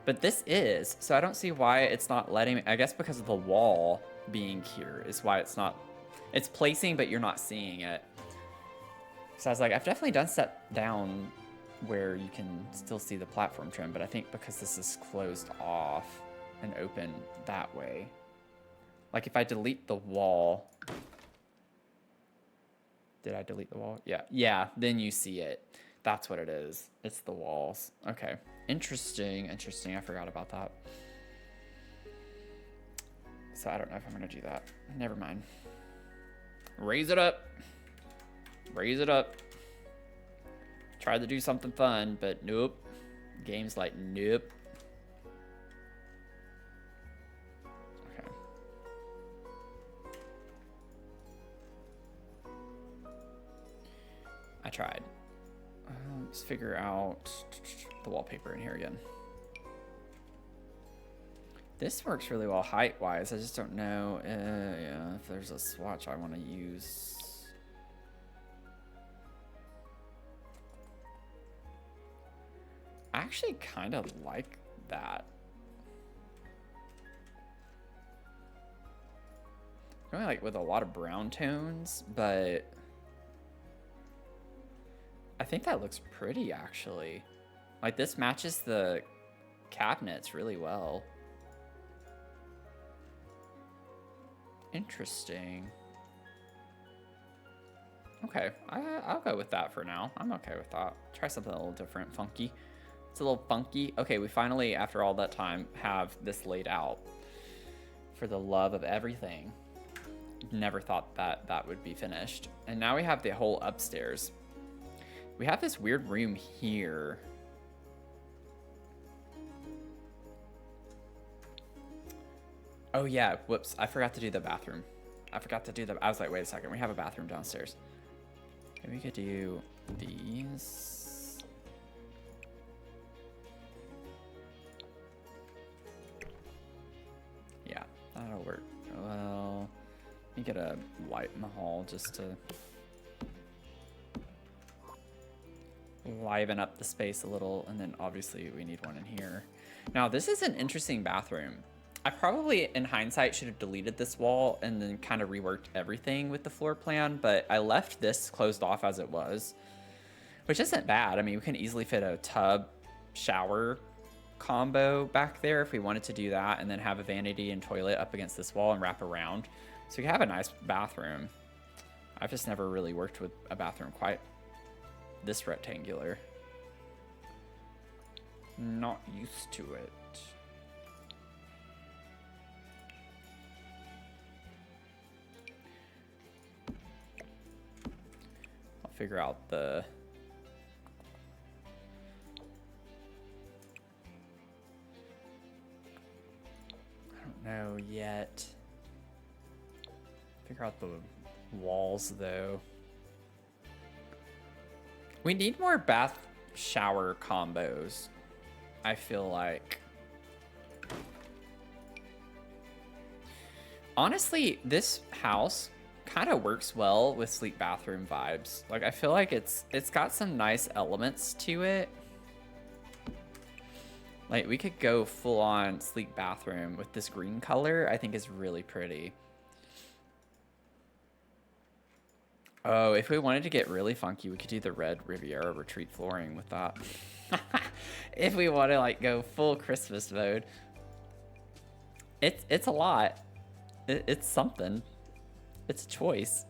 But this is, so I don't see why it's not letting me... I guess because of the wall being here is why it's not... It's placing, but you're not seeing it. So I was like, I've definitely done step down where you can still see the platform trim, but I think because this is closed off and open that way. Like if I delete the wall. Did I delete the wall? Yeah. Yeah, then you see it. That's what it is. It's the walls. Okay. Interesting. Interesting. I forgot about that. So I don't know if I'm going to do that. Never mind. Raise it up. Raise it up. Tried to do something fun, but nope. Game's like, nope. Okay. I tried. Let's figure out the wallpaper in here again. This works really well height-wise. I just don't know yeah, if there's a swatch I want to use. I actually kind of like that. Going like with a lot of brown tones, but I think that looks pretty actually. Like this matches the cabinets really well. Interesting. Okay, I'll go with that for now. I'm okay with that. Try something a little different, funky. It's a little funky. Okay, we finally, after all that time, have this laid out. For the love of everything. Never thought that that would be finished. And now we have the whole upstairs. We have this weird room here. Oh yeah, whoops. I forgot to do the bathroom. I was like, wait a second. We have a bathroom downstairs. Maybe we could do these. Yeah, that'll work. Well, let me get a light in the hall just to liven up the space a little, and then obviously we need one in here. Now this is an interesting bathroom. I probably, in hindsight, should have deleted this wall and then kind of reworked everything with the floor plan, but I left this closed off as it was, which isn't bad. I mean, we can easily fit a tub shower combo back there if we wanted to do that, and then have a vanity and toilet up against this wall and wrap around. So we can have a nice bathroom. I've just never really worked with a bathroom quite this rectangular. Not used to it. I'll figure out the... I don't know yet. Figure out the walls though. We need more bath shower combos, I feel like. Honestly, this house kind of works well with sleep bathroom vibes. Like, I feel like it's got some nice elements to it. Like, we could go full on sleep bathroom with this green color. I think is really pretty. Oh, if we wanted to get really funky, we could do the red Riviera retreat flooring with that. If we want to like go full Christmas mode. It's a lot. It's something. It's a choice.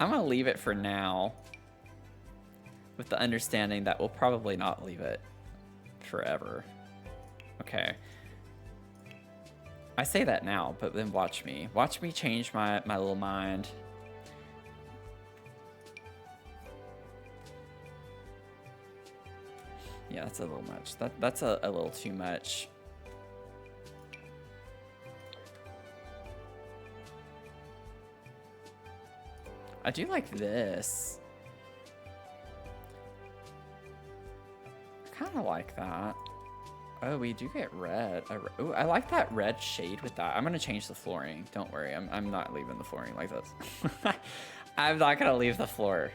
I'm gonna leave it for now, with the understanding that we'll probably not leave it forever. Okay. I say that now, but then watch me. Watch me change my little mind. Yeah, that's a little much. That's a little too much. I do like this. I kind of like that. Oh, we do get red. Ooh, I like that red shade with that. I'm gonna change the flooring. Don't worry, I'm not leaving the flooring like this. I'm not gonna leave the floor.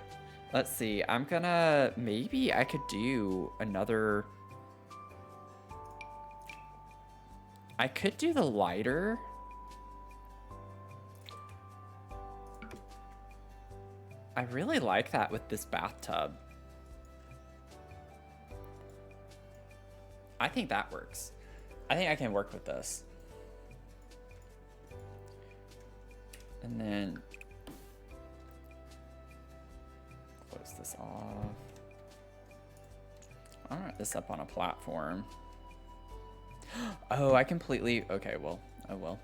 Let's see. I'm gonna, maybe I could do another. I could do the lighter. I really like that with this bathtub. I think that works. I think I can work with this. And then close this off. I'll write this up on a platform. Oh, I completely, okay, well, oh well.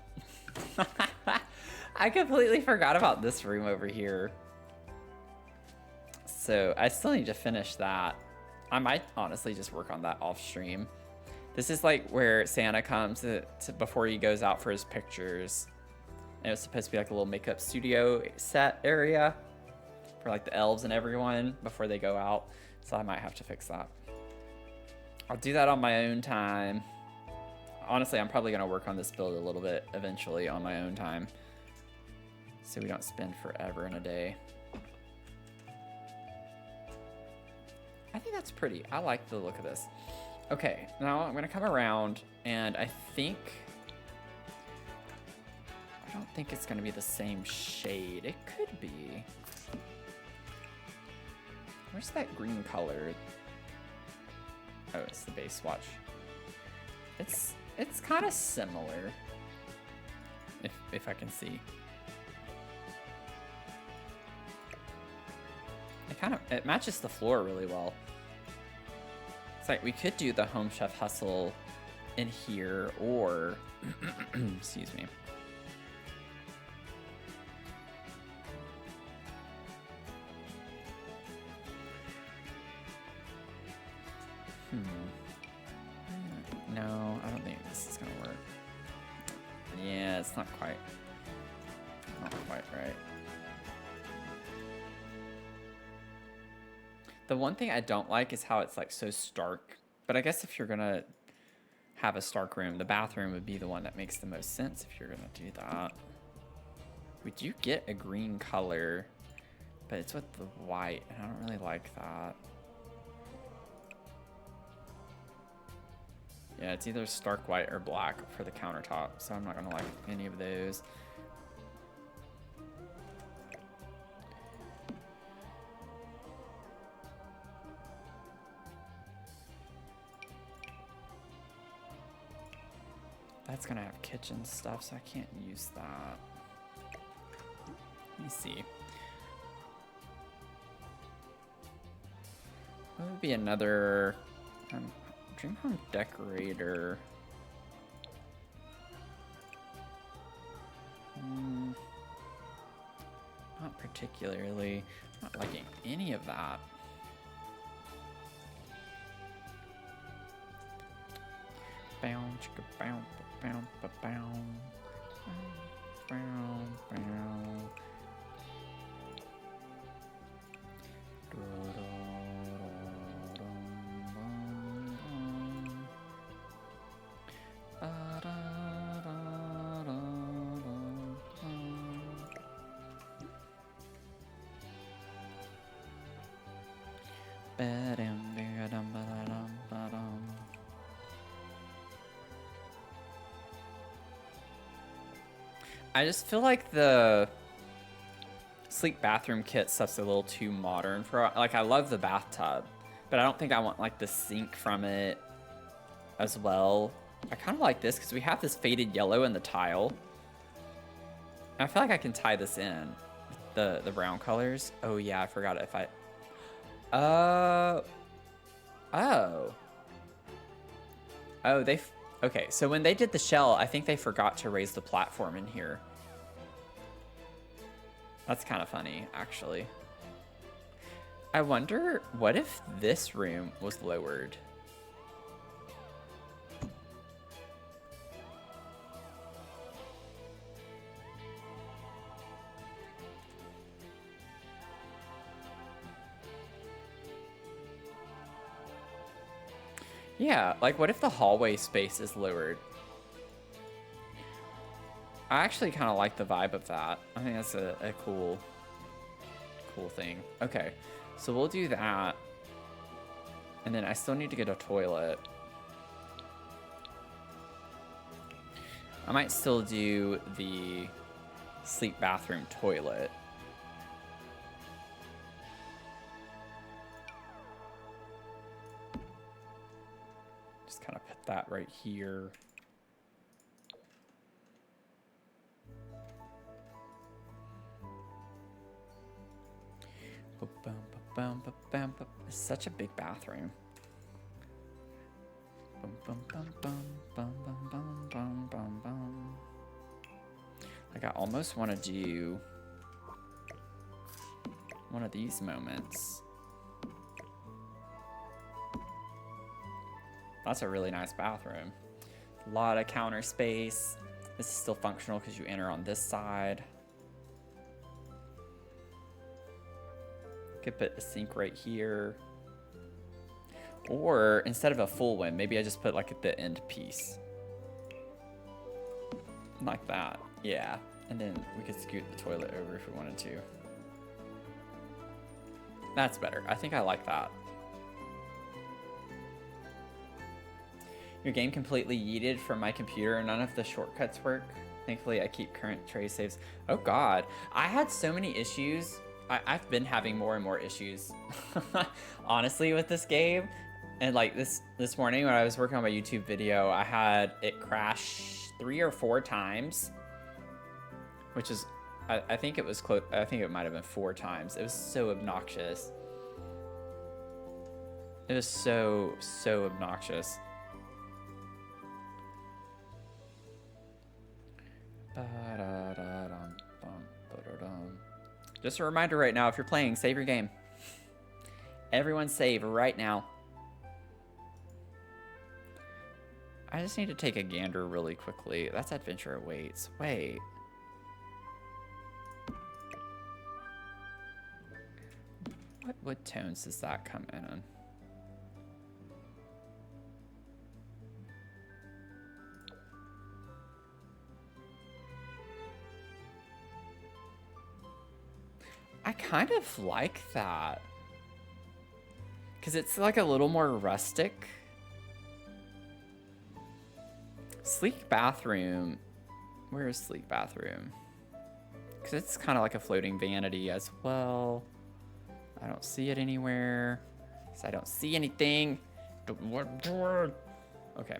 I completely forgot about this room over here. So I still need to finish that. I might honestly just work on that off stream. This is like where Santa comes to before he goes out for his pictures. And it was supposed to be like a little makeup studio set area for like the elves and everyone before they go out. So I might have to fix that. I'll do that on my own time. Honestly, I'm probably gonna work on this build a little bit eventually on my own time, so we don't spend forever in a day. I think that's pretty. I like the look of this. Okay, now I'm gonna come around, and I don't think it's gonna be the same shade. It could be. Where's that green color? Oh, it's the base, watch. It's kind of similar, if I can see. It matches the floor really well. It's like we could do the Home Chef Hustle in here, or excuse me. No, I don't think this is gonna work. Yeah, it's not quite right. The one thing I don't like is how it's like so stark. But I guess if you're gonna have a stark room, the bathroom would be the one that makes the most sense if you're gonna do that. We do get a green color, but it's with the white, and I don't really like that. Yeah, it's either stark white or black for the countertop, so I'm not gonna like any of those. That's gonna have kitchen stuff, so I can't use that. Let me see. What would be another Dream Home decorator? Not particularly. Not liking any of that. Bow, chicka, bow, bow, bow, bow, bow, bow. I just feel like the sleek bathroom kit stuff's a little too modern for, like, I love the bathtub, but I don't think I want like the sink from it as well. I kind of like this because we have this faded yellow in the tile. I feel like I can tie this in with the brown colors. Oh yeah, I forgot if I oh, okay, so when they did the shell, I think they forgot to raise the platform in here. That's kind of funny, actually. I wonder, what if this room was lowered? Yeah, like what if the hallway space is lowered? I actually kind of like the vibe of that. I think that's a cool thing. Okay, so we'll do that. And then I still need to get a toilet. I might still do the sleep bathroom toilet. Just kind of put that right here. It's such a big bathroom. Like I almost want to do one of these moments. That's a really nice bathroom. A lot of counter space. This is still functional because you enter on this side. Could put a sink right here. Or instead of a full one, maybe I just put like at the end piece. Like that. Yeah. And then we could scoot the toilet over if we wanted to. That's better. I think I like that. Your game completely yeeted from my computer. None of the shortcuts work. Thankfully, I keep current tray saves. Oh God. I had so many issues. I've been having more and more issues, honestly, with this game. And like this morning when I was working on my YouTube video, I had it crash 3 or 4 times, which is, I think it was close. I think it might have been 4 times. It was so obnoxious. It was so obnoxious. Just a reminder right now, if you're playing, save your game. Everyone save right now. I just need to take a gander really quickly. That's Adventure Awaits. Wait. What wood tones does that come in on? I kind of like that. Because it's like a little more rustic. Sleek bathroom. Where is sleek bathroom? Because it's kind of like a floating vanity as well. I don't see it anywhere. So I don't see anything. Okay.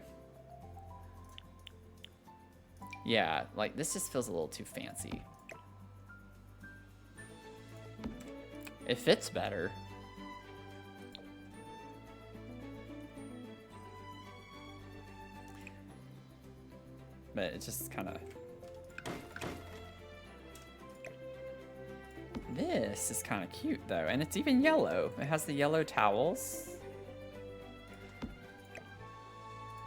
Yeah, like this just feels a little too fancy. It fits better. But it's just kind of... This is kind of cute though, and it's even yellow. It has the yellow towels.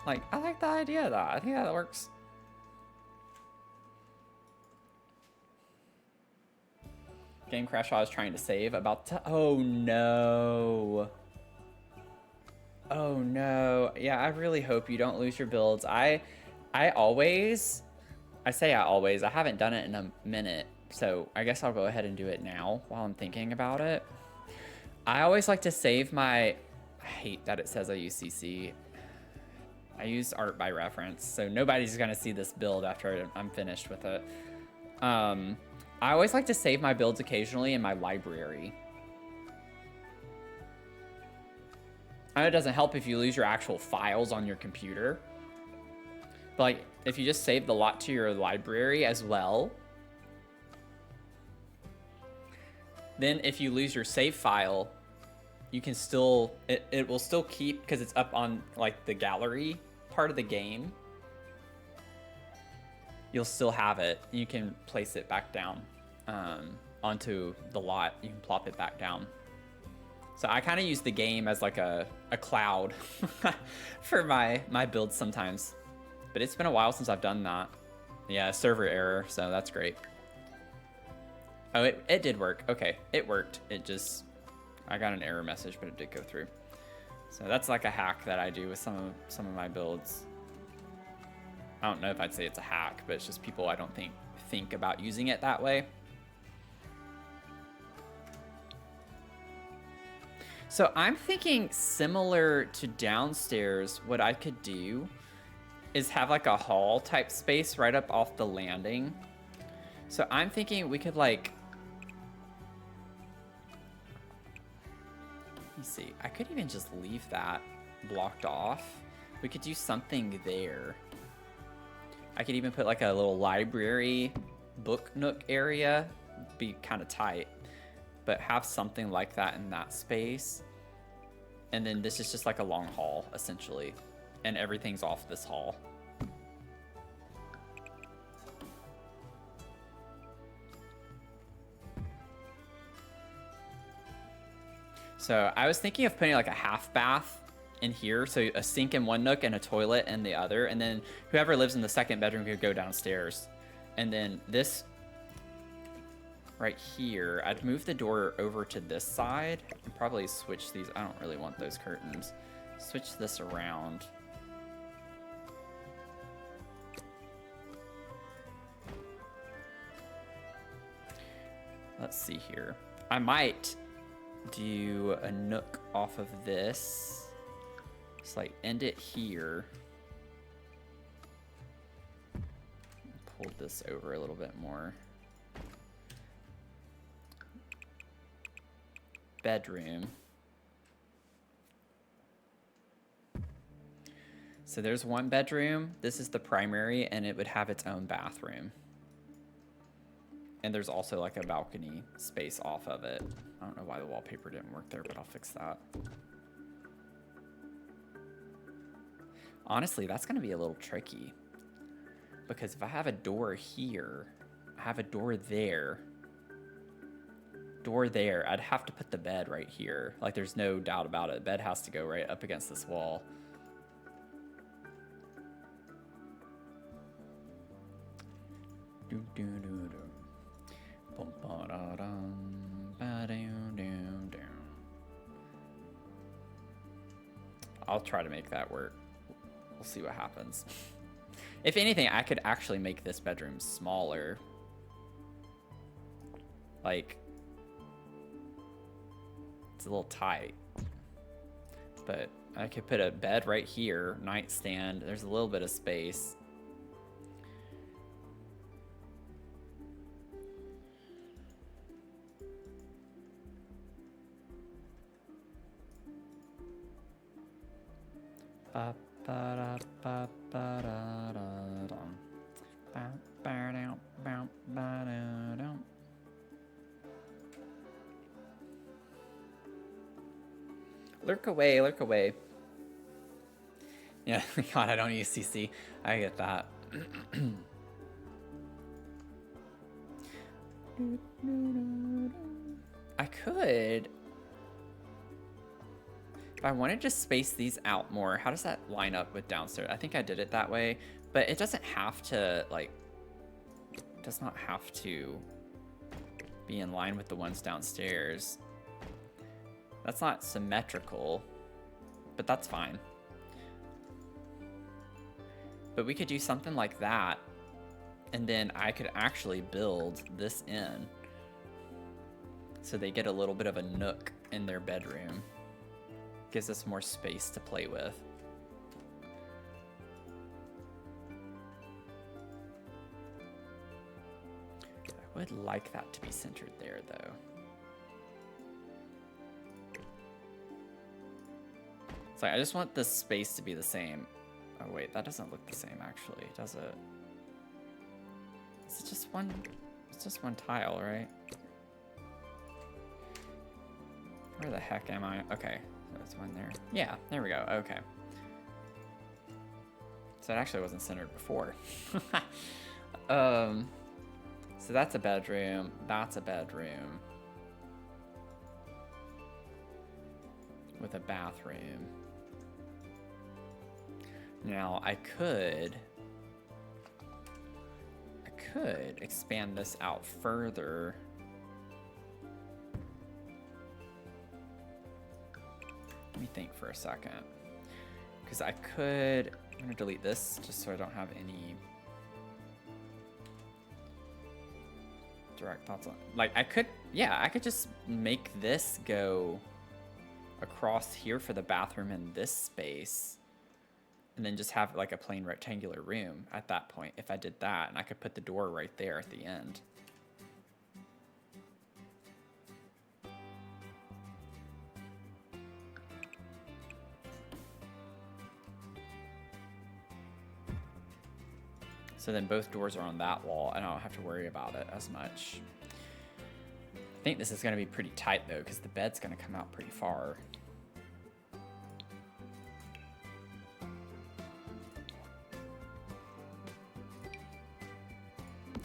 Like, I like the idea of that. I think that works. Game crash while I was trying to save about to... Oh no. Oh no. Yeah, I really hope you don't lose your builds. I haven't done it in a minute, so I guess I'll go ahead and do it now while I'm thinking about it. I always like to save my, I hate that it says I use CC. I use art by reference, so nobody's gonna see this build after I'm finished with it. I always like to save my builds occasionally in my library. I know it doesn't help if you lose your actual files on your computer, but like if you just save the lot to your library as well, then if you lose your save file, you can still, it will still keep, because it's up on like the gallery part of the game. You'll still have it. You can place it back down onto the lot. You can plop it back down. So I kind of use the game as like a cloud for my builds sometimes. But it's been a while since I've done that. Yeah, server error, so that's great. Oh, it did work. Okay, it worked. It just, I got an error message, but it did go through. So that's like a hack that I do with some of my builds. I don't know if I'd say it's a hack, but it's just people I don't think about using it that way. So I'm thinking similar to downstairs, what I could do is have like a hall type space right up off the landing. So I'm thinking we could like, let me see, I could even just leave that blocked off. We could do something there. I could even put like a little library book nook area, be kind of tight, but have something like that in that space. And then this is just like a long hall essentially, and everything's off this hall. So I was thinking of putting like a half bath in here, so a sink in one nook and a toilet in the other, and then whoever lives in the second bedroom could go downstairs. And then this right here, I'd move the door over to this side and probably switch these. I don't really want those curtains. Switch this around. Let's see here. I might do a nook off of this. Just like end it here. Pull this over a little bit more. Bedroom. So there's one bedroom. This is the primary, and it would have its own bathroom. And there's also like a balcony space off of it. I don't know why the wallpaper didn't work there, but I'll fix that. Honestly, that's gonna be a little tricky. Because if I have a door here, I have a door there, I'd have to put the bed right here. Like there's no doubt about it. Bed has to go right up against this wall. I'll try to make that work. We'll see what happens. If anything, I could actually make this bedroom smaller. Like, it's a little tight. But I could put a bed right here, nightstand. There's a little bit of space. Lurk away, lurk away. Yeah, God, I don't use CC. I get that. I could. If I wanted to space these out more, how does that line up with downstairs? I think I did it that way, but it doesn't have to, like, it does not have to be in line with the ones downstairs. That's not symmetrical, but that's fine. But we could do something like that, and then I could actually build this in so they get a little bit of a nook in their bedroom. Gives us more space to play with. I would like that to be centered there, though. So I just want this space to be the same. Oh wait, that doesn't look the same actually, does it? Is it just one? It's just one tile, right? Where the heck am I? Okay, so there's one there. Yeah, there we go. Okay. So it actually wasn't centered before. So that's a bedroom. That's a bedroom with a bathroom. Now I could expand this out further. Let me think for a second. Because I'm gonna delete this just so I don't have any direct thoughts on, like I could just make this go across here for the bathroom in this space. And then just have like a plain rectangular room at that point if I did that, and I could put the door right there at the end. So then both doors are on that wall and I don't have to worry about it as much. I think this is going to be pretty tight though, because the bed's going to come out pretty far.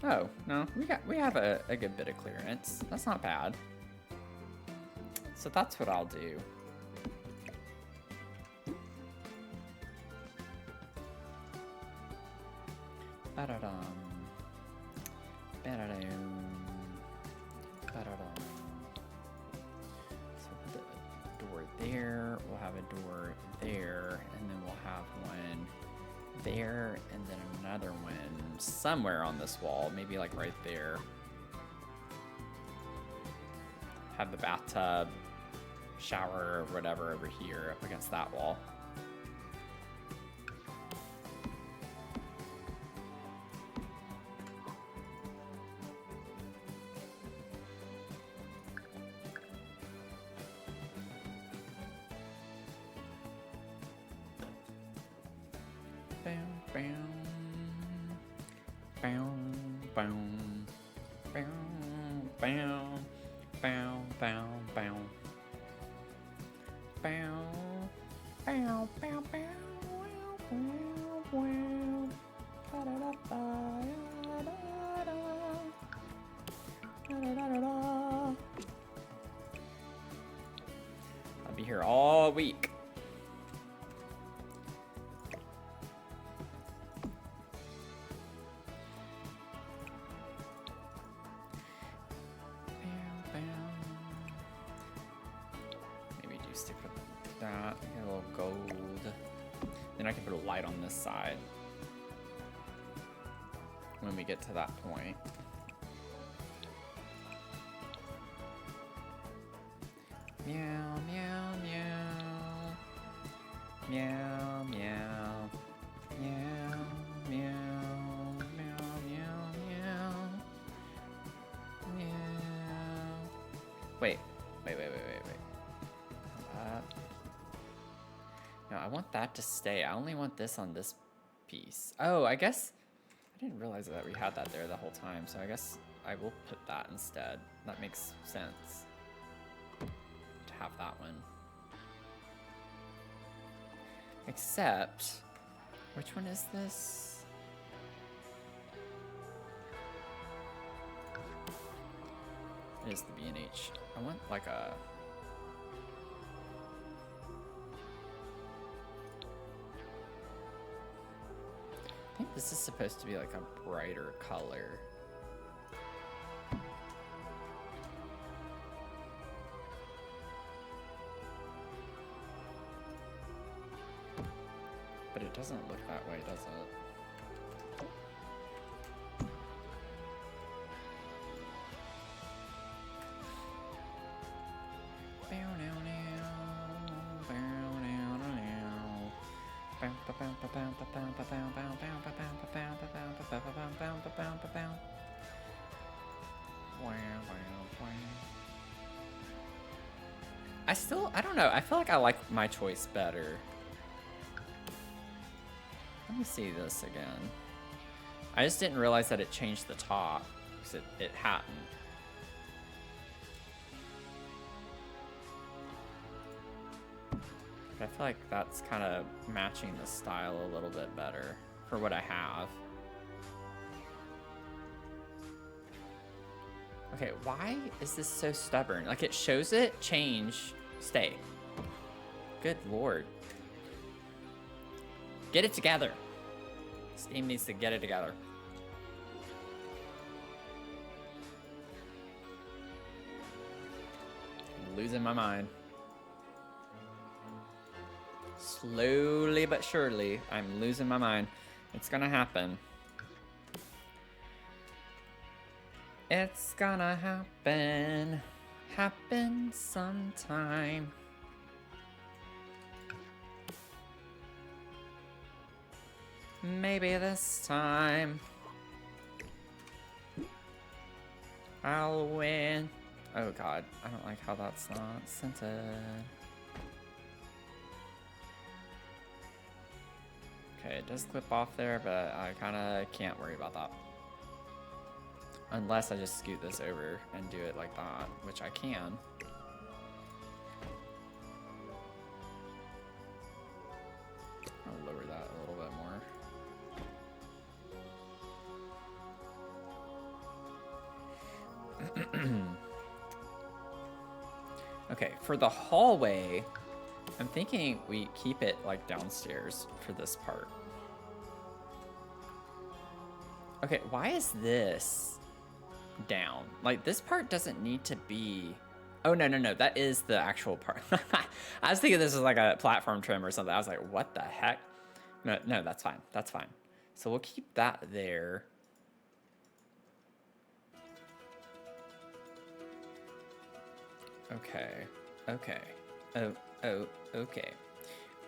Oh, no, we have a good bit of clearance. That's not bad. So that's what I'll do. Ba-da-dum. Ba-da-dum. Ba-da-dum. So the door there, we'll have a door there, and then we'll have one there, and then another one somewhere on this wall, maybe like right there. Have the bathtub, shower, or whatever over here up against that wall. I'll be here all week. Maybe do stick with that. Get a little gold. Then I can put a light on this side when we get to that point. Meow, meow, meow. Meow, meow. Meow, meow. Meow, meow, meow. Meow. Wait. No, I want that to stay. I only want this on this piece. Oh, I guess I didn't realize that we had that there the whole time, so I guess I will put that instead. That makes sense. Have that one. Except, which one is this? It is the B&H. I want like a... I think this is supposed to be like a brighter color. But it doesn't look that way, does it? I don't know. I feel like I like my choice better. Let me see this again. I just didn't realize that it changed the top, because it hadn't. But I feel like that's kind of matching the style a little bit better for what I have. Okay, why is this so stubborn? Like, it shows it, change, stay. Good lord. Get it together. Steam needs to get it together. I'm losing my mind. Slowly but surely, I'm losing my mind. It's gonna happen. It's gonna happen. Happen sometime. Maybe this time I'll win. Oh god, I don't like how that's not centered. Okay, it does clip off there, but I kind of can't worry about that. Unless I just scoot this over and do it like that, which I can. I'll lower that a little bit more. Okay, for the hallway, I'm thinking we keep it like downstairs for this part. Okay, why is this down? Like, this part doesn't need to be... Oh, no, that is the actual part. I was thinking this was like a platform trim or something. I was like, what the heck? No, that's fine. That's fine. So we'll keep that there. Okay. Oh, okay.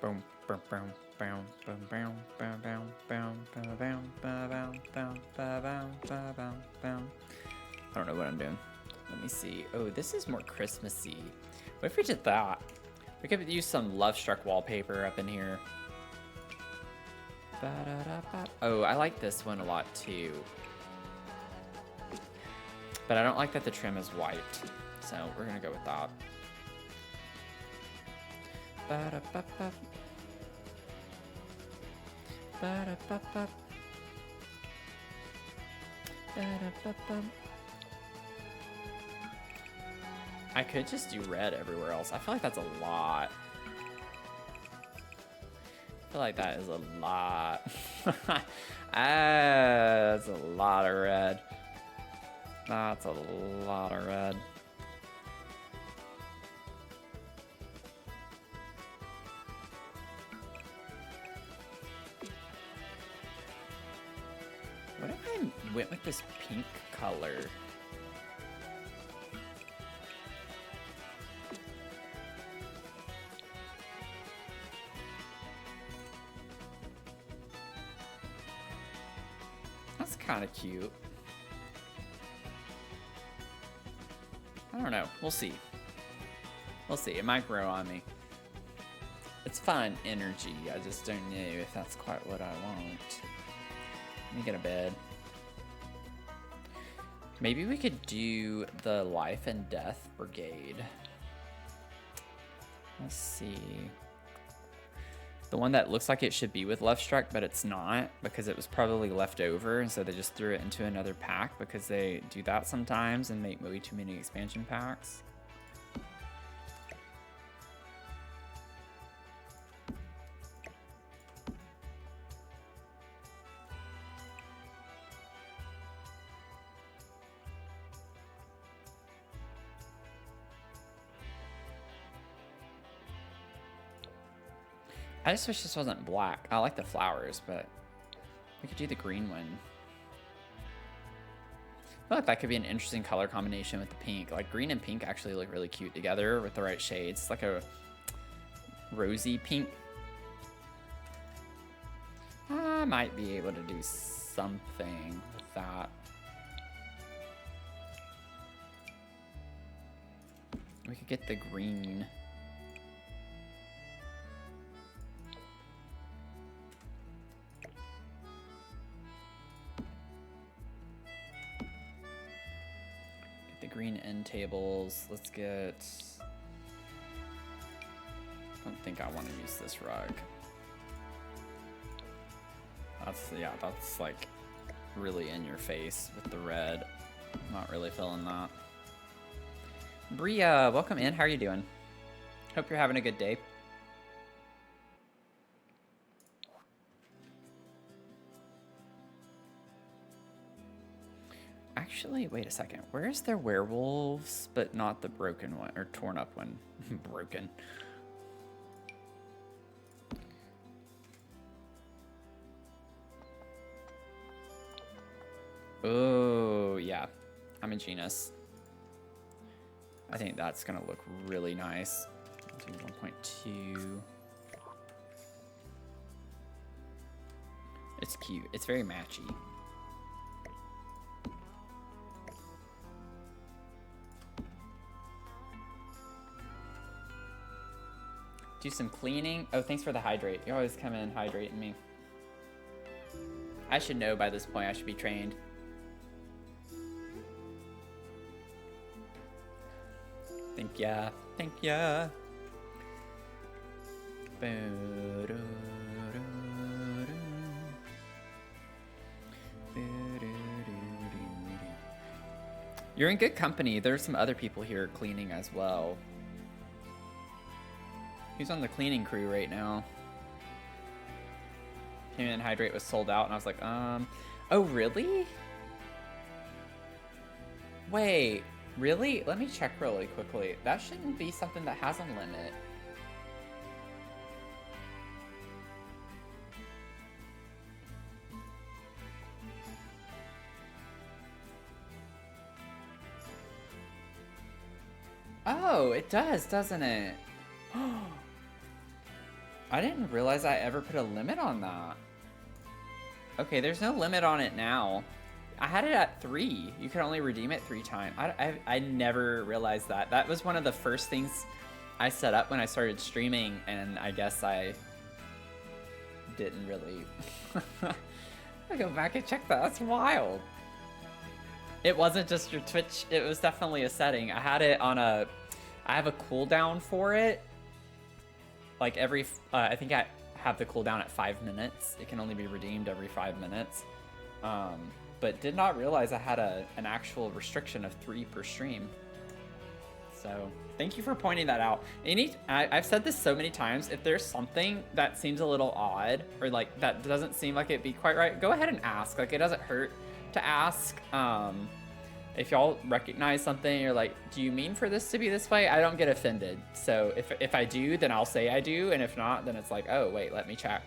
Boom, boom, boom, boom, boom, boom, boom, boom, boom, boom, boom, boom, boom, boom, boom. I don't know what I'm doing. Let me see. Oh, this is more Christmassy. What if we did that? We could use some Love Struck wallpaper up in here. Oh, I like this one a lot too. But I don't like that the trim is white. So we're gonna go with that. I could just do red everywhere else. I feel like that's a lot. I feel like that is a lot. That's a lot of red. That's a lot of red. What if I went with this pink color? That's kind of cute. I don't know. We'll see. We'll see. It might grow on me. It's fun energy. I just don't know if that's quite what I want. Let me get a bed. Maybe we could do the Life and Death Brigade. Let's see. The one that looks like it should be with Love Struck, but it's not, because it was probably left over, and so they just threw it into another pack, because they do that sometimes and make way too many expansion packs. I just wish this wasn't black. I like the flowers, but we could do the green one. I feel like that could be an interesting color combination with the pink. Like, green and pink actually look really cute together with the right shades. It's like a rosy pink. I might be able to do something with that. We could get the green. Get the green end tables. Let's get... I don't think I want to use this rug. That's like really in your face with the red. Not really feeling that. Bria, welcome in. How are you doing? Hope you're having a good day. Actually, wait a second. Where's their werewolves, but not the broken one, or torn up one? Broken. Oh, yeah. I'm a genius. I think that's gonna look really nice. Let's do 1.2. It's cute. It's very matchy. Do some cleaning. Oh, thanks for the hydrate. You always come in hydrating me. I should know by this point. I should be trained. Thank ya. Thank ya. You're in good company. There's some other people here cleaning as well. Who's on the cleaning crew right now? Came in, hydrate was sold out, and I was like, oh, really? Wait, really? Let me check really quickly. That shouldn't be something that has a limit. Oh, it does, doesn't it? I didn't realize I ever put a limit on that. Okay, there's no limit on it now. I had it at 3. You can only redeem it 3 times. I never realized that. That was one of the first things I set up when I started streaming, and I guess I didn't really... I go back and check that. That's wild. It wasn't just your Twitch. It was definitely a setting. I had it on a... I have a cooldown for it. Like every... I think I have the cooldown at 5 minutes. It can only be redeemed every 5 minutes. But did not realize I had an actual restriction of 3 per stream. So thank you for pointing that out. I've said this so many times. If there's something that seems a little odd or like that doesn't seem like it'd be quite right, go ahead and ask. Like it doesn't hurt to ask. If y'all recognize something, you're like, do you mean for this to be this way? I don't get offended. So if I do, then I'll say I do. And if not, then it's like, oh, wait, let me check.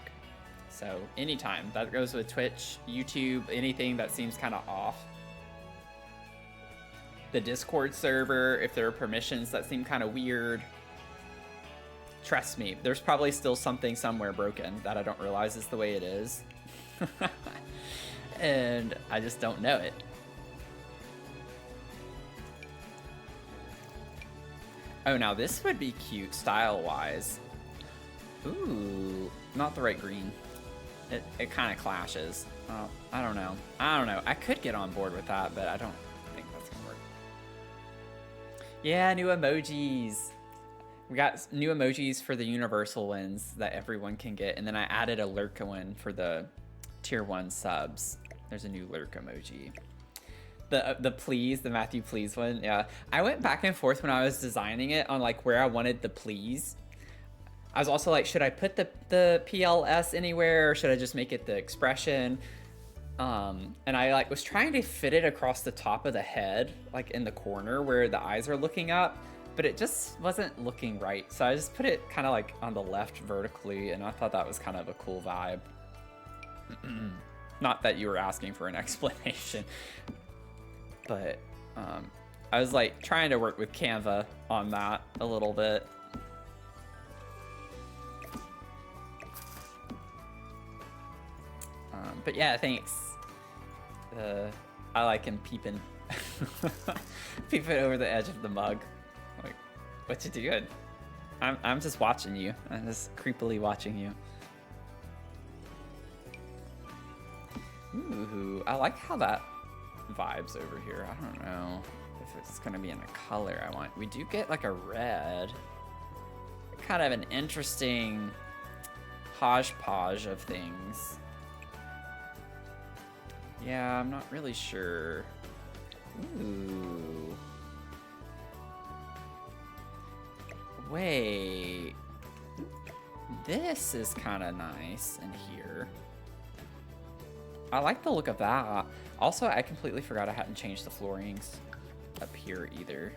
So anytime. That goes with Twitch, YouTube, anything that seems kind of off. The Discord server, if there are permissions that seem kind of weird. Trust me, there's probably still something somewhere broken that I don't realize is the way it is. And I just don't know it. Oh, now this would be cute style-wise. Ooh, not the right green. It kind of clashes. Oh, I don't know. I could get on board with that, but I don't think that's gonna work. Yeah, new emojis. We got new emojis for the universal ones that everyone can get, and then I added a lurk one for the tier 1 subs. There's a new lurk emoji. The please, the Matthew please one, yeah. I went back and forth when I was designing it on like where I wanted the please. I was also like, should I put the PLS anywhere or should I just make it the expression? And I like was trying to fit it across the top of the head, like in the corner where the eyes are looking up, but it just wasn't looking right. So I just put it kind of like on the left vertically, and I thought that was kind of a cool vibe. Not that you were asking for an explanation. But I was like trying to work with Canva on that a little bit. But yeah, thanks. I like him peeping. Peeping over the edge of the mug. Like, what you doing? I'm just watching you. I'm just creepily watching you. Ooh, I like how that vibes over here. I don't know if it's gonna be in a color I want. We do get like a red. Kind of an interesting hodgepodge of things. Yeah, I'm not really sure. Ooh. Wait. This is kind of nice in here. I like the look of that. Also, I completely forgot I hadn't changed the floorings up here either.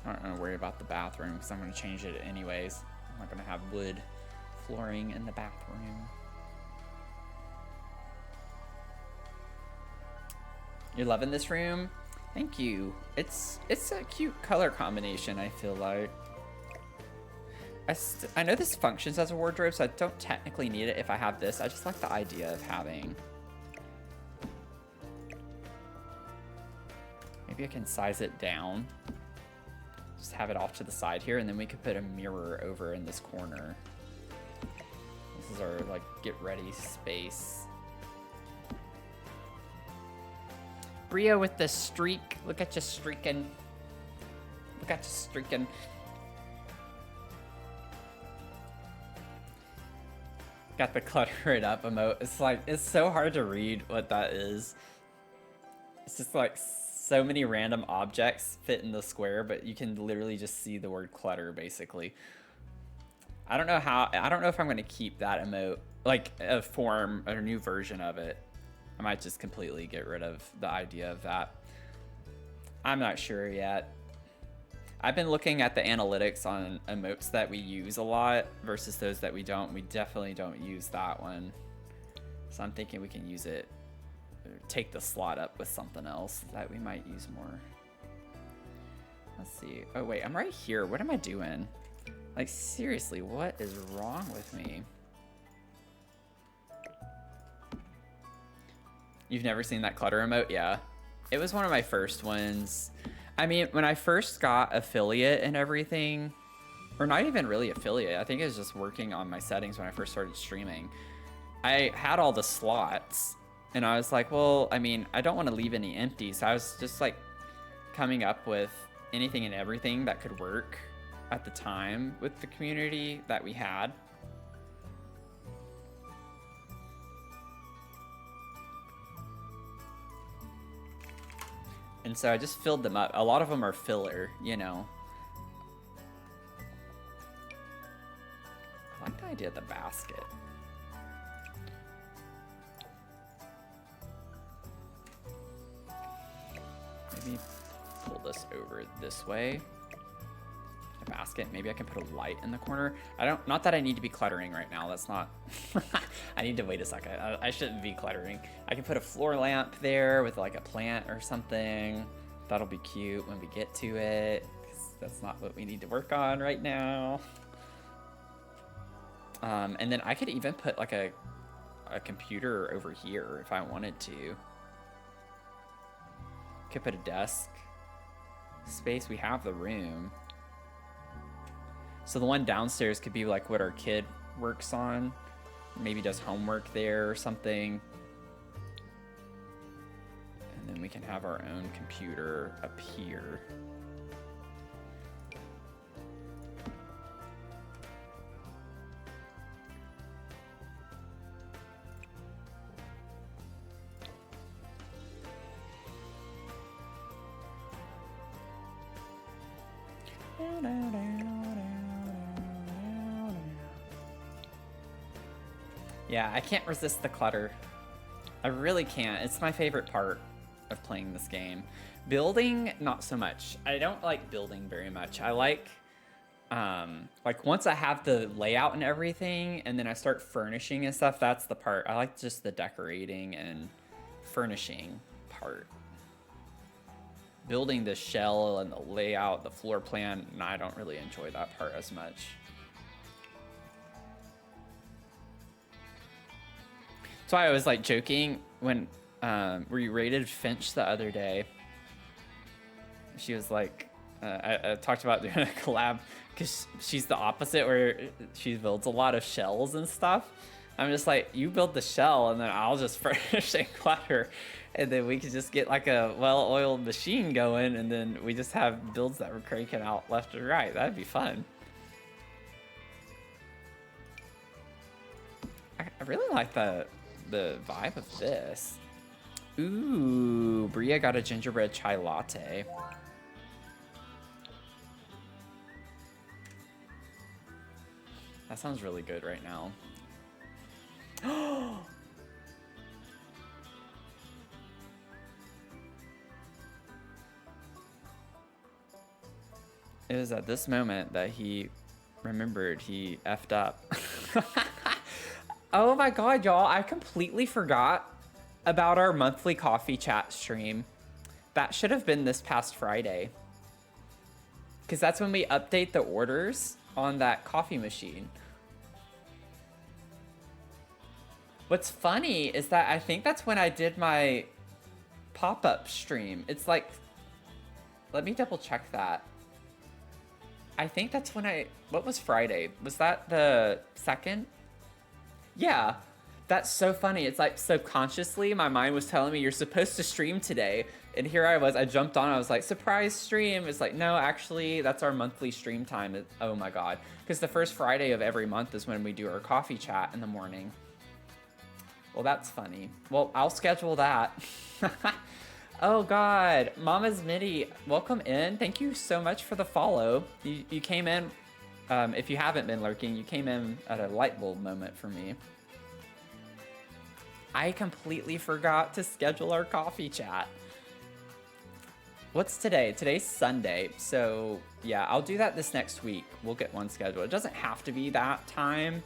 I'm not gonna worry about the bathroom because I'm gonna change it anyways. I'm not gonna have wood flooring in the bathroom. You're loving this room? Thank you. It's a cute color combination, I feel like. I know this functions as a wardrobe, so I don't technically need it if I have this. I just like the idea of having. Maybe I can size it down. Just have it off to the side here, and then we could put a mirror over in this corner. This is our, like, get ready space. Brio with the streak. Look at you streaking. Look at you streaking. Got the clutter it up emote. It's like, it's so hard to read what that is. It's just like so many random objects fit in the square, but you can literally just see the word clutter basically. I don't know if I'm gonna keep that emote, like a form, a new version of it. I might just completely get rid of the idea of that. I'm not sure yet. I've been looking at the analytics on emotes that we use a lot versus those that we don't. We definitely don't use that one. So I'm thinking we can use it, take the slot up with something else that we might use more. Let's see. Oh wait, I'm right here. What am I doing? Like seriously, what is wrong with me? You've never seen that clutter emote? Yeah. It was one of my first ones. I mean, when I first got affiliate and everything, or not even really affiliate, I think it was just working on my settings when I first started streaming. I had all the slots and I was like, well, I mean, I don't want to leave any empty. So I was just like coming up with anything and everything that could work at the time with the community that we had. And so I just filled them up. A lot of them are filler, you know. I like the idea of the basket. Maybe pull this over this way. A basket. Maybe I can put a light in the corner. Not that I need to be cluttering right now. That's not, I need to wait a second. I shouldn't be cluttering. I can put a floor lamp there with like a plant or something. That'll be cute when we get to it. 'Cause that's not what we need to work on right now. And then I could even put like a computer over here if I wanted to. Could put a desk space. We have the room. So the one downstairs could be like what our kid works on. Maybe does homework there or something. And then we can have our own computer up here. Yeah, I can't resist the clutter. I really can't. It's my favorite part of playing this game. Building, not so much. I don't like building very much. I like once I have the layout and everything, and then I start furnishing and stuff, that's the part. I like just the decorating and furnishing part. building the shell and the layout, the floor plan, and I don't really enjoy that part as much. That's why I was like joking when we rated Finch the other day. She was like, I talked about doing a collab because she's the opposite, where she builds a lot of shells and stuff. I'm just like, you build the shell and then I'll just furnish and clutter, and then we can just get like a well-oiled machine going, and then we just have builds that we're cranking out left and right. That'd be fun. I really like the vibe of this. Ooh, Bria got a gingerbread chai latte. That sounds really good right now. It was at this moment that he remembered he effed up. Oh my god, y'all, I completely forgot about our monthly coffee chat stream. That should have been this past Friday, because that's when we update the orders on that coffee machine. What's funny is that I think that's when I did my pop-up stream. It's like, let me double check that. I think that's when what was Friday? Was that the 2nd? Yeah, that's so funny. It's like subconsciously my mind was telling me you're supposed to stream today. And here I was, I jumped on, I was like, surprise stream. It's like, no, actually that's our monthly stream time. Oh my God. Because the first Friday of every month is when we do our coffee chat in the morning. Well, that's funny. Well, I'll schedule that. Oh God, Mama's Midi, welcome in. Thank you so much for the follow. You came in, if you haven't been lurking, you came in at a light bulb moment for me. I completely forgot to schedule our coffee chat. What's today? Today's Sunday, so yeah, I'll do that this next week. We'll get one scheduled. It doesn't have to be that time.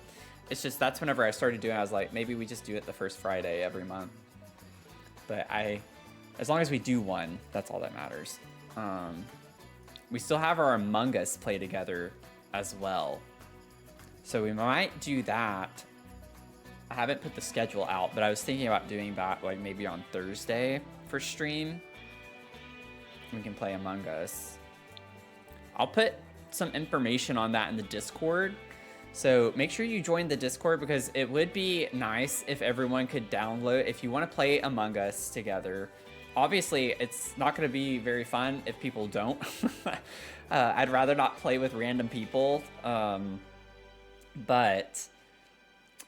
It's just that's whenever I started doing it, I was like, maybe we just do it the first Friday every month. But as long as we do one, that's all that matters. We still have our Among Us play together as well. So we might do that. I haven't put the schedule out, but I was thinking about doing that like maybe on Thursday for stream. We can play Among Us. I'll put some information on that in the Discord. So make sure you join the Discord, because it would be nice if everyone could download, if you want to play Among Us together. Obviously, it's not going to be very fun if people don't. I'd rather not play with random people. But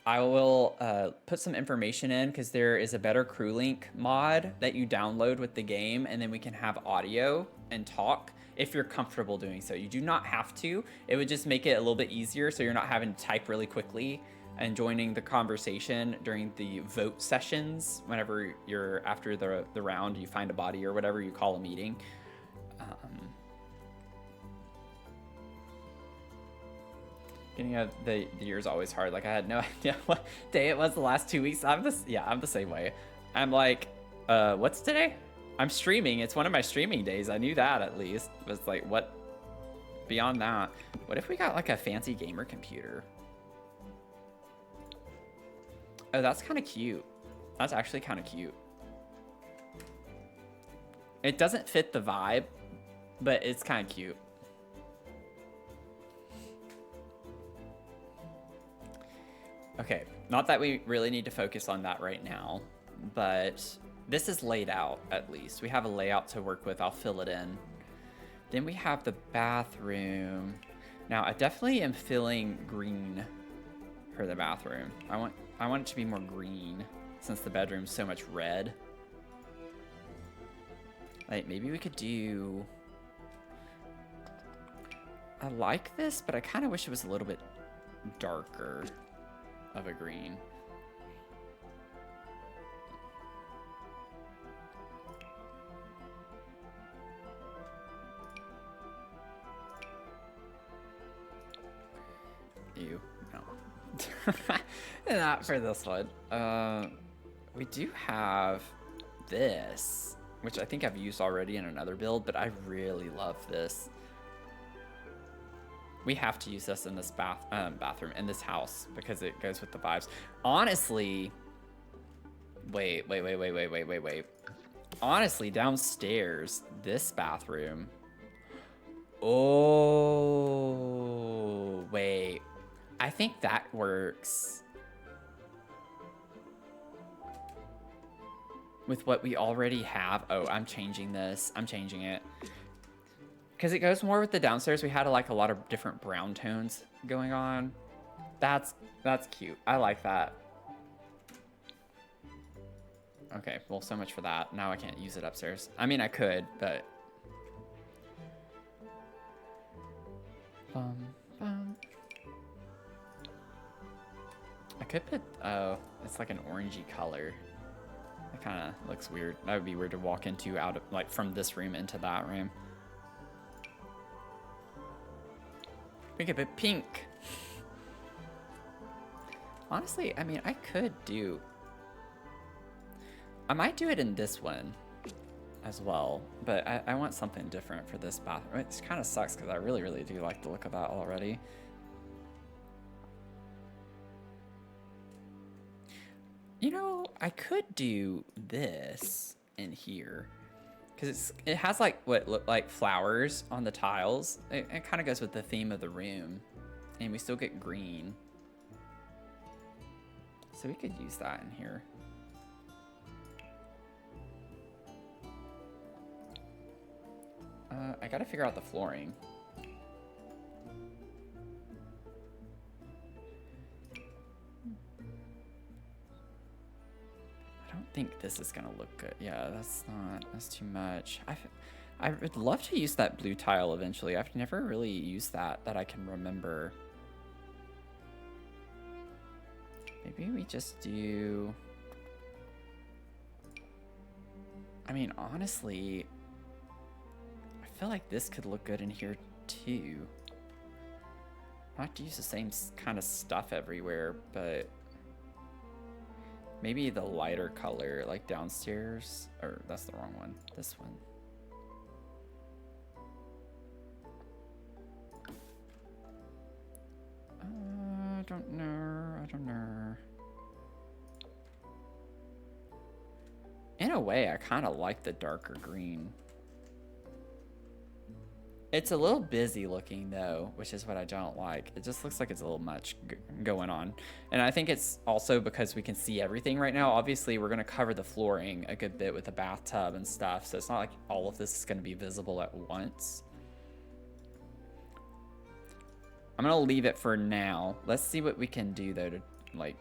I will put some information in, because there is a Better Crew Link mod that you download with the game, and then we can have audio and talk if you're comfortable doing so. You do not have to. It would just make it a little bit easier, so you're not having to type really quickly and joining the conversation during the vote sessions. Whenever you're after the round, you find a body or whatever, you call a meeting. Getting out the year is always hard. Like, I had no idea what day it was the last 2 weeks. I'm the same way. I'm like, what's today? I'm streaming. It's one of my streaming days. I knew that at least. It was like, what? Beyond that, what if we got like a fancy gamer computer? Oh, that's kind of cute. That's actually kind of cute. It doesn't fit the vibe, but it's kind of cute. Okay, not that we really need to focus on that right now, but this is laid out at least. We have a layout to work with. I'll fill it in. Then we have the bathroom. Now, I definitely am filling green for the bathroom. I want it to be more green since the bedroom's so much red. Like, maybe we could do... I like this, but I kind of wish it was a little bit darker of a green. Ew, no. Not for this one. We do have this. which I think I've used already in another build, but I really love this. We have to use this in this bathroom, in this house, because it goes with the vibes. Honestly, wait. Honestly, downstairs, this bathroom. Oh, wait. I think that works. With what we already have. Oh, I'm changing this. I'm changing it. Because it goes more with the downstairs. We had like a lot of different brown tones going on. That's cute. I like that. Okay, well, so much for that. Now I can't use it upstairs. I mean, I could, but... I could put... Oh, it's like an orangey color. It kind of looks weird. That would be weird to walk into out of, like, from this room into that room. We could put pink. Honestly, I mean, I could do... I might do it in this one as well, but I want something different for this bathroom. It kind of sucks because I really, really do like the look of that already. You know, I could do this in here because it has like what look like flowers on the tiles. It kind of goes with the theme of the room, and we still get green. So we could use that in here. I gotta figure out the flooring. I don't think this is gonna look good. Yeah, that's too much. I would love to use that blue tile eventually. I've never really used that I can remember. Maybe we just do... I mean, honestly... I feel like this could look good in here too. Not to use the same kind of stuff everywhere, but maybe the lighter color, like downstairs, or that's the wrong one. This one. I don't know. In a way, I kind of like the darker green. It's a little busy looking though, which is what I don't like. It just looks like it's a little much going on. And I think it's also because we can see everything right now. Obviously, we're going to cover the flooring a good bit with the bathtub and stuff. So it's not like all of this is going to be visible at once. I'm going to leave it for now. Let's see what we can do though to like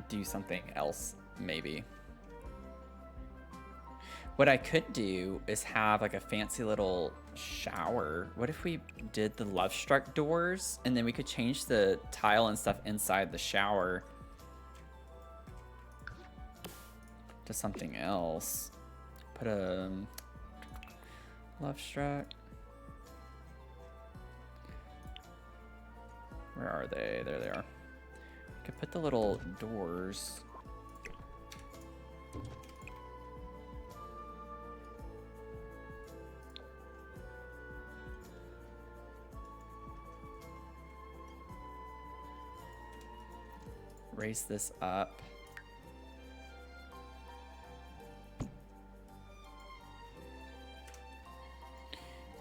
do something else maybe. What I could do is have like a fancy little shower. What if we did the Love Struck doors and then we could change the tile and stuff inside the shower to something else. Put a Love Struck. Where are they? There they are. We could put the little doors. Raise this up.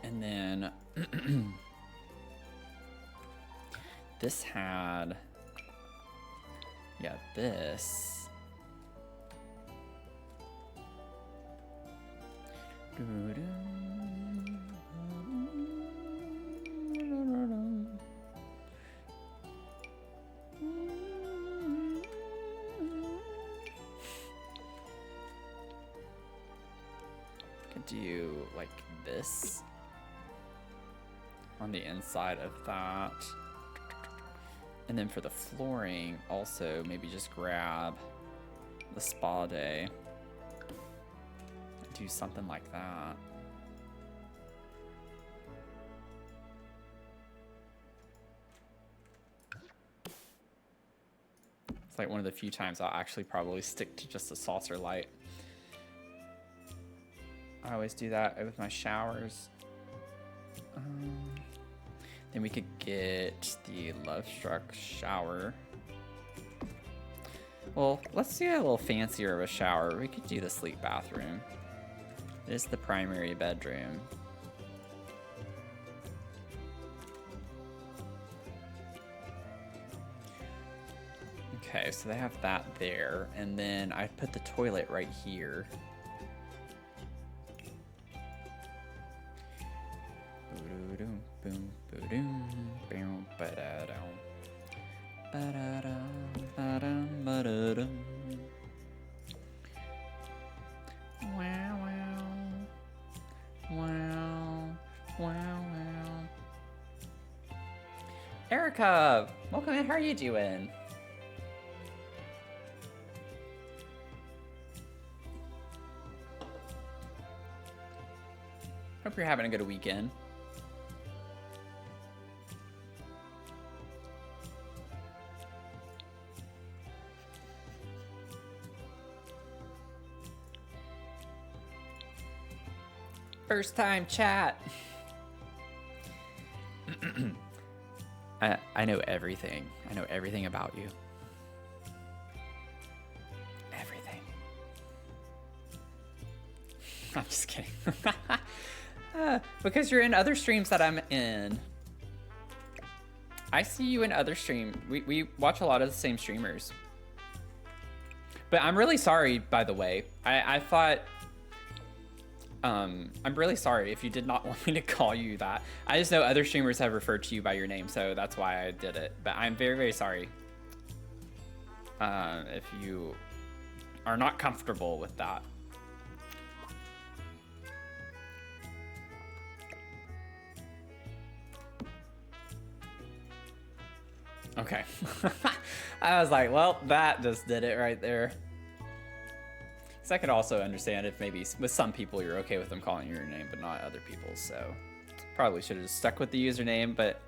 And then this had, yeah, this. Could do like this on the inside of that. And then for the flooring, also maybe just grab the spa day. Do something like that. It's like one of the few times I'll actually probably stick to just a saucer light. I always do that with my showers. Then we could get the Love Struck shower. Well, let's do a little fancier of a shower. We could do the sleep bathroom. This is the primary bedroom. Okay, so they have that there, and then I put the toilet right here. Wow, wow. Wow, wow, wow. Erica, welcome in. How are you doing? Hope you're having a good weekend. First time chat. I know everything. I know everything about you. Everything. I'm just kidding. Because you're in other streams that I'm in. I see you in other streams. We watch a lot of the same streamers. But I'm really sorry, by the way. I thought... I'm really sorry if you did not want me to call you that. I just know other streamers have referred to you by your name, so that's why I did it. But I'm very, very sorry. If you are not comfortable with that. Okay. I was like, well, that just did it right there. So I could also understand if maybe with some people you're okay with them calling you your name, but not other people. So probably should have just stuck with the username. But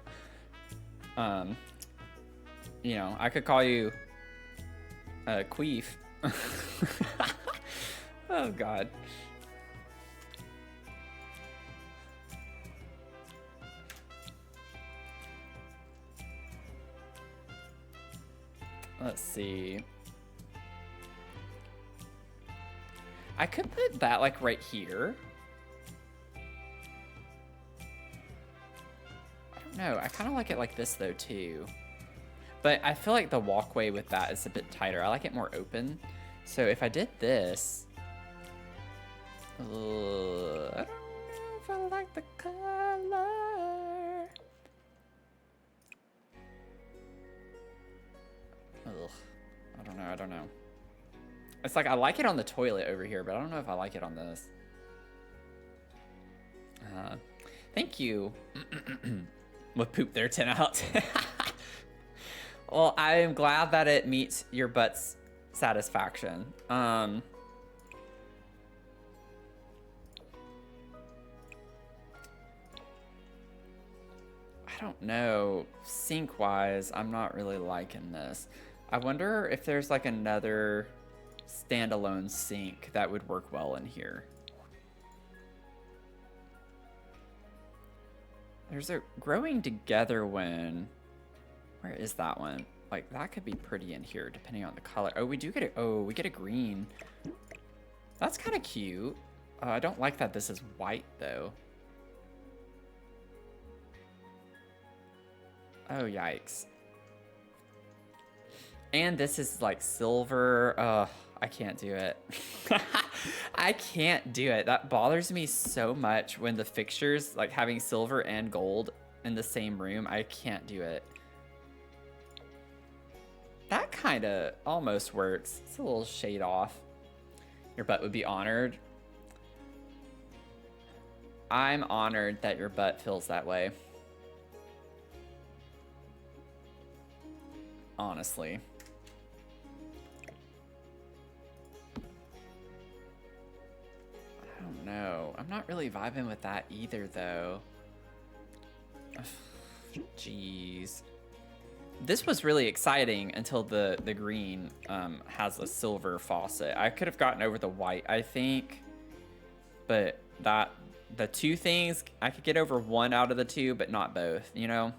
you know, I could call you Queef. Oh God. Let's see. I could put that like right here. I don't know. I kind of like it like this though too. But I feel like the walkway with that is a bit tighter. I like it more open. So if I did this, I don't know if I like the color. Ugh. I don't know. It's like I like it on the toilet over here, but I don't know if I like it on this. Thank you. With poop there, 10 out. Well, I am glad that it meets your butt's satisfaction. I don't know. Sink-wise, I'm not really liking this. I wonder if there's like another standalone sink that would work well in here. There's a growing together one. Where is that one? Like that could be pretty in here depending on the color. Oh, we do get we get a green. That's kind of cute. I don't like that this is white though. Oh, yikes. And this is like silver. I can't do it. I can't do it. That bothers me so much when the fixtures, like having silver and gold in the same room. I can't do it. That kind of almost works. It's a little shade off. Your butt would be honored. I'm honored that your butt feels that way. Honestly. I don't know. I'm not really vibing with that either, though. Jeez. This was really exciting until the green has a silver faucet. I could have gotten over the white, I think, but the two things, I could get over one out of the two, but not both, you know?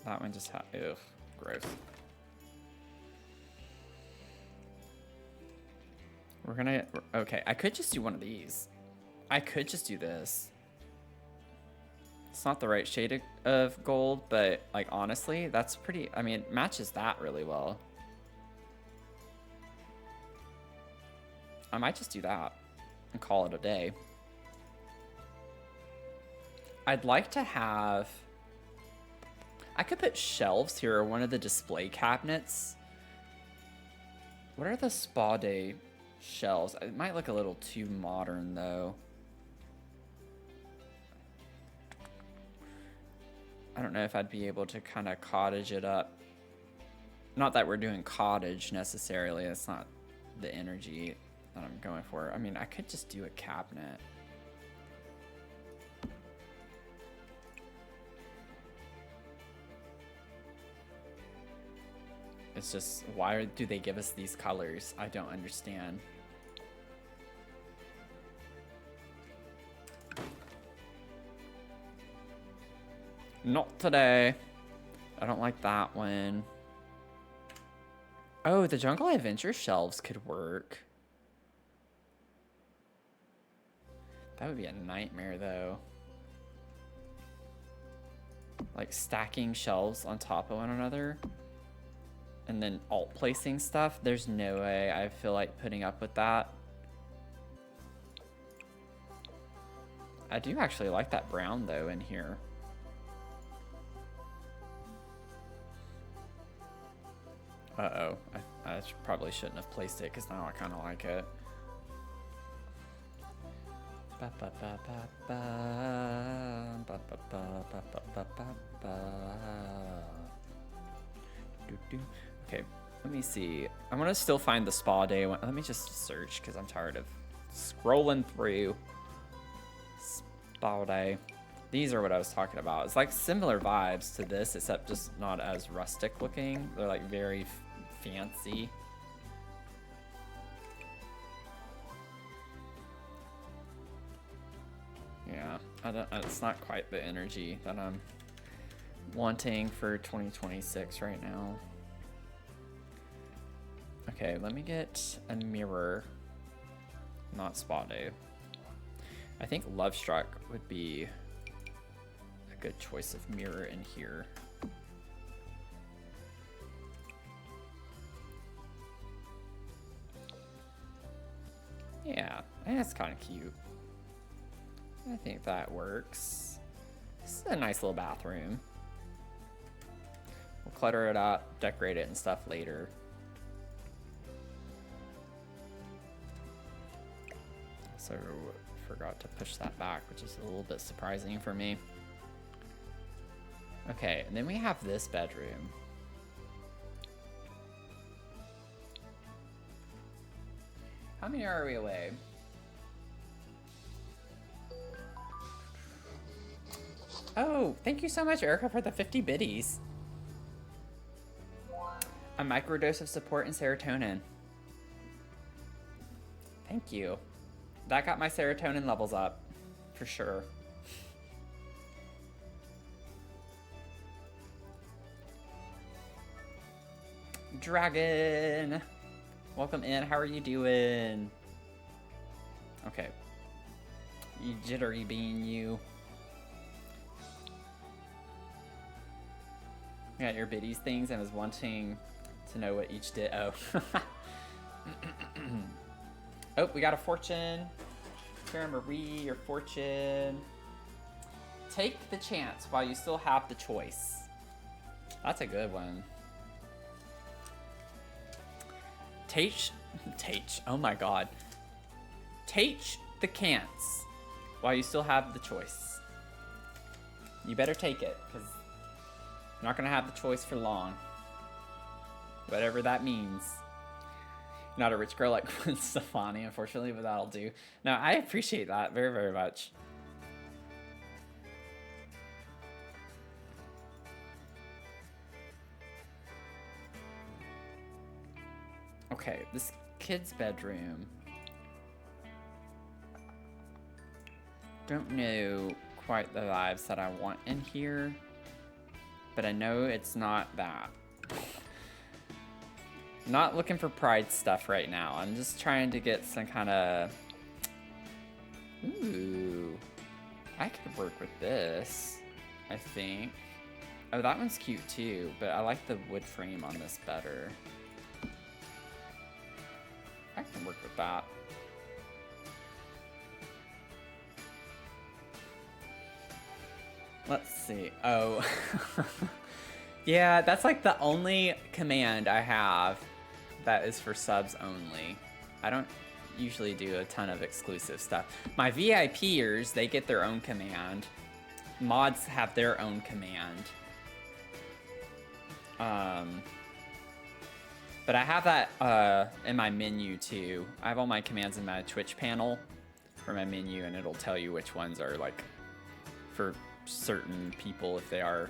That one just had, ugh, gross. We're gonna, okay, I could just do one of these. I could just do this. It's not the right shade of gold, but like honestly, that's pretty, I mean, it matches that really well. I might just do that and call it a day. I'd like to have, I could put shelves here or one of the display cabinets. What are the spa day shelves? It might look a little too modern though. I don't know if I'd be able to kind of cottage it up. Not that we're doing cottage necessarily. That's not the energy that I'm going for. I mean, I could just do a cabinet. It's just, why do they give us these colors? I don't understand. Not today. I don't like that one. Oh, the Jungle Adventure shelves could work. That would be a nightmare though. Like stacking shelves on top of one another and then alt placing stuff. There's no way I feel like putting up with that. I do actually like that brown though in here. Uh-oh, I probably shouldn't have placed it because now I kind of like it. Okay, let me see. I want to still find the spa day one. Let me just search because I'm tired of scrolling through. Spa day. These are what I was talking about. It's like similar vibes to this, except just not as rustic looking. They're like very fancy. Yeah, it's not quite the energy that I'm wanting for 2026 right now. Okay, let me get a mirror, not spa day. I think Love Struck would be a good choice of mirror in here. Yeah, that's kind of cute. I think that works. This is a nice little bathroom. We'll clutter it up, decorate it and stuff later. So forgot to push that back, which is a little bit surprising for me. Okay, and then we have this bedroom. How many are we away? Oh, thank you so much, Erica, for the 50 biddies. A microdose of support and serotonin. Thank you. That got my serotonin levels up, for sure. Dragon! Welcome in, how are you doing? Okay. You jittery bean, you. Got your biddies things and was wanting to know what each did. Oh. Oh, we got a fortune. Sarah Marie, your fortune. Take the chance while you still have the choice. That's a good one. Take, oh my god. Take the chance while you still have the choice. You better take it, because you're not going to have the choice for long. Whatever that means. Not a rich girl like Gwen Stefani, unfortunately, but that'll do. No, I appreciate that very, very much. Okay, this kid's bedroom. Don't know quite the vibes that I want in here, but I know it's not that. Not looking for pride stuff right now. I'm just trying to get some kind of... Ooh. I could work with this, I think. Oh, that one's cute too, but I like the wood frame on this better. I can work with that. Let's see. Oh. Yeah, that's like the only command I have that is for subs only. I don't usually do a ton of exclusive stuff. My VIPers, they get their own command. Mods have their own command. But I have that in my menu too. I have all my commands in my Twitch panel for my menu, and it'll tell you which ones are like for certain people if they are.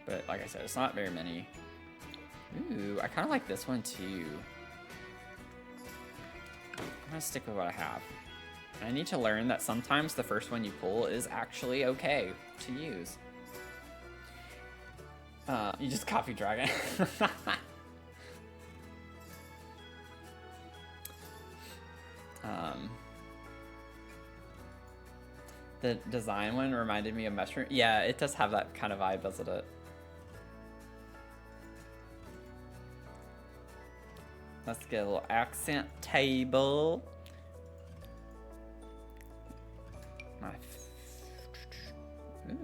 But like I said, it's not very many. Ooh, I kind of like this one too. I'm gonna stick with what I have. I need to learn that sometimes the first one you pull is actually okay to use. You just copy Dragon. The design one reminded me of Mushroom. Yeah, it does have that kind of vibe, doesn't it? Let's get a little accent table.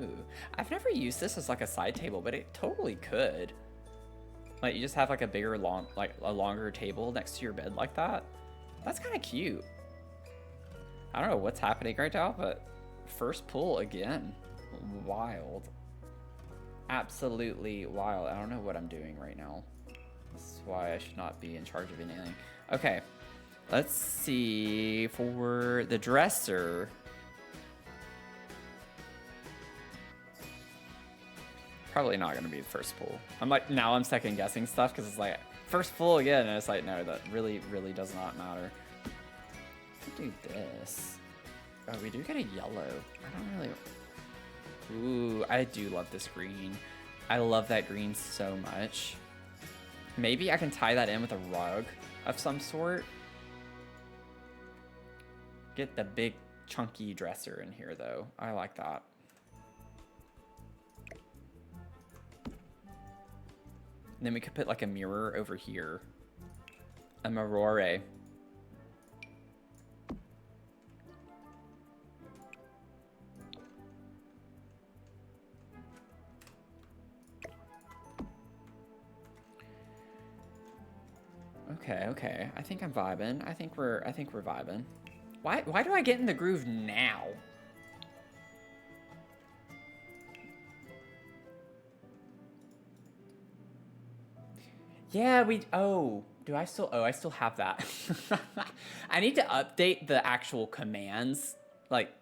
Ooh, I've never used this as like a side table, but it totally could. Like you just have like a bigger, like a longer table next to your bed like that. That's kind of cute. I don't know what's happening right now, but first pull again. Wild. Absolutely wild. I don't know what I'm doing right now. That's why I should not be in charge of anything. Okay, let's see for the dresser. Probably not gonna be the first pull. I'm like, now I'm second guessing stuff because it's like, first pull again, and it's like, no, that really does not matter. Let's do this. Oh, we do get a yellow. I don't really... Ooh, I do love this green. I love that green so much. Maybe I can tie that in with a rug of some sort. Get the big chunky dresser in here though. I like that. And then we could put like a mirror over here. A mirror. Okay. I think I'm vibing. I think we're vibing. Why do I get in the groove now? Yeah, I still have that. I need to update the actual commands, like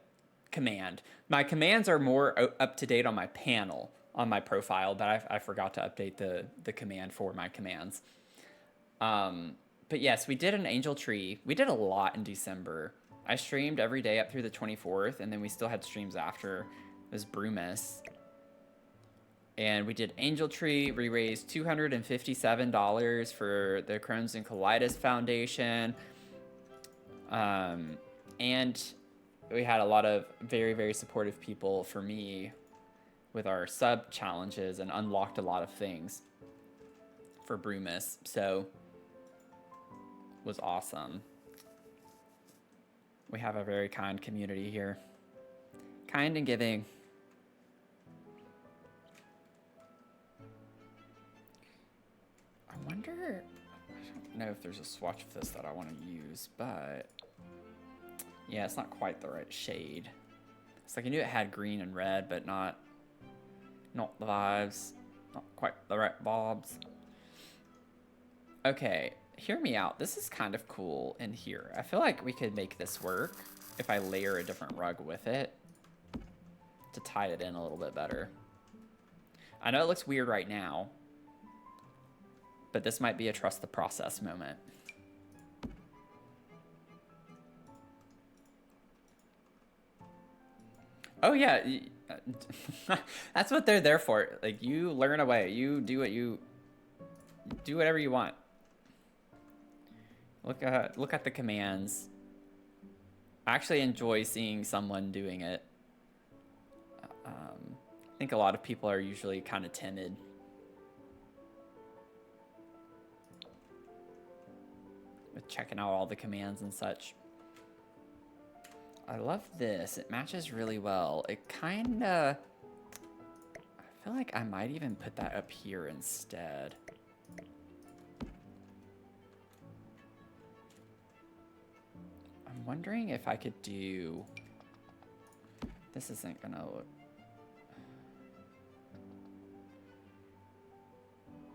command. My commands are more up to date on my panel, on my profile, but I forgot to update the command for my commands. But yes, we did an angel tree. We did a lot in December. I streamed every day up through the 24th, and then we still had streams after. It was Brewmas. And we did Angel Tree. We raised $257 for the Crohn's and Colitis Foundation. And we had a lot of very, very supportive people for me with our sub challenges and unlocked a lot of things for Brewmas. So it was awesome. We have a very kind community here. Kind and giving. I wonder, I don't know if there's a swatch of this that I want to use, but yeah, it's not quite the right shade. It's like I knew it had green and red, but not the vibes, not quite the right bobs. Okay, hear me out. This is kind of cool in here. I feel like we could make this work if I layer a different rug with it to tie it in a little bit better. I know it looks weird right now. but this might be a trust the process moment. Oh yeah, that's what they're there for. Like, you learn away. You do whatever you want. Look at the commands. I actually enjoy seeing someone doing it. I think a lot of people are usually kind of timid. With checking out all the commands and such. I love this. It matches really well. It kinda... I feel like I might even put that up here instead. I'm wondering if I could do... This isn't gonna look...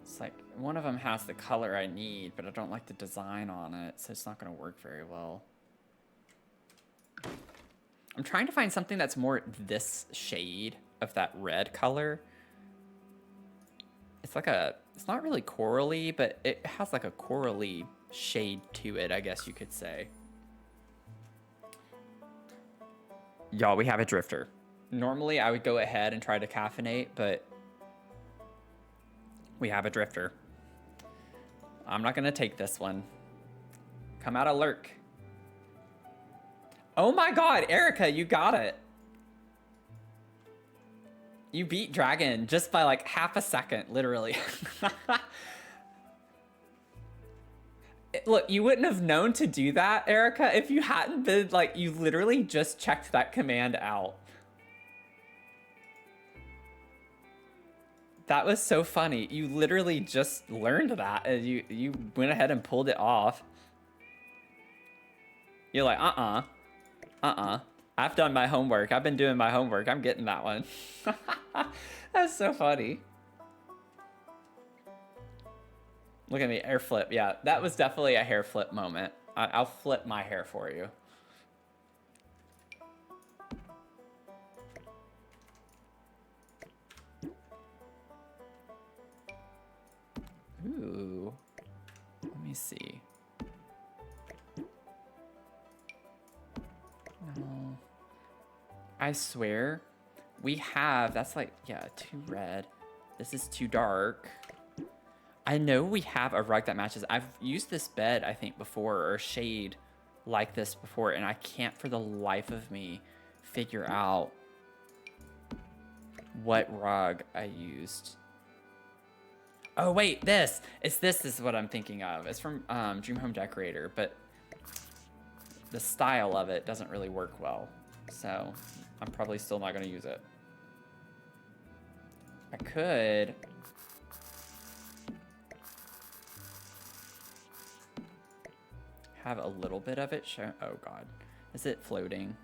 It's like, one of them has the color I need, but I don't like the design on it, so it's not gonna work very well. I'm trying to find something that's more this shade of that red color. It's like a, it's not really corally, but it has like a corally shade to it, I guess you could say. Y'all, we have a drifter. Normally I would go ahead and try to caffeinate, but we have a drifter. I'm not gonna take this one. Come out of lurk. Oh my god, Erica, you got it. You beat Dragon just by like half a second, literally. Look, you wouldn't have known to do that, Erica, if you hadn't been like, you literally just checked that command out. That was so funny. You literally just learned that and you went ahead and pulled it off. You're like, I've done my homework. I've been doing my homework. I'm getting that one. That's so funny. Look at me, air flip. Yeah, that was definitely a hair flip moment. I'll flip my hair for you. Ooh. Let me see. No. I swear, we have, that's like, yeah, too red. This is too dark. I know we have a rug that matches. I've used this bed, I think, before, or a shade like this before, and I can't for the life of me figure out what rug I used. Oh, wait, this is what I'm thinking of. It's from Dream Home Decorator, but the style of it doesn't really work well. So I'm probably still not going to use it. I could... have a little bit of it show. Oh god. Is it floating?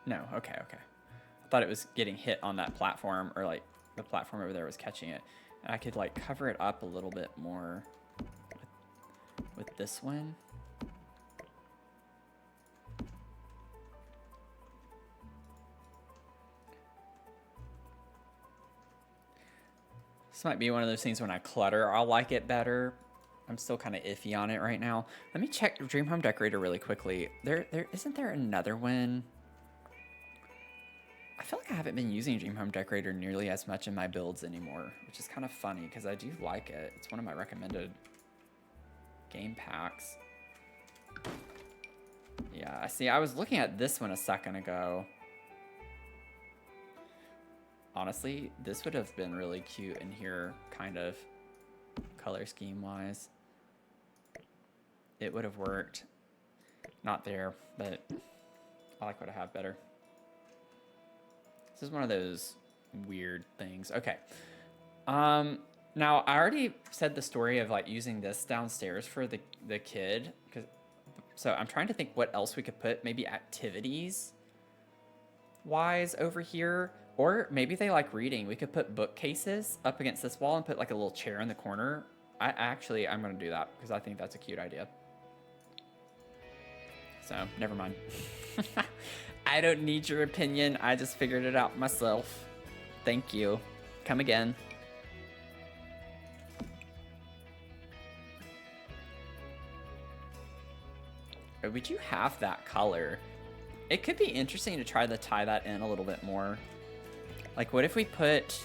No, okay. I thought it was getting hit on that platform, or like the platform over there was catching it. And I could like cover it up a little bit more with this one. This might be one of those things when I clutter, I'll like it better. I'm still kind of iffy on it right now. Let me check Dream Home Decorator really quickly. Isn't there another one? I feel like I haven't been using Dream Home Decorator nearly as much in my builds anymore, which is kind of funny because I do like it. It's one of my recommended game packs. Yeah, I see. I was looking at this one a second ago. Honestly, this would have been really cute in here, kind of color scheme wise. It would have worked. Not there, but I like what I have better. This is one of those weird things. Okay. Now I already said the story of like using this downstairs for the kid, so I'm trying to think what else we could put, maybe activities wise over here. Or maybe they like reading. We could put bookcases up against this wall and put like a little chair in the corner. I'm going to do that because I think that's a cute idea. So, never mind. I don't need your opinion. I just figured it out myself. Thank you. Come again. Or would you have that color? It could be interesting to try to tie that in a little bit more. Like, what if we put...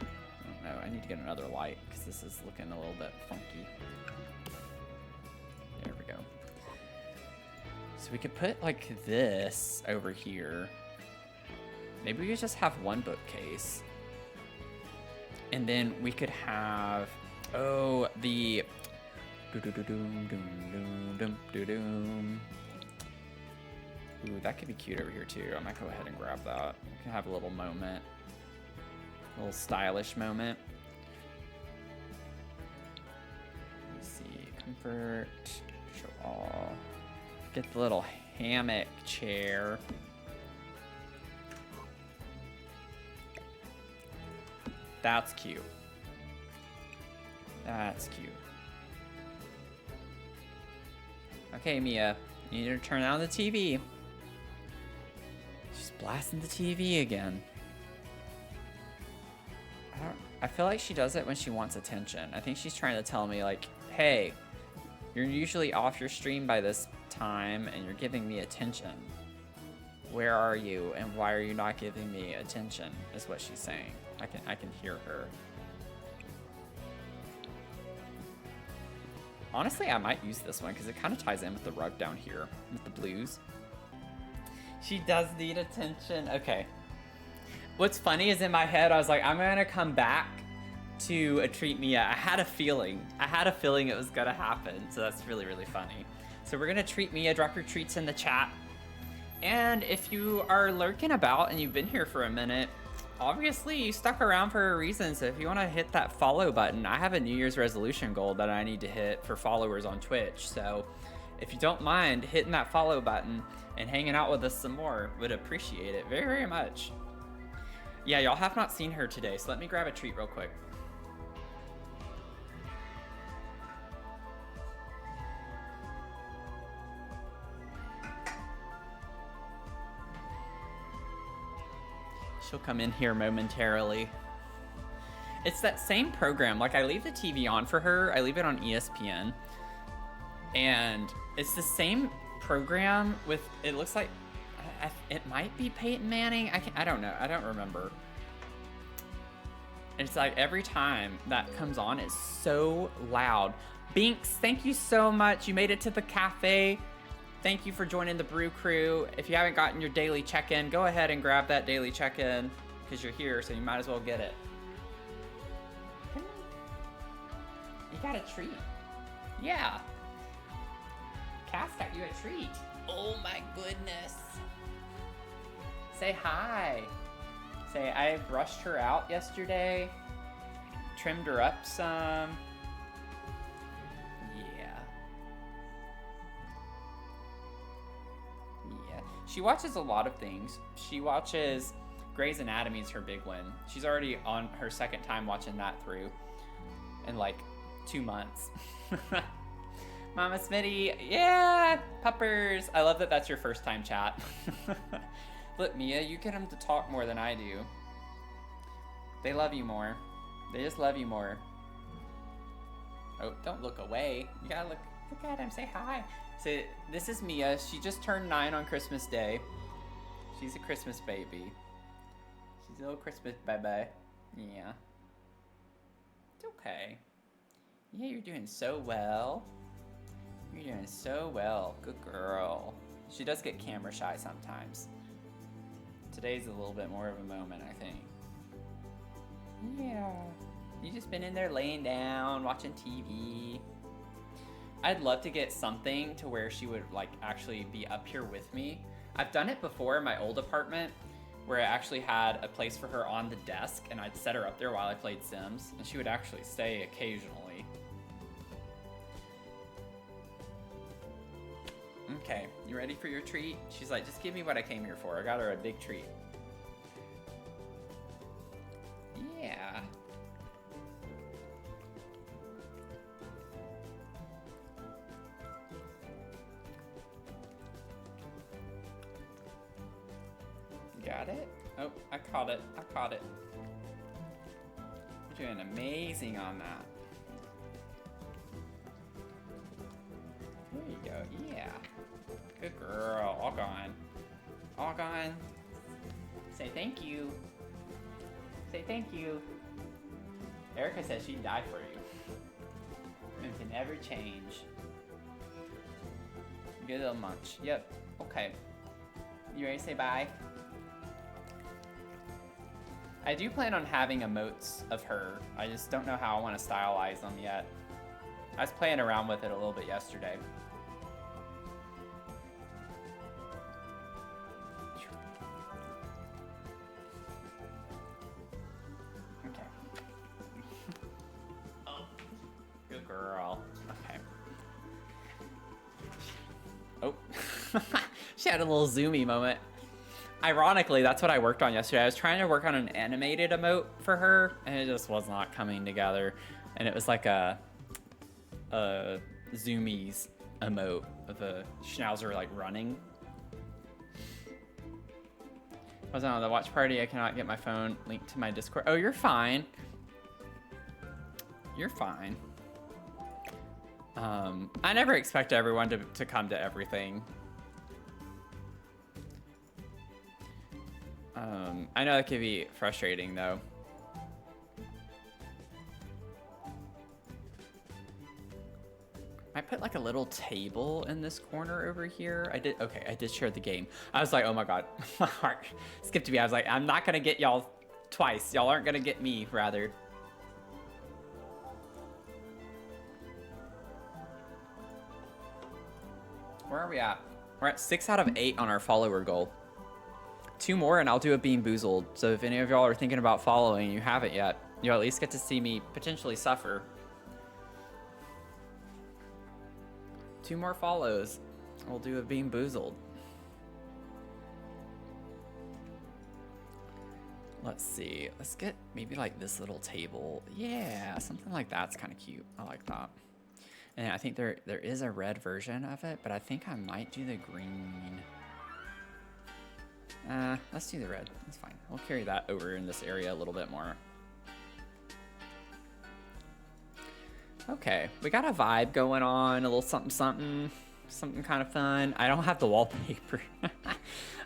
I don't know, I need to get another light because this is looking a little bit funky. There we go. So we could put, like, this over here. Maybe we could just have one bookcase. And then we could have... Oh, the... Ooh, that could be cute over here too. I might go ahead and grab that. We can have a little moment. A little stylish moment. Let me see. Comfort. Show all. Get the little hammock chair. That's cute. That's cute. Okay, Mia. You need to turn on the TV. She's blasting the TV again. I feel like she does it when she wants attention. I think she's trying to tell me, like, hey, you're usually off your stream by this time and you're giving me attention. Where are you and why are you not giving me attention? Is what she's saying. I can hear her. Honestly, I might use this one because it kind of ties in with the rug down here with the blues. She does need attention. Okay. What's funny is in my head, I was like, I'm going to come back to a treat Mia. I had a feeling. I had a feeling it was going to happen. So that's really, really funny. So we're going to treat Mia. Drop your treats in the chat. And if you are lurking about and you've been here for a minute, obviously you stuck around for a reason. So if you want to hit that follow button, I have a New Year's resolution goal that I need to hit for followers on Twitch. So if you don't mind hitting that follow button and hanging out with us some more, would appreciate it very, very much. Yeah, y'all have not seen her today, so let me grab a treat real quick. She'll come in here momentarily. It's that same program. Like, I leave the TV on for her. I leave it on ESPN. And it's the same program with, it looks like, it might be Peyton Manning. I don't know. I don't remember. It's like every time that comes on, it's so loud. Binks, thank you so much. You made it to the cafe. Thank you for joining the Brew Crew. If you haven't gotten your daily check-in, go ahead and grab that daily check-in because you're here, so you might as well get it. You got a treat. Yeah. Cass got you a treat. Oh my goodness. Say hi. Say, I brushed her out yesterday. Trimmed her up some. Yeah. Yeah. She watches a lot of things. She watches Grey's Anatomy is her big one. She's already on her second time watching that through in like 2 months. Mama Smitty, yeah, puppers. I love that that's your first time chat. Look, Mia, you get them to talk more than I do. They love you more. They just love you more. Oh, don't look away. You gotta look at him, say hi. So, this is Mia. She just turned 9 on Christmas Day. She's a Christmas baby. She's a little Christmas baby. Yeah. It's okay. Yeah, you're doing so well. You're doing so well. Good girl. She does get camera shy sometimes. Today's a little bit more of a moment, I think. Yeah. You just been in there laying down, watching TV. I'd love to get something to where she would like actually be up here with me. I've done it before in my old apartment where I actually had a place for her on the desk and I'd set her up there while I played Sims and she would actually stay occasionally. Okay, you ready for your treat? She's like, just give me what I came here for. I got her a big treat. Yeah. Got it? Oh, I caught it. I caught it. You're doing amazing on that. There you go. Yeah. Good girl. All gone. All gone. Say thank you. Say thank you. Erica says she'd die for you. And can never change. Good little munch. Yep. Okay. You ready to say bye? I do plan on having emotes of her. I just don't know how I want to stylize them yet. I was playing around with it a little bit yesterday. Okay. Oh, good girl. Okay. Oh, she had a little zoomy moment. Ironically, that's what I worked on yesterday. I was trying to work on an animated emote for her, and it just was not coming together. And it was like a zoomies emote of a schnauzer like running. Wasn't on the watch party. I cannot get my phone linked to my Discord. Oh, you're fine. You're fine. I never expect everyone to come to everything. I know that could be frustrating though. I put like a little table in this corner over here. I did share the game. I was like, oh my god, my heart skipped a beat. I was like, I'm not gonna get y'all twice. Y'all aren't gonna get me, rather. Where are we at? We're at 6 out of 8 on our follower goal. 2 more and I'll do a Bean Boozled. So if any of y'all are thinking about following and you haven't yet, you'll at least get to see me potentially suffer. 2 more follows. We'll do a Bean Boozled. Let's see. Let's get maybe like this little table. Yeah, something like that's kind of cute. I like that. And I think there is a red version of it, but I think I might do the green. Let's do the red. That's fine. We'll carry that over in this area a little bit more. Okay, we got a vibe going on, a little something something kind of fun. I don't have the wallpaper.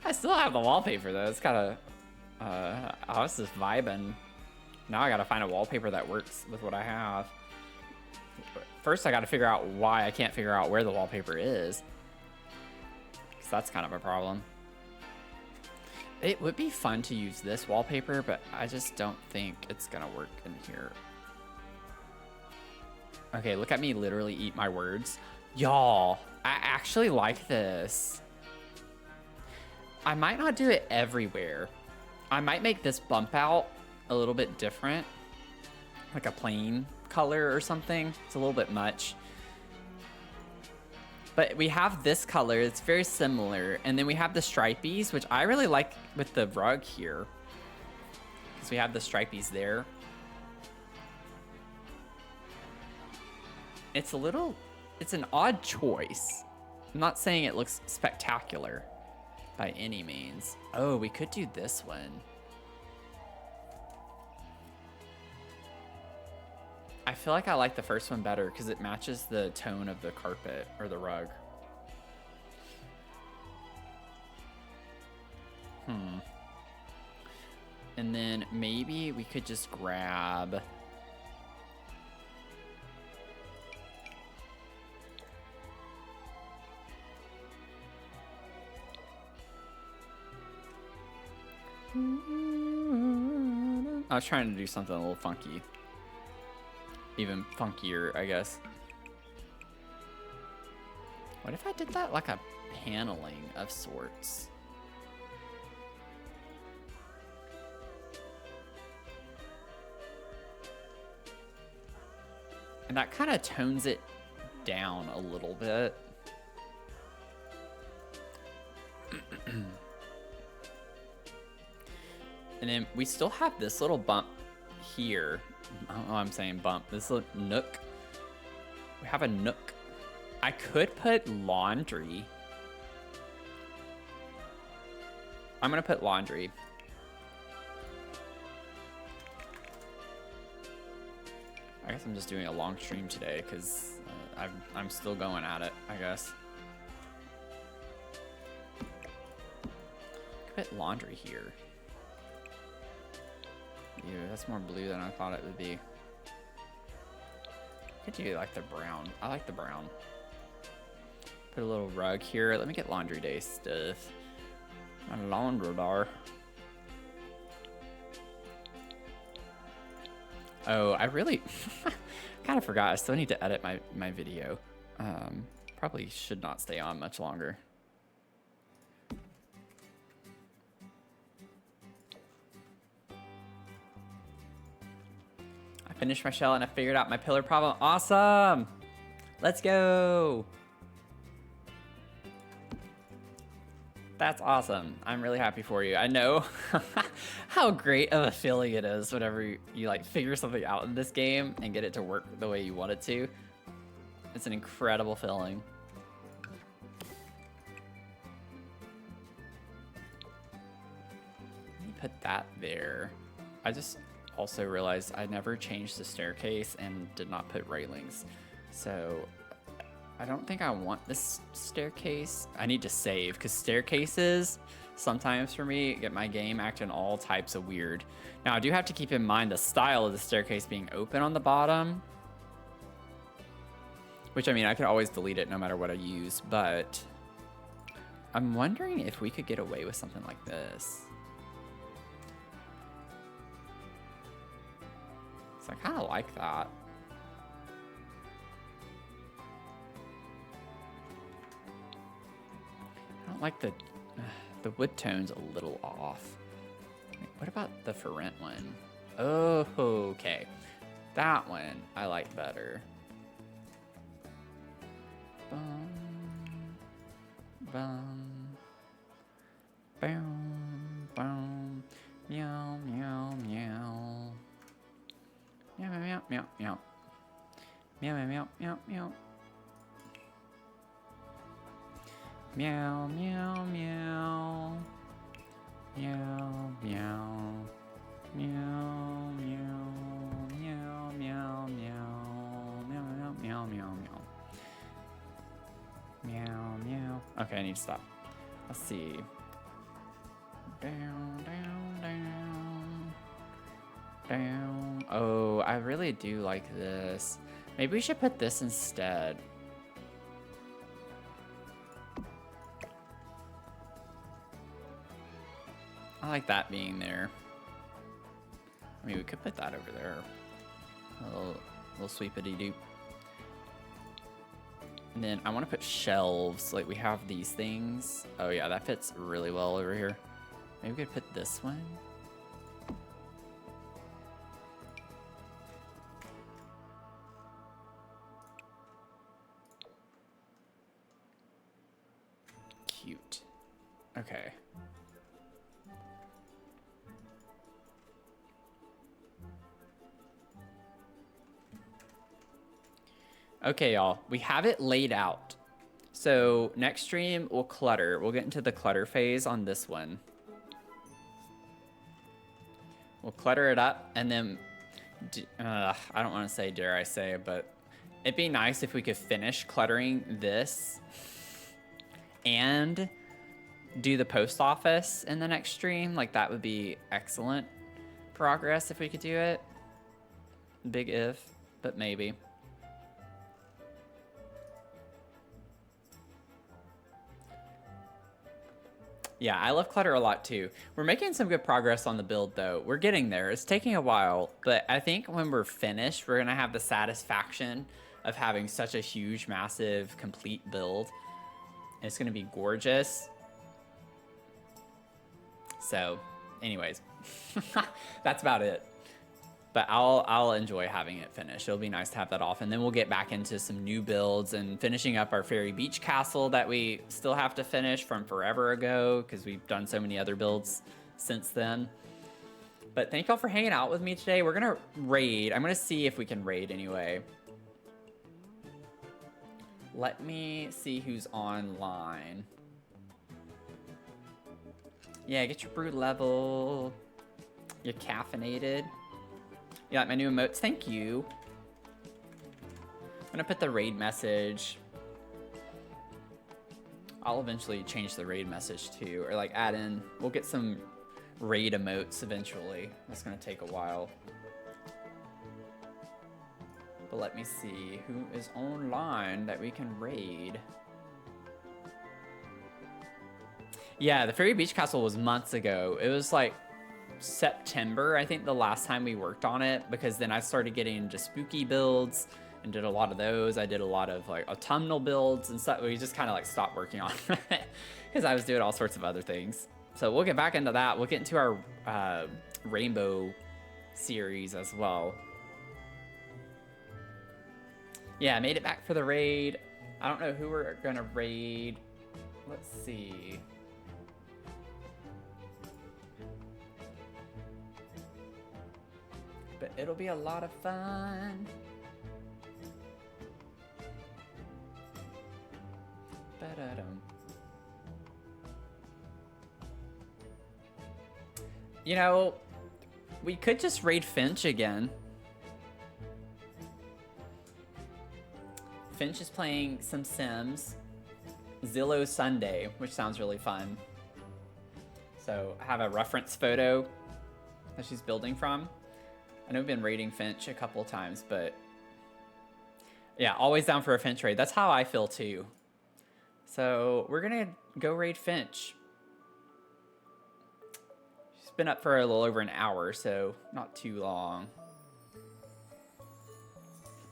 I still have the wallpaper though. It's got a I was just vibing. Now I gotta find a wallpaper that works with what I have. First I gotta figure out why I can't figure out where the wallpaper is, because that's kind of a problem. It would be fun to use this wallpaper, but I just don't think it's gonna work in here. Okay, look at me literally eat my words. Y'all, I actually like this. I might not do it everywhere. I might make this bump out a little bit different, like a plain color or something. It's a little bit much. But we have this color, it's very similar. And then we have the stripies, which I really like with the rug here, because we have the stripies there. It's an odd choice. I'm not saying it looks spectacular by any means. Oh, we could do this one. I feel like I like the first one better because it matches the tone of the carpet or the rug. And then maybe we could just grab... I was trying to do something a little funky. Even funkier, I guess. What if I did that like a paneling of sorts? And that kind of tones it down a little bit. And then we still have this little bump here. I don't know why I'm saying bump. This little nook. We have a nook. I could put laundry. I'm gonna put laundry. I guess I'm just doing a long stream today because I'm still going at it, I guess. Put laundry here. Ew, that's more blue than I thought it would be. I could do like the brown. I like the brown. Put a little rug here. Let me get laundry day stuff. My laundry bar. Oh, I really kind of forgot. I still need to edit my video. Probably should not stay on much longer. I finished my shell and I figured out my pillar problem. Awesome! Let's go! That's awesome. I'm really happy for you. I know how great of a feeling it is whenever you like figure something out in this game and get it to work the way you want it to. It's an incredible feeling. Let me put that there. I just also realized I never changed the staircase and did not put railings. So I don't think I want this staircase. I need to save because staircases sometimes for me get my game acting all types of weird. Now I do have to keep in mind the style of the staircase being open on the bottom, which I mean I can always delete it no matter what I use, but I'm wondering if we could get away with something like this. So I kind of like that. I don't like the wood tone's a little off. Wait, what about the for rent one? Oh, okay. That one I like better. Bum, bum, bum, bum, meow, meow, meow. Meow, meow, meow, meow. Meow, meow, meow, meow, meow. Meow, meow, meow. Meow, meow. Meow, meow. Meow, meow, meow. Meow, meow, meow, meow, meow. Meow, meow. Okay, I need to stop. Let's see. Down, down, down. Down. Oh, I really do like this. Maybe we should put this instead. I like that being there. I mean, we could put that over there. A little sweepity doop. And then I want to put shelves. Like we have these things. Oh yeah, that fits really well over here. Maybe we could put this one. Cute. Okay. Okay, y'all, we have it laid out. So next stream, we'll clutter. We'll get into the clutter phase on this one. We'll clutter it up, and then, I don't want to say dare I say, but it'd be nice if we could finish cluttering this and do the post office in the next stream. Like, that would be excellent progress if we could do it. Big if, but maybe. Yeah, I love clutter a lot too. We're making some good progress on the build though. We're getting there. It's taking a while, but I think when we're finished, we're gonna have the satisfaction of having such a huge, massive, complete build. And it's gonna be gorgeous. So, anyways, that's about it. But I'll enjoy having it finished. It'll be nice to have that off. And then we'll get back into some new builds and finishing up our Fairy Beach Castle that we still have to finish from forever ago because we've done so many other builds since then. But thank y'all for hanging out with me today. We're gonna raid. I'm gonna see if we can raid anyway. Let me see who's online. Yeah, get your brood level. You're caffeinated. You like my new emotes? Thank you. gonna put the raid message. I'll eventually change the raid message too, or like add in, we'll get some raid emotes eventually. That's gonna take a while. But let me see who is online that we can raid. Yeah, the Fairy Beach Castle was months ago. It was like September, I think, the last time we worked on it, because then I started getting into spooky builds and did a lot of those. I did a lot of like autumnal builds and stuff. We just kind of like stopped working on it because I was doing all sorts of other things. So we'll get back into that. We'll get into our rainbow series as well. Yeah, I made it back for the raid. I don't know who we're gonna raid. Let's see. But it'll be a lot of fun. Ba-da-dum. You know, we could just raid Finch again. Finch is playing some Sims. Zillow Sunday, which sounds really fun. So I have a reference photo that she's building from. I know we've been raiding Finch a couple times, but yeah, always down for a Finch raid. That's how I feel too. So we're gonna go raid Finch. She's been up for a little over an hour, so not too long.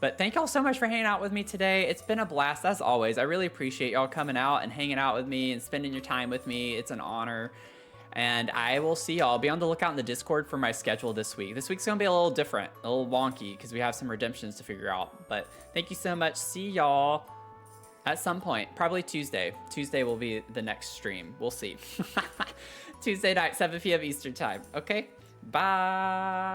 But thank y'all so much for hanging out with me today. It's been a blast as always. I really appreciate y'all coming out and hanging out with me and spending your time with me. It's an honor. And I will see y'all. Be on the lookout in the Discord for my schedule this week. This week's gonna be a little different, a little wonky, because we have some redemptions to figure out. But thank you so much. See y'all at some point, probably Tuesday. Tuesday will be the next stream. We'll see. Tuesday night, 7 p.m. Eastern time. Okay, bye.